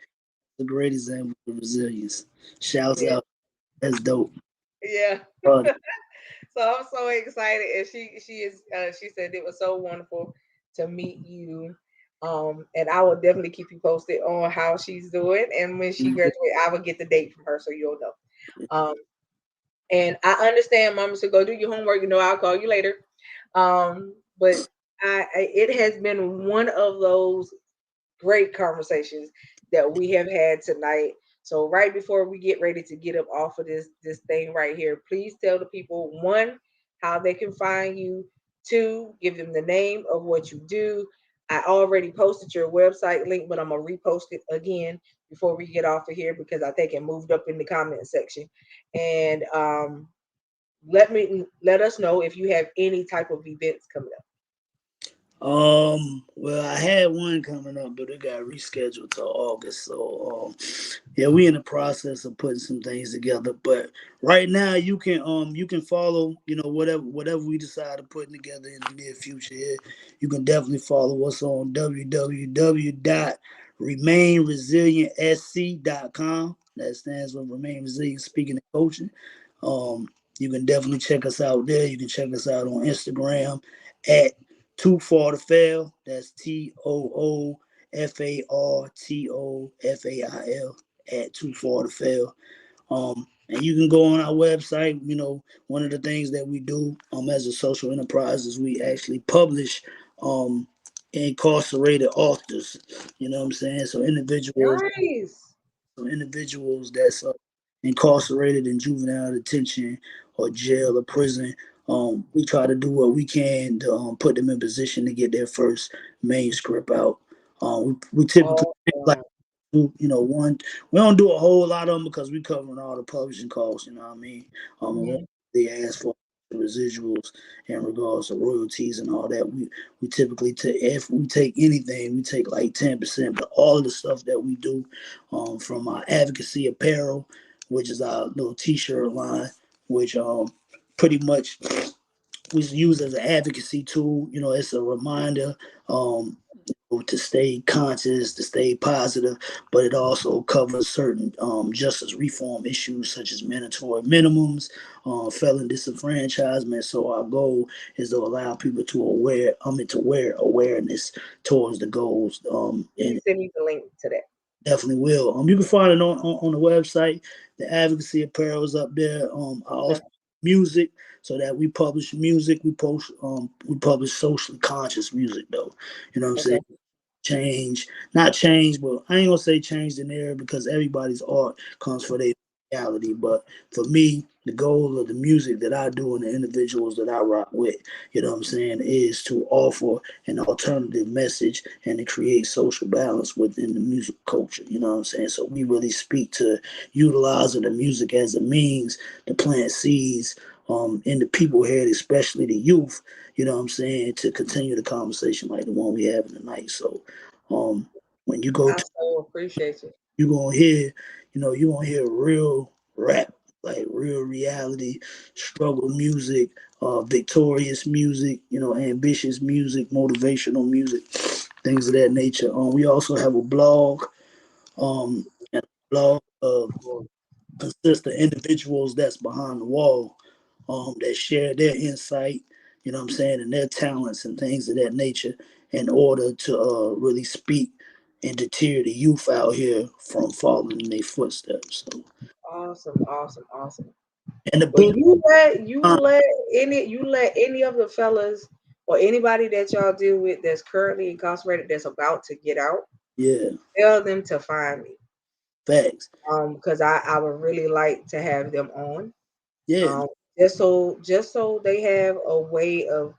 A great example of resilience. Shouts yeah, out. That's dope. yeah. Uh, So I'm so excited, and she said it was so wonderful to meet you. And I will definitely keep you posted on how she's doing, and when she yeah, graduates, I will get the date from her so you'll know. Um, and I understand, Mama, so go do your homework. I'll call you later. But it has been one of those great conversations that we have had tonight. So right before we get ready to get up off of this thing right here, please tell the people, one, how they can find you. Two, give them the name of what you do. I already posted your website link, but I'm gonna repost it again before we get off of here because I think it moved up in the comment section. And let us know if you have any type of events coming up. well, I had one coming up, but it got rescheduled till August. So, yeah, we in the process of putting some things together. But right now, you can follow, whatever we decide to put together in the near future. Here, you can definitely follow us on www.remainresilientsc.com. That stands for Remain Resilient Speaking and Coaching. Um, you can definitely check us out there. You can check us out on Instagram at too far to fail. That's TOOFARTOFAIL at too far to fail. And you can go on our website. One of the things that we do as a social enterprise is we actually publish um, incarcerated authors. You know what I'm saying? Nice. So individuals that's incarcerated in juvenile detention or jail or prison. We try to do what we can to put them in position to get their first manuscript out. We typically like Awesome. one. We don't do a whole lot of them because we covering all the publishing costs. You know what I mean? And Mhm. they ask for residuals in regards to royalties and all that. We typically take, if we take anything, we take like 10%. But all of the stuff that we do, from our advocacy apparel, which is our little T-shirt line, which pretty much we use as an advocacy tool. It's a reminder um, to stay conscious, to stay positive, but it also covers certain justice reform issues such as mandatory minimums, felon disenfranchisement. So our goal is to allow people to wear awareness towards the goals. And Please send me the link to that. definitely will. You can find it on the website. The advocacy apparel is up there. I Okay. also music, so that we publish music. We publish socially conscious music though. You know what I'm saying? Okay. Change, not change, but I ain't gonna say change in there because everybody's art comes for their reality. But for me, the goal of the music that I do and the individuals that I rock with, you know what I'm saying, is to offer an alternative message and to create social balance within the music culture. You know what I'm saying? So we really speak to utilizing the music as a means to plant seeds in the people head, especially the youth, you know what I'm saying, to continue the conversation like the one we having tonight. So um when you go I to so appreciate you. you gonna hear, you gonna hear real rap, like real reality, struggle music, victorious music, ambitious music, motivational music, things of that nature. We also have a blog, and a blog consists of individuals that's behind the wall, that share their insight, you know what I'm saying, and their talents and things of that nature in order to really speak and deter the youth out here from following in their footsteps. So, Awesome, awesome, awesome. and the Well, book, uh, you let any of the fellas or anybody that y'all deal with that's currently incarcerated that's about to get out, yeah, tell them to find me. facts, Because I would really like to have them on. yeah, Um, just so they have a way of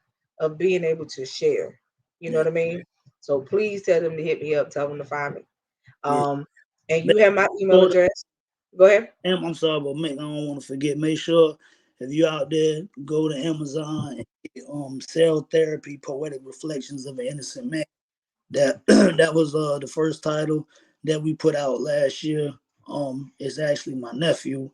being able to share. You know yeah, what I mean? So please tell them to hit me up, tell them to find me. yeah. Um, and Make you have my email sure that, address. Go ahead. I'm sorry, but I don't want to forget. Make sure. If you out there, go to Amazon and get, Cell Therapy: Poetic Reflections of an Innocent Man. That that was the first title that we put out last year. It's actually my nephew,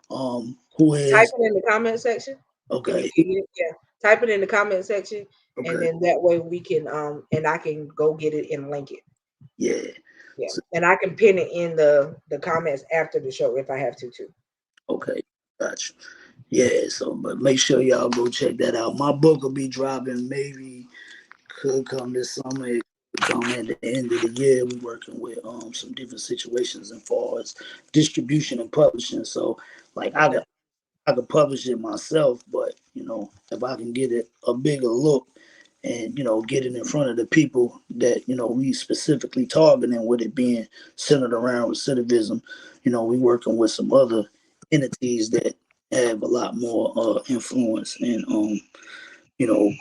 who Type is it in the comment section if you okay. can get it. Yeah, type it in the comment section, and Okay, then that way we can and I can go get it and link it. yeah. Yeah, So, and I can pin it in the comments after the show if I have to too. okay, gotcha. Yeah. So, but make sure y'all go check that out. My book will be dropping maybe could come this summer. It could come at the end of the year. We're working with some different situations as far as distribution and publishing. So, like Okay. I could publish it myself, but if I can get it a bigger look and get it in front of the people that we specifically targeting, with it being centered around recidivism, we working with some other entities that have a lot more influence and you know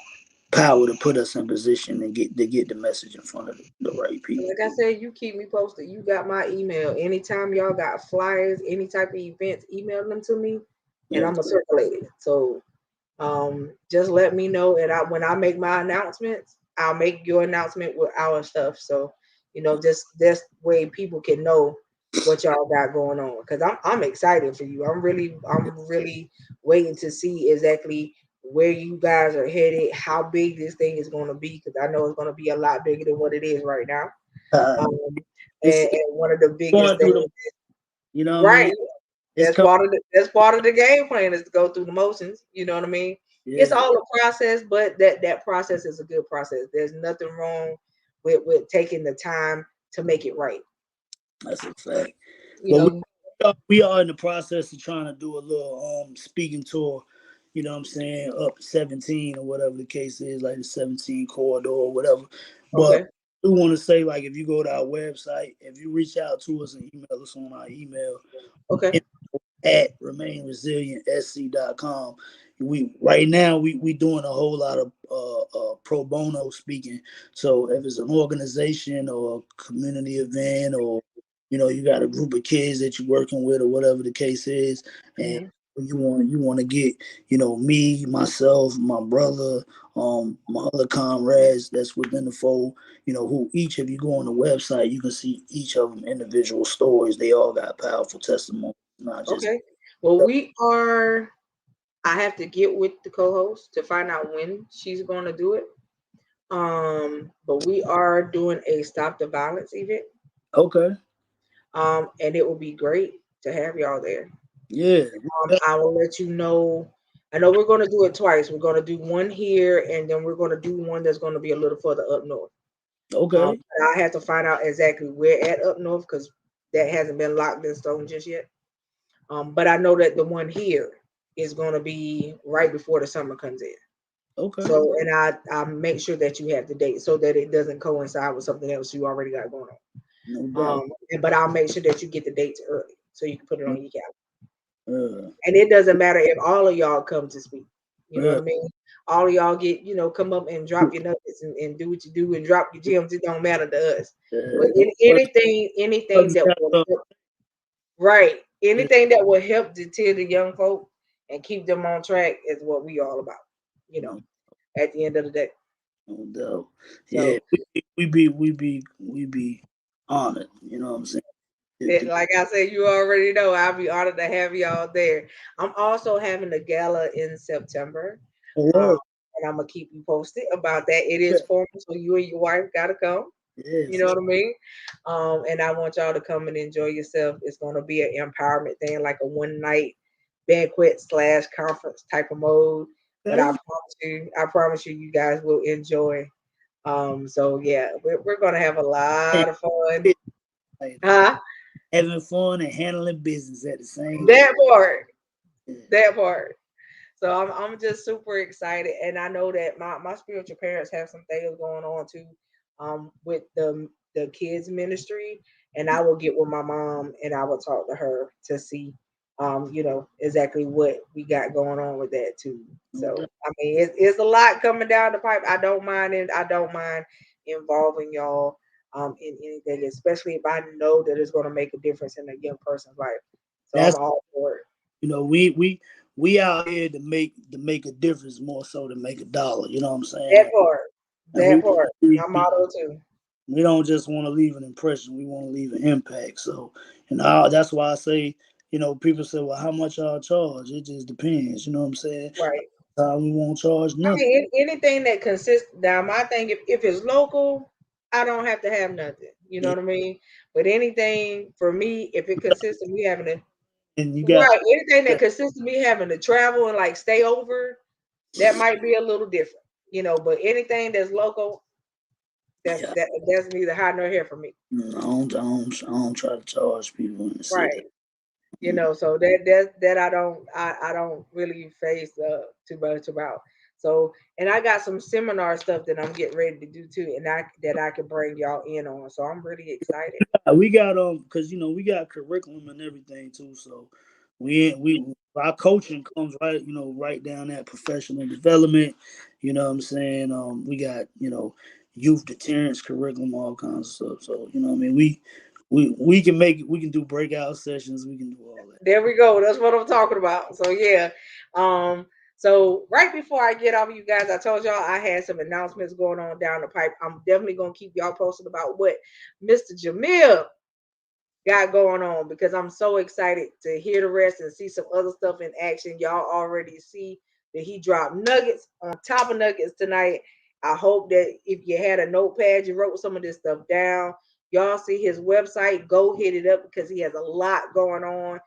power to put us in position and get the message in front of the right people. Like I said, you keep me posted. You got my email. Anytime y'all got flyers, any type of events, email them to me, and Yeah. I'm gonna circulate it. So just let me know, and when I make my announcements, I'll make your announcement with our stuff. So just this way people can know what y'all got going on. Because I'm excited for you. I'm really waiting to see exactly where you guys are headed, how big this thing is going to be. Because I know it's going to be a lot bigger than what it is right now. Uh, Um, it's and one of the biggest going through things, what I right? mean. It's That's coming. part of the game plan is to go through the motions. You know what I mean? It's Yeah, all a process, but that process is a good process. There's nothing wrong with taking the time to make it right. that's a fact. You But know, we are in the process of trying to do a little speaking tour, what I'm saying, up 17 or whatever the case is, like the 17 corridor or whatever. But okay, I do want to say, like, if you go to our website, if you reach out to us and email us on our email okay, at remainresilient.sc.com. We right now we doing a whole lot of pro bono speaking. So if it's an organization or a community event, or you got a group of kids that you're working with or whatever the case is, and hmm you want to get me, myself, my brother, my other comrades that's within the fold, who each of you go on the website, you can see each of them individual stories. They all got powerful testimony, not just okay. Well, we are. I have to get with the co-host to find out when she's going to do it. But we are doing a stop the violence event. okay. And it will be great to have y'all there. Yeah. I will let you know. I know we're going to do it twice. We're going to do one here, and then we're going to do one that's going to be a little further up north. Okay. I have to find out exactly where at up north because that hasn't been locked in stone just yet. But I know that the one here is going to be right before the summer comes in. Okay. So, and I make sure that you have the date so that it doesn't coincide with something else you already got going No on. doubt. But I'll make sure that you get the dates early so you can put it on your calendar. Uh, And it doesn't matter if all of y'all come to speak. You know what uh, I mean? All of y'all get, come up and drop your nuggets and do what you do and drop your gems. It don't matter to us. But anything that will help, right, Yeah, anything that will help deter the young folk and keep them on track is what we all about. You know, no, at the end of the day. no doubt. Yeah, So, we be honored. You know what I'm saying? like I said, you already know I'll be honored to have y'all there. I'm also having a gala in September. Um, Oh, and I'm gonna keep you posted about that. It is formal, so you and your wife gotta come. yeah, You for know sure. what I mean? And I want y'all to come and enjoy yourself. It's gonna be an empowerment thing, like a one night banquet slash conference type of mode. But Okay. I promise you, you guys will enjoy. So yeah, we're gonna have a Hey, lot of fun. hey, like, Huh? having fun and handling business at the same time. That part. Yeah. That part. So I'm just super excited, and I know that my spiritual parents have some things going on too, with the kids ministry, and I will get with my mom and I will talk to her to see, exactly what we got going on with that too. No So doubt. I mean, it's a lot coming down the pipe. I don't mind it. I don't mind involving y'all in anything, especially if I know that it's going to make a difference in a young person's life. So I'm That's all for it. we we out here to make a difference more so than make a dollar. You know what I'm That saying? part. And we That part. we, My motto too. we don't just want to leave an impression. We want to leave an impact. So, that's why I say, people say, well, how much y'all charge? It just depends. You know what I'm saying? Right. We won't charge I nothing. mean, anything that consists. Now, my thing, if it's local, I don't have to have nothing. You know Yeah. what I mean? But anything for me, if it consists of me having to, And you got, right, anything that consists of me having to travel and like stay over, that might be a little different. But anything that's local, yeah, that's neither high nor here for me. I don't try to charge people in the city. Right. So that I don't really face too much about. So, and I got some seminar stuff that I'm getting ready to do too, and I can bring y'all in on. So I'm really excited. We got because we got curriculum and everything too. So we our coaching comes right down that professional development. You know what I'm saying? We got youth deterrence curriculum, all kinds of stuff. So I mean, we can do breakout sessions. We can do all that. There we go. That's what I'm talking about. So yeah. Um. So right before I get off, you guys, I told y'all I had some announcements going on down the pipe. I'm definitely gonna keep y'all posted about what Mr. Jamir got going on because I'm so excited to hear the rest and see some other stuff in action. Y'all already see that he dropped nuggets on top of nuggets tonight. I hope that if you had a notepad, you wrote some of this stuff down. Y'all see his website, go hit it up because he has a lot going on.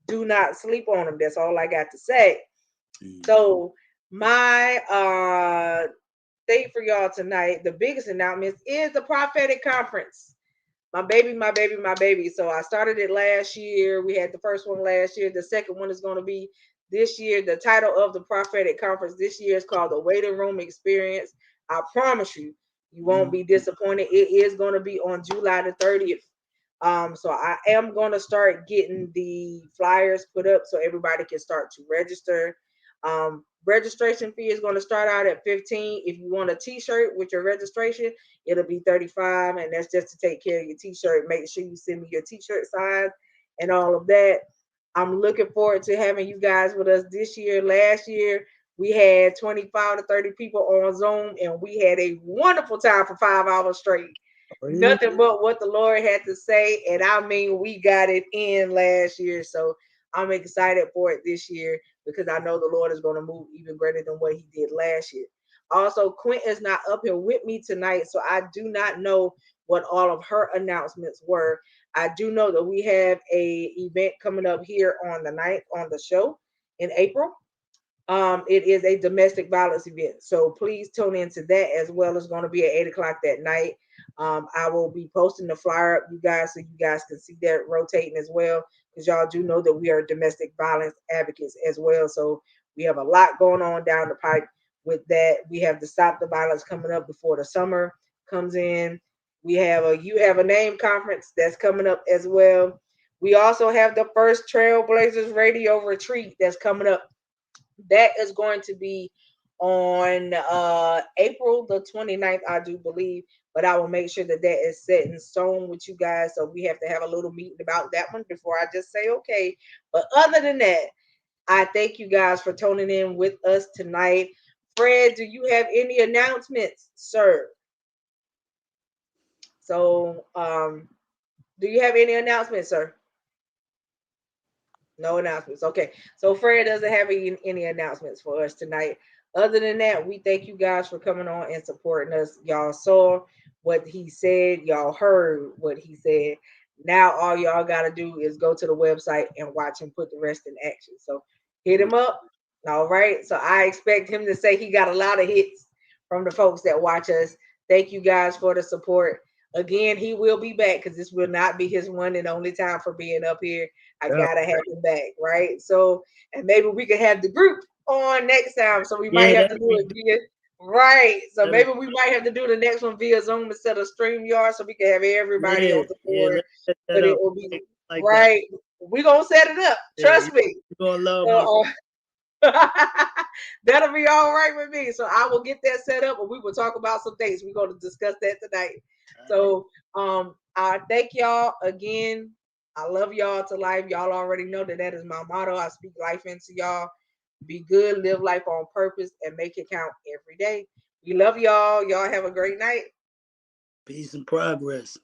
Do not sleep on him. That's all I got to say. Mm. So my thing for y'all tonight, the biggest announcement is the prophetic conference. My baby, my baby, my baby. So I started it last year. We had the first one last year. The second one is going to be this year. The title of the prophetic conference this year is called the Waiting Room Experience. I promise you, you won't Mm. be disappointed. It is going to be on July the 30th. So I am going to start getting the flyers put up so everybody can start to register. Registration fee is going to start out at 15. If you want a t-shirt with your registration, it'll be 35, and that's just to take care of your t-shirt. Make sure you send me your t-shirt size and all of that. I'm looking forward to having you guys with us this year. Last year, we had 25 to 30 people on Zoom, and we had a wonderful time for 5 hours straight. Oh, yeah. Nothing but what the Lord had to say. And I mean, we got it in last year. So I'm excited for it this year because I know the Lord is going to move even greater than what he did last year. Also, Quint is not up here with me tonight. So I do not know what all of her announcements were. I do know that we have a event coming up here on the night on the show in April. It is a domestic violence event, so please tune into that as well. It's going to be at 8 o'clock that night. I will be posting the flyer up, you guys, so you guys can see that rotating as well, because y'all do know that we are domestic violence advocates as well. So we have a lot going on down the pipe with that. We have the Stop the Violence coming up before the summer comes in. We have a You Have a Name conference that's coming up as well. We also have the first Trailblazers radio retreat that's coming up. That is going to be on April the 29th, I do believe. But I will make sure that that is set in stone with you guys. So we have to have a little meeting about that one before I just say okay. But other than that, I thank you guys for tuning in with us tonight. Fred, do you have any announcements, sir? So, do you have any announcements, sir? No announcements. Okay. So Fred doesn't have any announcements for us tonight. Other than that, we thank you guys for coming on and supporting us. Y'all saw what he said, y'all heard what he said. Now all y'all gotta do is go to the website and watch him put the rest in action. So hit him up. All right. So I expect him to say he got a lot of hits from the folks that watch us. Thank you guys for the support. Again, he will be back because this will not be his one and only time for being up here. I Yeah. gotta have him back, right? So, and maybe we can have the group on next time. So we might Yeah, have to that'd do be it via right. So that'd maybe we might have to do the next one via Zoom instead of StreamYard, so we can have everybody yeah, on the yeah. board. Let's set that But it up will be like that. right. We gonna set it up. Yeah, Trust me. you're gonna love my. So, that'll be all right with me. So I will get that set up, and we will talk about some things. We're going to discuss that tonight. All right. So I thank y'all again. I love y'all to life. Y'all already know that that is my motto. I speak life into y'all. Be good, live life on purpose, and make it count every day. We love y'all. Y'all have a great night. Peace and progress.